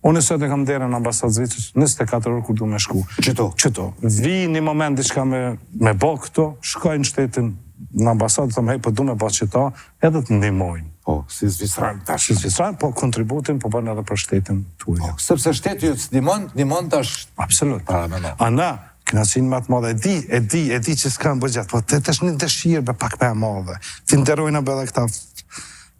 Unë sot e kam derën në ambasadë Zvicrës 24 orë kur du me shku. Qëto. Vi një moment diçka me bo këto, shkoj në shtetin në ambasadë, thëmë, hej, po du me bo qëta, edhe të ndihmojnë. Po, si Zvicran tash. Si Zvicran, po kontributin, po bërnë edhe për shtetin tuaj. Po, sepse shteti ju të ndihmon tash... Absolut. A na, këna qinë matë madhe, e di që s'kam bëgjatë, po të është një dëshirë be pak me madhe. Ti nderojnë abë edhe këta,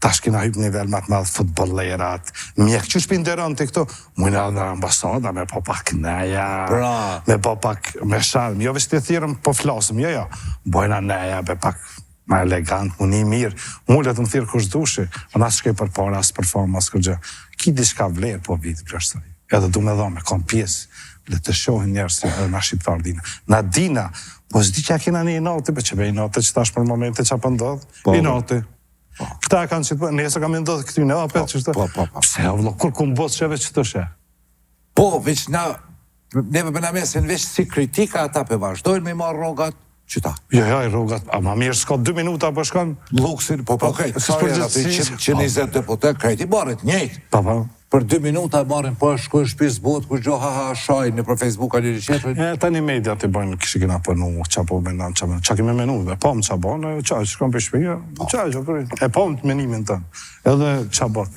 tash kina hypë nivel matë madhe, futbollerat, mjek, që shpinderon të këto, mujnë edhe në ambasada, me po pak neja, me po pak me shalm, jo vështë të thirëm, po flasëm, jo, bojna neja, be pak ma elegant, mu një mirë, mullet të më thirë kush dushi, në asë shkej për para, asë për fama, asë kërgjë, ki di shka vlerë, po vitë plështëri, edhe du me dhome, kom pjesë, le të shohin njerës edhe na shqiptar dina. Na dina, po s'di që a kena një inati, për që be inati që tash për momente që apë ndodhë, inati. Këta kanë që të bërë, nëse kam ndodhë këty në apet që shtë, pse, avlo, kur ku më botë sheve që të shë? Po, veç na, neve bëna mesin veç si kritika, ata për vazhdojnë me marrë rogat, qëta? Jo, rogat, a ma mirë s'ka 2 minuta për shkan? Luksin, po, që 20 deputet, krejti barit, njëjtë. Për 2 minuta marrin po shkojnë shtëpis botë, ku gjo haha shajnë në për Facebook a njëri qetërin. Tani media të bëjnë, kishë kena përnu, qa po menan, qa keme menu, dhe po më qa bënë, qa shkon për shpija, qa përri, e po më të menimin tënë, edhe qa bëtë.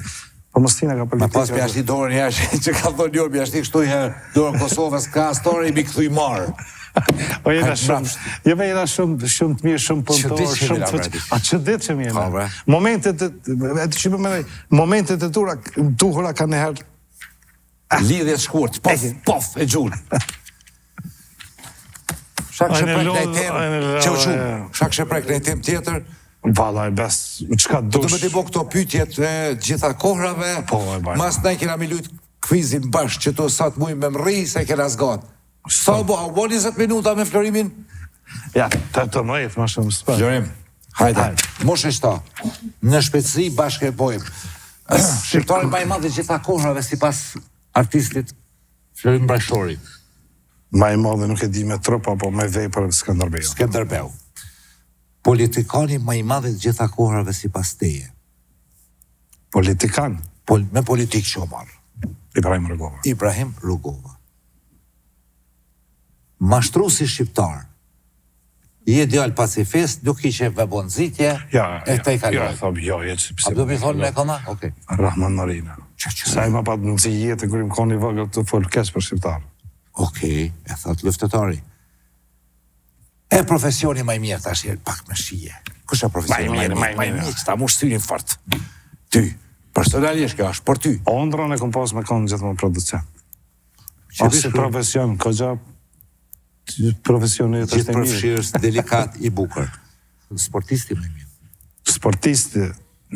Po Mostina ka politika... Ma pas për ashti dorën jashtë, që ka thonë njërë, për ashti kështu herë dorën Kosovës, ka astori i mi këthuj marë. O jena shumë të mirë, shumë pëntorë, shumë të fëqë. A që ditë që mi jena? Momentet e duhura ka nëherë... Lidhjet shkurt, pof, e gjunë. Shak që prek në i temë, që u qumë. Shak që prek në i temë tjetër. Vala e bes, qka dush... Du me t'i bo këto pytjet gjitha kohrave, mas ne kena mi lujtë kvizin bashkë, që to satë mujë me mri, se kena zgatë. Sa bo, a u bo 20 minuta me Florimin? Ja, të mëjtë, ma shumë s'për. Florim, hajde, mosh e shta, në shpeci bashkë e bojmë. Shqiptarin ma i madhe gjitha kohrave si pas artistit Florim Brajshori. Ma i madhe nuk e di me trupa, po me vejpër Skënderbeu. Skënderbeu. Politikani ma i madhe gjitha kohrave si pas teje. Politikan? Me politikë që o marë. Ibrahim Rugova. Mashtrusi shqiptar, i e djallë pacifist, nuk i që vebon zitje, e te i kaloj. A du mi thonë me kona? Rahman Marina. Sa i ma pat në zi jetë, kërë më koni vëgër të folë kesh për shqiptar. Okej, e thot luftetari. E profesioni ma i mirë, ta shirë pak me shije. Kusha profesioni ma i mirë, që ta mu shtyrin fort. Ty, personalisht kjo është, për ty. Ondrën e kom pas me konë gjithë më producent. Ose profesion, këgja profesioni e të gjithë përfshirës, delikat i bukër. Sportisti me mirë. Sportisti,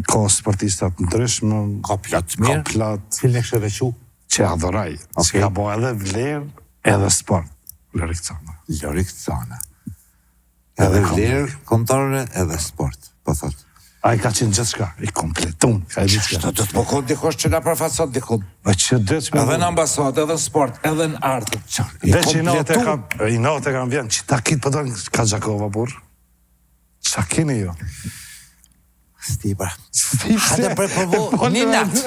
ka sportistat në ndryshme. Ka platë mirë. Ka platë. Filë në kështë dhe që? Që adhoraj. Që ka bo edhe vlerë, edhe sport. Lorik Cana. Lorik Cana. Edhe vlerë, kontore, edhe sport. Po thotë. A i ka qenë gjithë shka, i kompletun. Qështë të të pokon dikosh që nga përfatësot dikon? Edhe në ambasad, edhe në sport, edhe në artë. Veç i natë e kam vjenë, që ta kitë pëtën ka Gjakova burë. Qa kini jo? Stibra. Hajde përprovu një natë.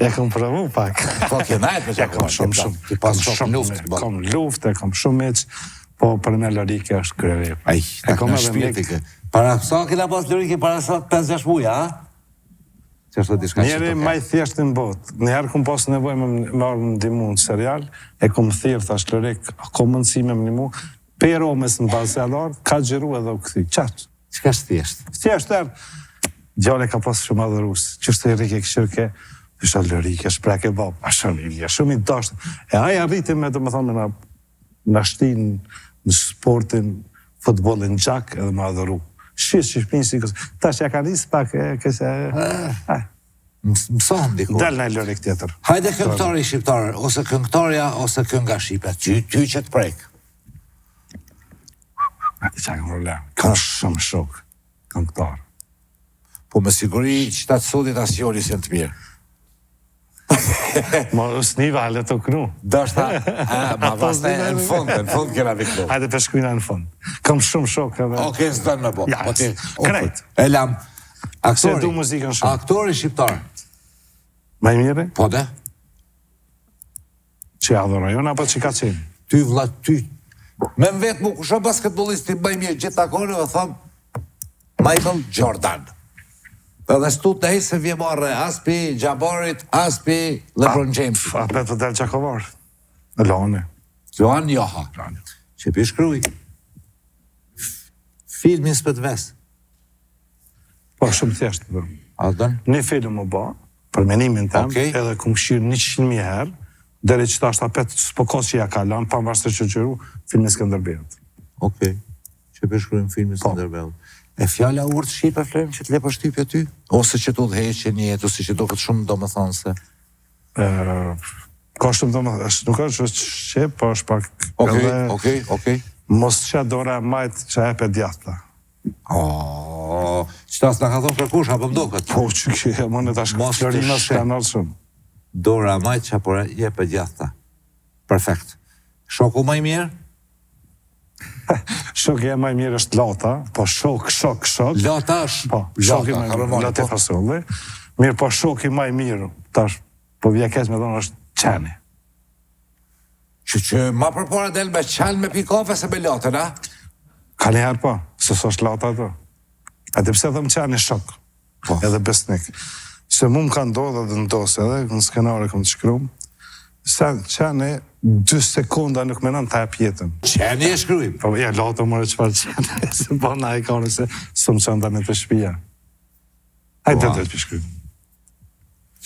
E kom provu pak. Po ke najtë me Gjakova. Ti pas shumë luftë. Kom luftë, kom shumë eqë, po për me Lorike është kërëve. Aj, tak në shpirtike. Para sa kena pas Lorike, para sa 5-6 muja, a? Njeri maj thjeshtë në botë. Njëherë kom pas nevoj me marrë në dimu në serial, e kom thirë, thash Lorik, kom mundësi me më një mu, pero mes në bazelar, ka gjiru edhe u këthi. Qatë? Qëka është thjeshtë? Thjeshtë erë. Gjale ka pas shumë adhërusë. Qështë e rike këshirke, isha Lorike, shprek e bab, a shumë i dashtë. E aja rriti me, të më thonë, në shtin, në sportin, futbolin gjak edhe më adhëru. Shqis që shpinë si kësë. Ta që ja ka njësë pak këse... Mësohëm diku. Del në Lorik tjetër. Hajde këngëtari shqiptarë, ose këngëtarja, ose kënga shqipe. Ty që të prejkë. Ati që kam problem. Ka shumë shok. Këngëtarë. Po me siguri që ta të sotit asjoni se në të mirë. Ma s'niva hale të knu. Do shta, ma pastaj në fund kena viklu. Hajde të shkujna në fund. Kam shumë shok edhe. Okej, s'dojnë me bo. Ja, krejt. Elam, Se du muzikën shumë. aktori shqiptar. Ma i mire? Po dhe? Që adhorojon, apo që ka qenë? Ty vlla, ty. Me më vetë mu kusha basketbolisti më i mirë gjithë akore dhe thëmë Michael Jordan. Edhe stut në se vje marre as pi Gjabarit, as pi LeBron James. A betë del Gjakovar. Lone. Luan Joha. Që pi shkruj. Filmin s'pët ves. Po, shumë thjeshtë. A dënë? Një film më ba, për menimin tem, Okej. edhe ku më shirë 100.000 herë, deri që ta është apet s'po kos që ja kalan, pa më vashtë që qëru, filmin Skënderbejt. Okej. Që pi shkrujmë filmin Skënderbejt. E fjalla urtë shqipe flojmë që t'le për shtypje ty? Ose që t'u dheqe një jetë, ose që do këtë shumë do më thonë se... Ka shumë do më, nuk është shqip, po është pak... Okej. Mos që dora majtë që e pe djathta. Qëta s'na ka thonë për kush, apo mdo këtë? Po që kjo, më në tash Mos të Florina shqip. s'ka nërë shumë. Dora majtë që por je për djathta. Perfekt. Shoku më i mirë? Shok e ma i mirë është Lata, po shok. Lata është. Po, shok i ma i mirë, Lata e fasolli. Mirë, po shok i ma i mirë, tash, po vjekes me thonë është Qeni. Që ma përpore del me qenë me pikafe se me latën, a? Ka njëherë po, se s'është Lata ato. A të pse dhëmë Qeni shok, edhe besnik. Se mu më ka ndodhë edhe ndosë edhe, në skenare kom të shkrum, se Qeni 2 sekonda nuk menon të hap jetën. Qeni e shkrujim. Po, ja, Lata mërë qëfar Qeni, se po na i kone se së më qënda në të shpia. Hajde të pishkryim.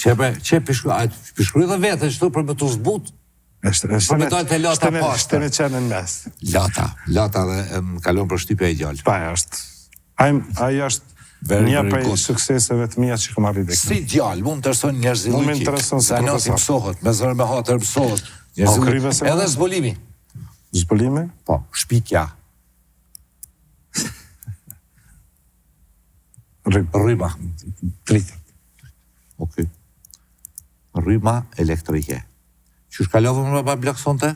Që pishkruj dhe vete, që tu për me të zbut. Për me dojnë të Lata pashtë. Shtene Qeni në mes. Lata dhe më kalon për shtypja i gjallë. Pa, është. Aja është një prej sukseseve të mija që kom arrit e këtë. Si gjallë, mund të rëson njerëzi Më lujki. intereson si Sa nësi profesor. mësohët, me zërë me hatër mësohët. krive se Edhe zbulimi. Zbulimi? Po, shpikja. Rryma. Tritet. Okej. Rryma elektrike. Që shkallovë më ba blaksonte?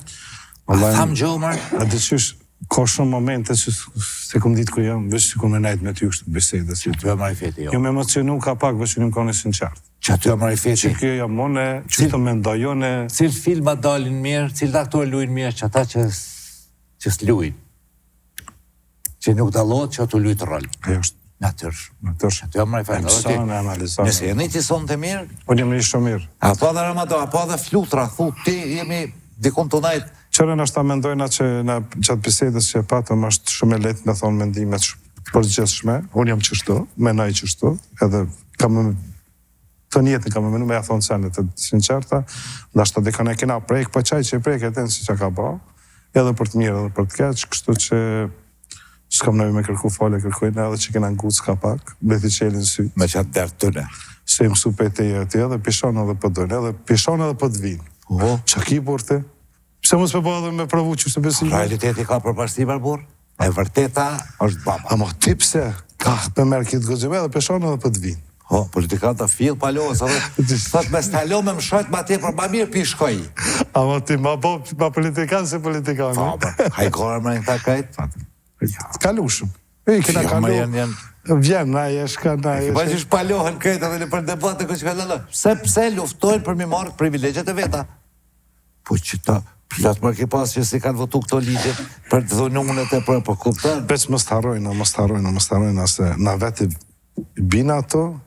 A thamë gjomër? A të qysh, ka shumë momente që se kom ditë ku jam, veç që kom e najtë me ty kështë bisede. Që ty e marrë i feti, jo. Jo me emocionu ka pak, veç që një më kone sinqartë. Që ty e marrë i feti. Që kjo jam mone, që të me ndajone... Cilë filma dalin mirë, cilë aktorë lujnë mirë, që ata që s'lujnë. Që nuk dalot që ato lujtë rol. Ajo është. Natyrsh. Natyrsh. Ty e marrë i feti. Mësane, analizane. Nëse e një që sonë të mirë, Unë jam një shumë mirë. apo dhe Ramadan, apo dhe flutra, thu, ti jemi dikun të najtë. Qërën është ta mendojna që në gjatë bisedës që e patëm është shumë e letë me thonë mendimet përgjithshme. Unë jam qështu, menaj qështu, edhe kam të njetën kam menu me ja thonë senet të sinqerta, ndashta dikon e kena prejkë, po qaj që e prejkë e tenë si që ka ba, edhe për të mirë, edhe për të keqë, kështu që s'kam nëvi me kërku fale kërkujnë, edhe që kena ngutë s'ka pak, bleti qelin sytë. Me qatë dertë tëne. Se im su pe te jeti, edhe pishon edhe për dojnë, edhe pishon edhe për të vinë. Që ki burte? Pse mos me bëha dhe me provu që se besim? Realiteti ka përparësi barbur, e vërteta është baba. Amo ti pse ka me merë kitë gëzime edhe pishon edhe për të vinë. Politikata fill palohës, edhe thot me stalo me më shojt ma te për ma mirë pi shkoj. Amo ti ma politikan se politikan. Hajkora më në ta kajtë. Kalushëm. E kena kalu. Vjen, na e shka, na e Pa që shpalohën kajtë edhe në për debatë këtë që ka lëllë. Pse luftojnë për mi marrë privilegjet e veta? Po që ta plot më ke pas që si kanë votu këto ligje për të dhununet e për kuptën. Bec mos të harrojnë, se na veti bina ato,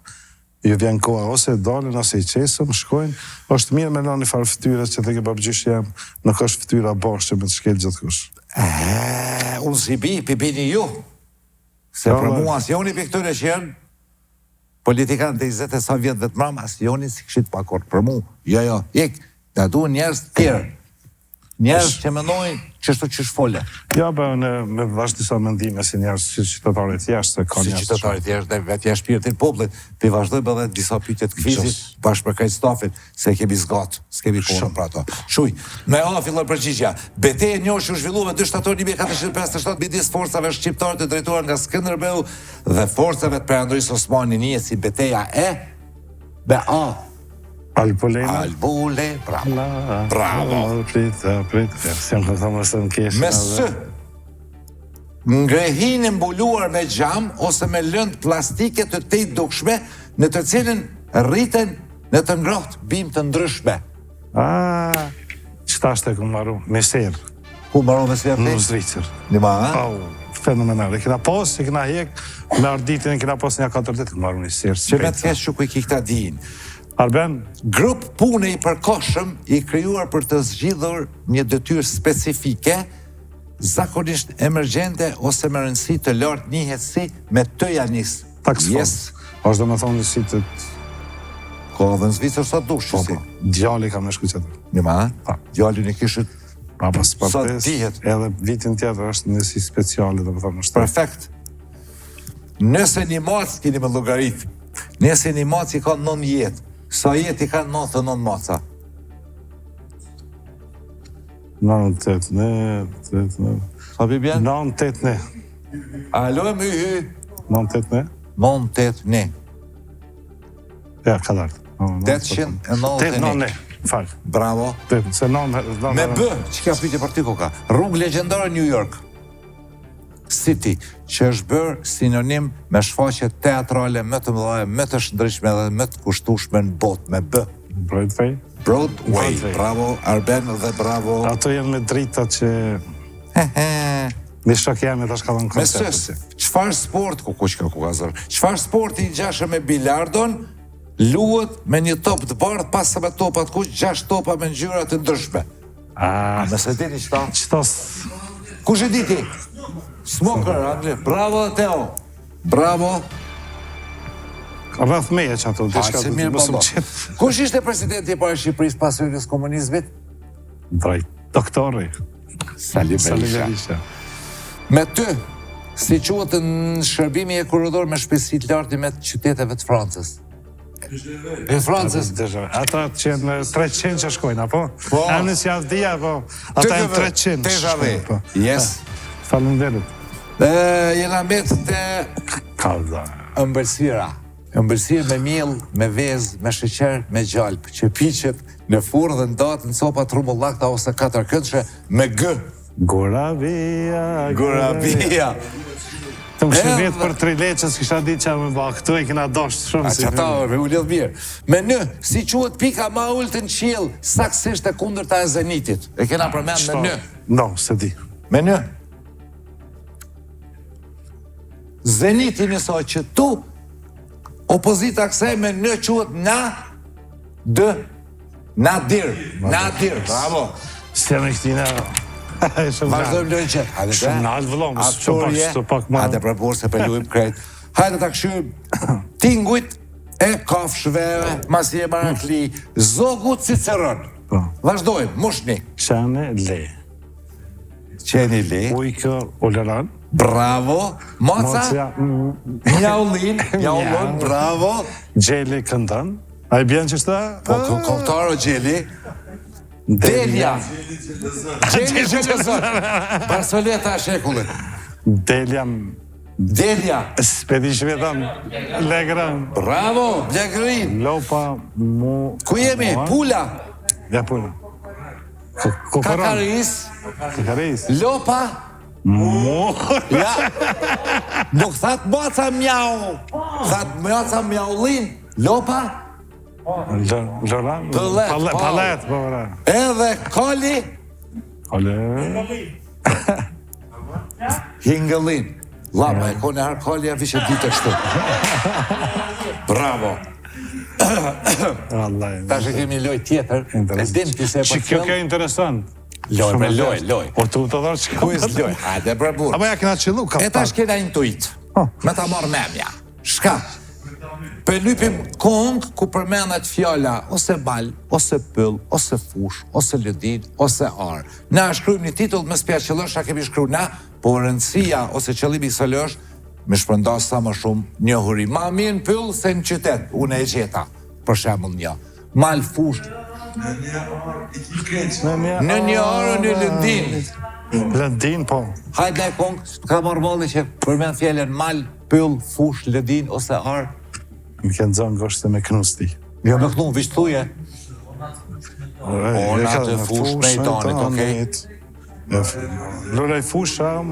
ju vjen koha ose dalin, ose i qesëm, shkojnë, është mirë me në një farë ftyre që të ke babgjysh jam, nuk është ftyra bashkë me të shkel gjithë kush. Unë si bini ju, se për mua asjoni për këtëre që janë, politikanë të 20 e sa vjetë vetë mram, asjoni si këshit pakor për mu. Jo, ik, da du njerës tjerë. Njerës që menojnë qështu që shfole. Ja, me vazhë disa mendime si njerës si qytetarit jeshtë, se ka Si njerës qytetarit jeshtë dhe vetë jeshtë shpirtin poplit, për vazhdojmë edhe disa pyetjet kvizit, bashkë për kajtë stafit, se kemi zgatë, s'kemi kohën për ato. Shuj, me A fillon përgjigja. Betejë njohur që zhvilluar 2 shtator 1457 midis forcave shqiptare të drejtuar nga Skënderbeu dhe forcave të Perandrisë Osmani, njihet si betejë e me A. Albulena. Albule, bravo. Bravo. Prit. Se më thëmë së në kesh. Me së. Ngrehin e mbuluar me gjam ose me lëndë plastike të tejtë dukshme në të cilën rriten në të ngrohtë bim të ndryshme. Qëta është e ku maru? Meser. Ku maru me së Në Zvicër. Një ma, ha? Fenomenal. E kena pas, e kena hek, me arditin e kena pas një 4 ditë ku maru Meser. Që me të kesh që ku i kikta dijin. Arben, Grup pune i përkohshëm i krijuar për të zgjidhur një detyrë specifike, zakonisht emergjente ose me rëndësi të lartë njihet si me të janis. tax Yes. fund. Është do me thonë si të Ko dhe në Zvicër sa dush, që si. djali ka me shku qëtër. Një ma, ha? Djali në kishët Pa pas partes, dihet? edhe vitin tjetër është në si speciale, do me thonë është. perfekt. Nëse një mac keni me llogarit, nëse një mac i ka 9 jetë, sa jetë i ka 99 maca? 9-8-9. Sa bi bjen? 9-8-9. Alo, më hy. 9-8-9. 9-8-9. Ja, ka lartë. 891. Falë. Bravo. Se Me bë, që ka pyetje për ty koka. Rrugë legjendare New York City, që është bërë sinonim me shfaqje teatrale më të mëdha, më të shëndritshme dhe më të kushtueshme në botë, me bë. Broadway. Broadway. Bravo Arben dhe bravo. Ato janë me drita që me shok jam e tash ka dhënë Me koncert. sës, çfarë sport ku ka zor? Çfarë sporti i ngjashëm me bilardon luhet me një top të bardhë pas sa me topat kuq 6 topa me ngjyra të ndryshme. Nëse dini çfarë? Qëtos, Kush e di ti? Smoker, Andri. Bravo, Teo. Bravo. rrëth meje që ato, Aq se mirë, baba. qëtë. Kush ishte presidenti i parë i Shqipërisë pas hyrjes komunizmit? Drejt, doktori. Salim Berisha. Berisha. Me ty, si quhet në shërbimi e kurridor me shpejtësi të lartë me qyteteve të Francës? E Francës. Ata që janë 300 që shkojnë, apo? Po. Anë si avdia, po. Ata janë 300 që shkojnë, po. Yes. Faleminderit. Jena mbet të Kalda. ëmbëlsira. Ëmbëlsirë me miell, me vezë, me sheqer, me gjalp, që piqet në furrë dhe ndahet në copa trumullakta ose 4 këndshme me g. Gorabia. Gorabia. Të më shërbet për trileqës, kisha ditë që me ba, këtu e kina dosht shumë A që ta, me u lidh mirë. Me në, si quhet pika ma ullë në qiell, saksisht e kundërta e zenitit. E kena përmend me në. No, se di. Me në. Zeniti nëso që tu, opozita kësaj me në quhet Nadir. Bravo. Se me këtina... Vazhdojmë lojnë që. Shumë në altë vëllomë, së pak ma... Hajde për borë se për lujmë krejt. Hajde të këshymë tingujt e kafshve, masi e marakli, zogut Ciceron. Vazhdojmë, mushni. Qene le. Qeni le. Ujkë uleran. Bravo. Moca. Mjaullin, bravo. Gjeli këndan. A i bjen që shta? Po, komptaro Gjeli. Delia. Gjeli Gjelezon. Barsoleta e shekullit. Delia. Spedi shvetan. Legran. Bravo, Blegrin. Lopa mu... Ku jemi? Pula. Ja, Pula. Kokoron. Kakaris. Lopa. Mu... Ja. Nuk thatë moca mjau. Thatë moca mjaullin. Lopa. Loran. Palet, po. Edhe Koli. Hingëllin. Lama, e kone harë Koli, a vishe ditë kështu. Bravo. Ta që kemi loj tjetër, e dim pise e Që kjo kjo interesant. Loj. O të të dhërë që ka Kuiz loj, hajde bre burë. Apo ja kena qëllu, ka E ta shkena intuit, me ta marrë memja. Shka? Për lypim kong ku përmendet fjalla ose bal, ose pëll, ose fush, ose lëdin, ose arë. Na shkrujmë një titull me spja qëllësh, a kemi shkru na, po rëndësia ose qëllimi sëllësh, me shpërndas sa më shumë një huri. Ma mirë në pëll se në qytet, unë e gjeta, për shemull një. Mal fush. Në një arë, në lëndin. Lëndin, po. Hajde e kong, ka marrë molli që përmend fjallën mal, pëll, fush, lëdin, ose arë. Më kënë zonë goshtë me knusti. Jo me kënu, vishë thuje. Ona të fush mejdanit, okej? Lulej fusha,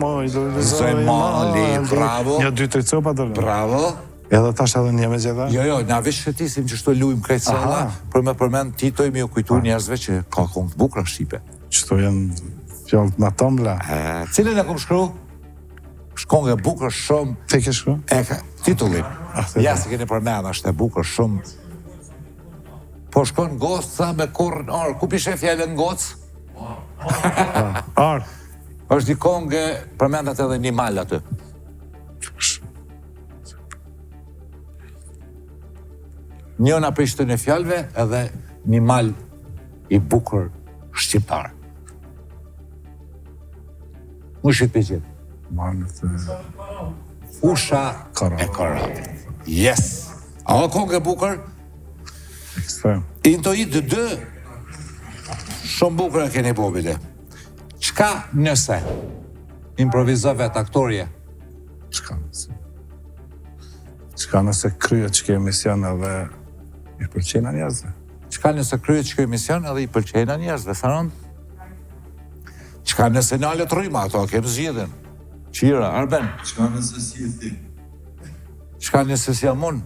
Zoj mali, bravo. 1-2-3 copa të lulej. Bravo. Edhe tash edhe një me gjitha? Jo, na veç shëtisim që shto lujmë krejt salla, për me përmend Titoj mi u kujtu njerëzve që ka këngë të bukra shqipe. Qëto janë fjallët ma tombla. Cilën e kom shkru? Shkongë e bukra shumë. Te ke shkru? E ka titullin. Ja se keni përmend, është e bukra shumë. Po shkon gocë, sa me korën arë. Ku pishe fjallën gocë? Arë. është një kongë përmendat edhe një mal aty. Njëna për ishte në fjalve edhe një mal i bukur shqiptar. Mu shqit për gjithë. Malët e... Fusha Karate. e karate. Yes! A o kongë e bukur? Ekstrem. Into i dë shumë bukur e keni bobile. Qka nëse improvizove të aktorje? Qka nëse? Qka nëse kryet që ke emision edhe i përqena njerëzve? Qka nëse kryet që kjo emision edhe i përqena njerëzve, tharon? Qka nëse nalët rrima, ato kemë zgjidhen. Qira, Arben. Qka nëse si e ti? Qka nëse si jam unë?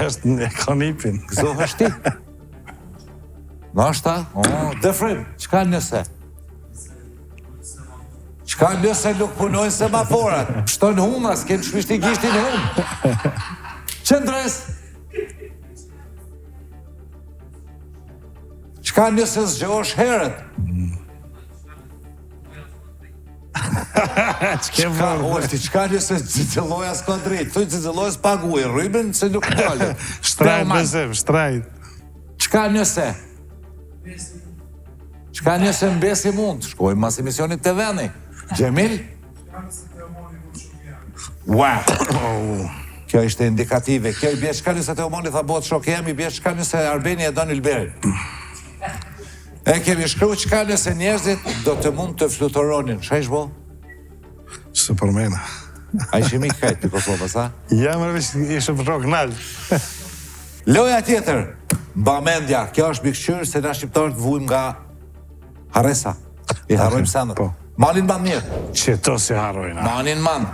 është një kanipin. Gëzo është ti? Nashta? Dëfrim, qka nëse? Qka nëse nuk punojnë semaforat? Shtojnë huma, s'kem shpishti gishtin hum. Qëndres? Qka nëse zgjosh herët? Qka, Olti, qka nëse Ciciloja s'ka drejt? Thuj Ciciloja s'paguaj, rrybën se nuk dalë. Shtrajt bezim, shtrajt. Qka nëse? Qka nëse mbesi mund? Shkojmë mas emisionit të veni. Gjemil? Wow! Kjo ishte indikative. Kjo i bje qka nëse Teomoni tha bot shok jemi, bje qka nëse Arbeni e don Ilberin. E kemi shkru qka nëse njerëzit do të mund të flutoronin. Qa ish bo? Së përmena. A ishi mi kajt të Kosovës, a? Ja, më rëvish ishë për rok nalë. Loja tjetër, Bamendja, kjo është bikëshqyrë se na shqiptarët vujmë nga Haresa. I harrojmë sendet. Po. Manin man mirë. Qëto si harojna. Manin man.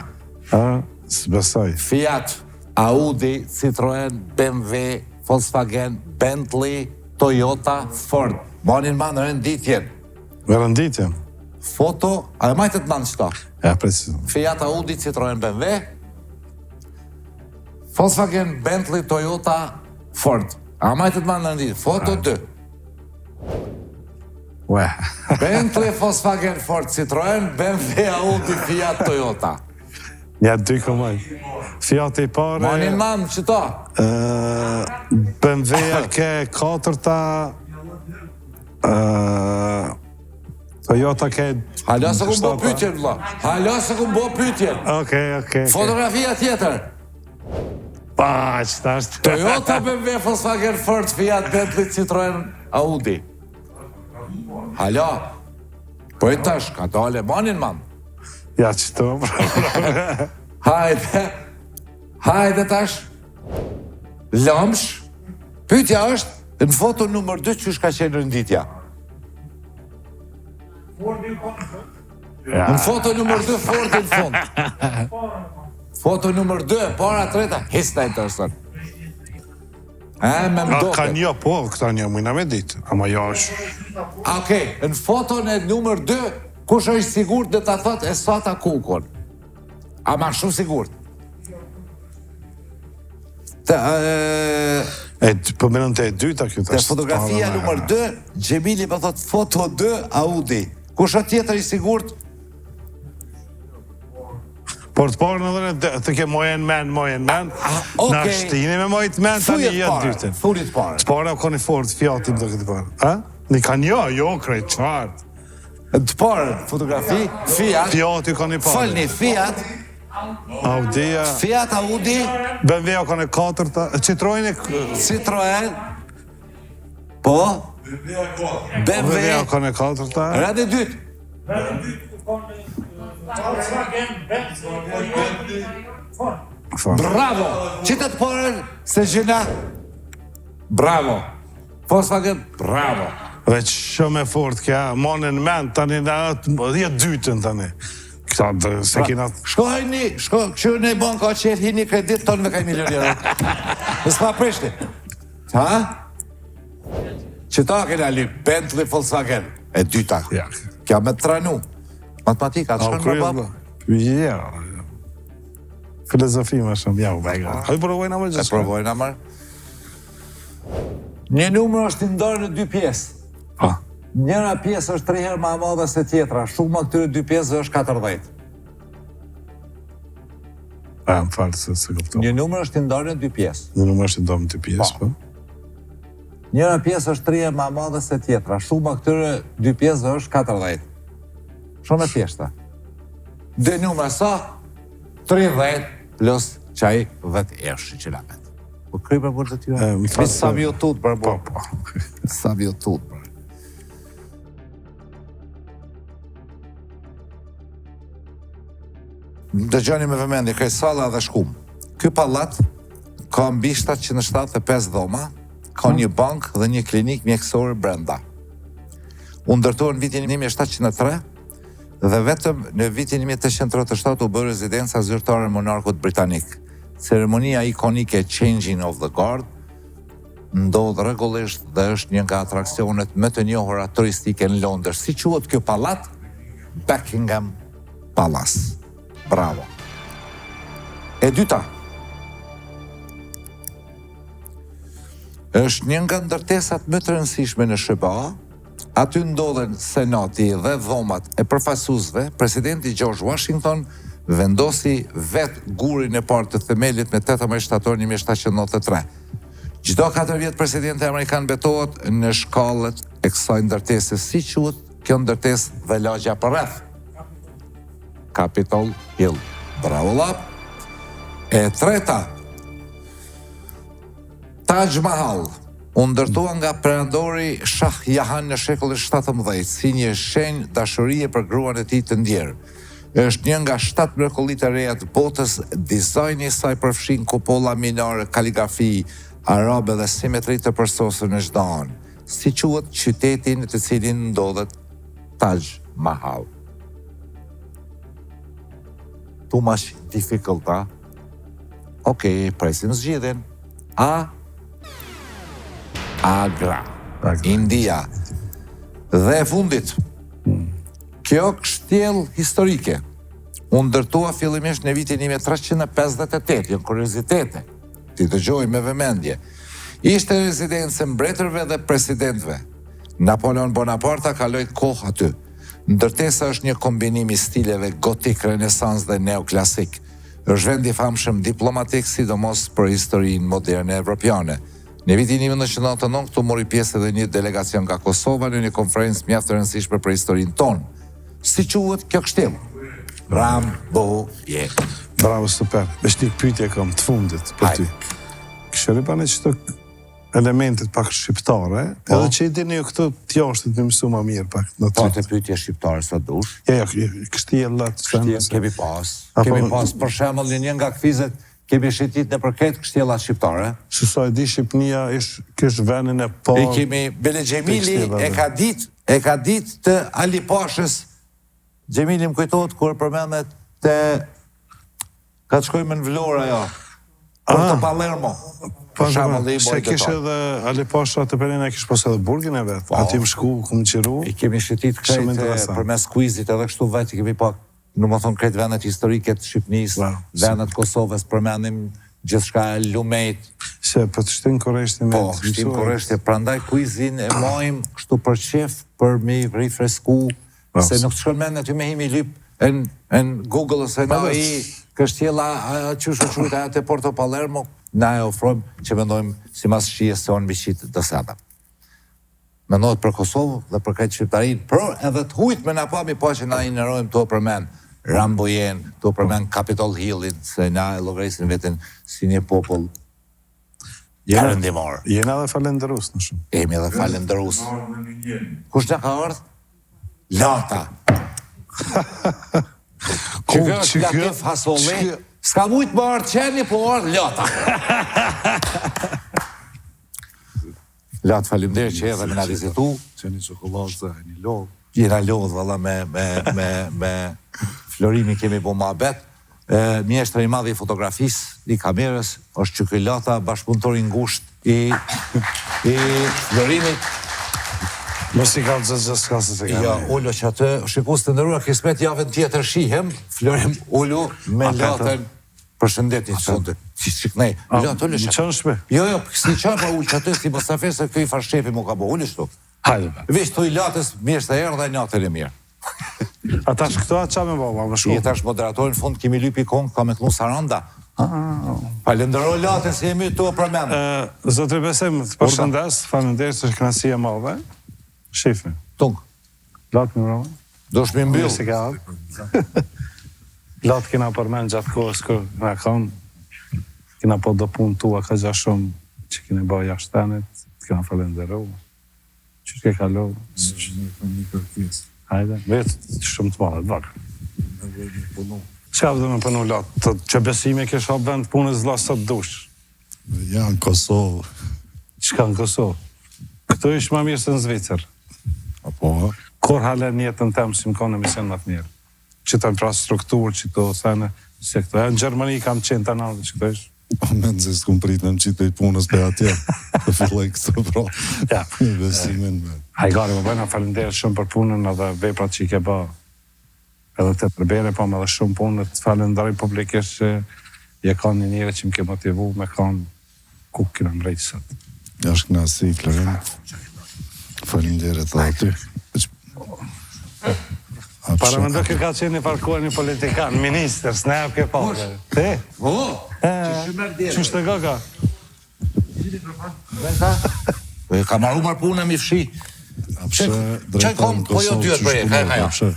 Së besoj. Fiat, Audi, Citroen, BMW, Volkswagen, Bentley, Toyota, Ford. Manin man rënditjen. Rënditjen. Foto, a e majtët man qëta? Ja, precis. Fiat, Audi, Citroen, BMW, Volkswagen, Bentley, Toyota, Ford. A majtët man rënditjen. Foto 2. Ue. Bentley, Volkswagen, Ford, Citroen, BMW, Audi, Fiat, Toyota. Ja, 2 komaj. Fiat i pare... Manin man qëta? BMW ke 4-ta... Toyota ke... Hala se ku bo pytjen, vla. Hala se ku bo pytjen. Okej. Fotografia tjetër. Pa, qëta është... Toyota, BMW, Volkswagen, Ford, Fiat, Bentley, Citroen, Audi. Hala. Po e tash, ka dale manin man. Ja, qëto... Hajde tash. Lëmsh. Pyetja është, në foto numër 2 qysh ka qenë rënditja? Në foto numër 2, Fordi në fund. Foto numër 2, para treta, hista interesant. Me mdoke. Ka një, po, këta një mujna me ditë. Ama jo është... Okej, në foton e numër 2, kush është sigurt dhe ta thot e sata kukon? Ama shumë sigurt. Po menën të e dyta kjo të Te fotografia numër 2, Gjemili më thot foto 2, Audi. Kush është tjetër i sigurt? Por të parën edhe të ke mojen men. Në shtini me mojt men, ta një jetë dytën. Thurit parë. Të parë ka një Ford, Fiatim të këtë parë. Një ka jo, krejt qartë. Të parë, fotografi, Fiat. Fiati ka një parë. Falni, Fiat. Audia. Fiat, Audi. BMW ka një 4-ta. Citroen. Po. BMW. Ka një 4-ta. Radi dytë. Bravo! Qitët parën se gjëna? Bravo! Volkswagen, bravo! Dhe shumë e fort kja, monë në mend, tani në atë dytën tani. Këta se kina... Këshirë në banka që hini kredit tonë me kaj milionirë. Në s'ma prishti. Ha? Që ta kena li Bentley Volkswagen. E dyta. Kja me të tranu. Matematika, të shkën më babë? Ja. Filozofi më shumë, ja u bega. Hajë provojnë amër gjithë. E provojnë amër. Një numër është ndarë në dy pjesë. Njëra pjesë është 3 herë më e madhe se tjetra. Shuma këtyre dy pjesëve është 40. Më falë se këpto. Një numër është ndarë në dy pjesë. Një numër është ndarë në dy pjesë, po. Njëra pjesë është 3 herë më e madhe se tjetra. Shuma këtyre dy pjesëve është 40. Shumë e thjeshta. Dy numër sa? 30 plus qaj 10 ershi që lamet. Po kry për bërë të tyra? Mi sa vjo tut për bërë. Po. Sa vjo tut për. Dëgjoni me vëmendje, kaj sala dhe shkum. Ky pallat ka mbi 775 dhoma, ka një bank dhe një klinik mjekësore brenda. U ndërtuar në vitin 1703 dhe vetëm në vitin 1837 u bërë rezidenca zyrtare e monarkut britanik. Ceremonia ikonike Changing of the Guard ndodh rregullisht dhe është një nga atraksionet më të njohura turistike në Londër. Si quhet ky pallat? Buckingham Palace. Bravo. E dyta. Është një nga ndërtesat më të rëndësishme në SBA. Aty ndodhen senati dhe dhomat e përfaqësuesve. Presidenti George Washington vendosi vetë gurin e parë të themelit me 18 shtator 1793. Çdo 4 vjet presidenti amerikan betohet në shkallët e kësaj ndërtese. Si quhet kjo ndërtesë dhe lagja përreth? Capitol Hill. Bravo lap. E treta. Taj Mahal u ndërtua nga perandori Shah Jahan në shekullin 17 si një shenjë dashurie për gruan e tij të ndjerë. Është një nga 7 mrekullitë e reja të botës, dizajni i saj përfshin kupolla minore, kaligrafi arabe dhe simetri të përsosur në çdo anë. Si quhet qyteti në të cilin ndodhet Taj Mahal? Too much difficult, ha? Okej, presim zgjidhjen. Agra. India. Dhe e fundit. Kjo kështjell historike u ndërtua fillimisht në vitin 1358, janë kuriozitete. Ti dëgjoj me vëmendje. Ishte rezidencë mbretërve dhe presidentëve. Napoleon Bonaparte kaloi kohë aty. Ndërtesa është një kombinim i stileve gotik, renesans dhe neoklasik. Është vend i famshëm diplomatik, sidomos për historinë moderne evropiane. Në vitin 1999 këtu mori pjesë edhe një delegacion nga Kosova në një konferencë mjaft të rëndësishme për historinë tonë. Si quhet kjo kështjell? Rambouillet. Bravo, super. Është një pyetje kam të fundit për ty. Këshëri pa në qëto elementet pak shqiptare, edhe që i dini ju këto t'jashtë të mësu ma mirë pak. Po të pyetje shqiptare sa dush. Ja, kështjellat. Kemi pas. Kemi pas për shembull një nga kvizet kemi shitit në përket kështjellat shqiptare. Se sa e di Shqipnia kështë venin e pa... E kemi Bele Gjemili e ka dit të Ali Pashës. Gjemili më kujtohet kur përmendet të... Ka të shkojmë në Vlora, ja. Porto Palermo. Se kishë edhe Ali Pasha të perin e kishë pas edhe burgin e vetë. Ati më shku, këmë qiru. I kemi shitit krejt për mes kuizit edhe kështu vetë, i kemi pak, në më thonë krejt vendet historike të Shqipnis, vendet Kosovës, përmenim gjithçka e Lumejt. Se për të shtim koreshti me... Po, shtim koreshti, prandaj kuizin e mojmë kështu për qef, për mi rifresku, se nuk të shkon mendet ju me himi lyp në Google ose na i kështjela qështu qujta e të Porto Palermo, na e ofrojmë që mendojmë si mas shije se onë bishit dësata. Mendojët për Kosovë dhe për këtë Shqiptarin, për edhe të hujt me na pami po që na i nërojmë të përmen Rambouillet, të përmen Capitol Hillin, se na e logarisin vetën si një popull perëndimor. Jena dhe falenderus në shumë. Jemi edhe falenderus. Kush në ka ardhë? Lata. Që kërë Latif Hasolli, s'ka mujtë më ardhë qeni, po ardhë Lata. Lat, faleminderit që edhe me na vizitu. Që një çokoladë, një lodh. Jena lodh valla me Florimi kemi bo muhabet. Mjeshtri i madh i fotografisë, i kamerës, është Çykylata, bashkëpunëtor i ngushtë i Florimit. Mos i ka zë s'ka se se ka. Ja, ullo që atë, shikues të nderuar, kismet javën tjetër shihem, Florim ullu me latën. Përshëndetje që sonte, si shiknej. Latë, ullu që. Qënë shpe? Jo, si qa pa ullë që atë, si Mustafer se këj farshefi mu ka bo, ullu shtu. Hajde be. Vesh të i latës, mirë të erë dhe natën e mirë. Ata shkëto atë qa me baba, më shumë. Je tash moderatorin fund, kimi lypi kongë, ka me kënu Saranda. Falenderoj latën si jemi të përmendë. Zotri Besim, të përshëndes, faleminderit që kënaqësia madhe. Shifni. Tung, Latë më rëmë. do shmi mbyll. Si ka ardhë. Latë kena përmen gjatë kohës kër nga kanë, kena po do punë tua ka gja shumë që kene bëjë jashtenit, kena falenderu. Që shke kalo? Një kërkes. Hajde, vetë shumë të madhe, të vakë. Qa vëdhe me përnu latë? Që besime kesh hapë vend punës lasët dush? Ja, në Kosovë. Qka në Kosovë? Këto ishë ma mirë se në Zvicër. Apo, Kur halen jetën temë si më konë emision më të mirë. Që të infrastrukturë, që të thane, se këto. Në Gjermani kam qenë të nalë, që këto ishë. me nëzë s'kum prit në më qitë i punës për atje. Të filloj këtë pro. Ja. Investimin me. Hajgari, më bëjna falenderë shumë për punën edhe veprat që i ke bë. Edhe të përbere, po me dhe shumë punë, të falenderoj publikisht që je ka një njëre që më ke motivu me kanë ku kina mrejtë sëtë. Ja është knasi, Florim. Falinderit dhe aty. Para me ndo ke ka qenë një parkuar një politikan, minister, s'ne e ke pa. Te? Qështë të gaga? Ka marru marë punë mi fshi. Apshe, Qaj kom, po jo dyët për e, kaj.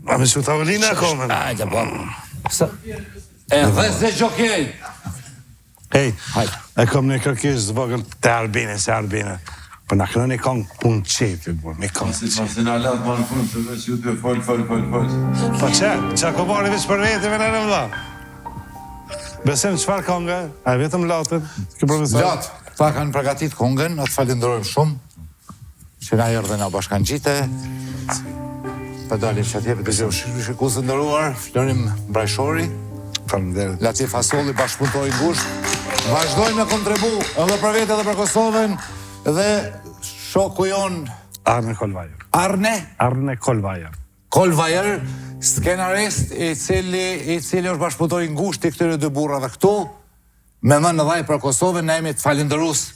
A me që tavolina komen? Ajde, po. E dhe zë gjokej. Hej, Hajde. e kom një kërkish zvogël të Arbine, se Arbine. Për në kënë një kongë punë qefi, një kongë. Si në alatë ma në fundë, që dhe që ju të folë. Po që ko bari vëqë për vetëve në në vla? Besim, qëfar kongë? A vetëm latën? Latë, ta kanë përgatit kongën, atë falenderojmë shumë, që na jërë dhe na bashkan gjite. Për dalim që atje, për të gjithë shikusë ndëruar, Florim Brajshori, Faleminderit. Lati Fasoli, bashkëpunëtor i ngushtë. Vazhdojmë me kontribu edhe për vete edhe për Kosovën, dhe shoku jon Arne Kolvajer. Arne Kolvajer. skenarist i cili është bashkëpunëtor i ngushtë i këtyre dy burrave këtu, me më në dhaj për Kosovën, ne jemi të falenderus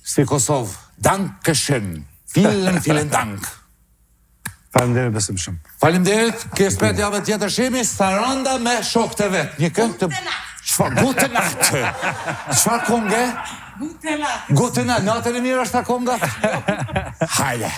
si Kosovë. Dankeschön. Vielen Dank. Faleminderit besim shumë. Faleminderit, kispet javë tjetër shihemi, Saranda me shokët e vet. Një këngë të Çfarë gute natë? Çfarë konge? Gute natë. Natën e mirë është ta konga? Hajde.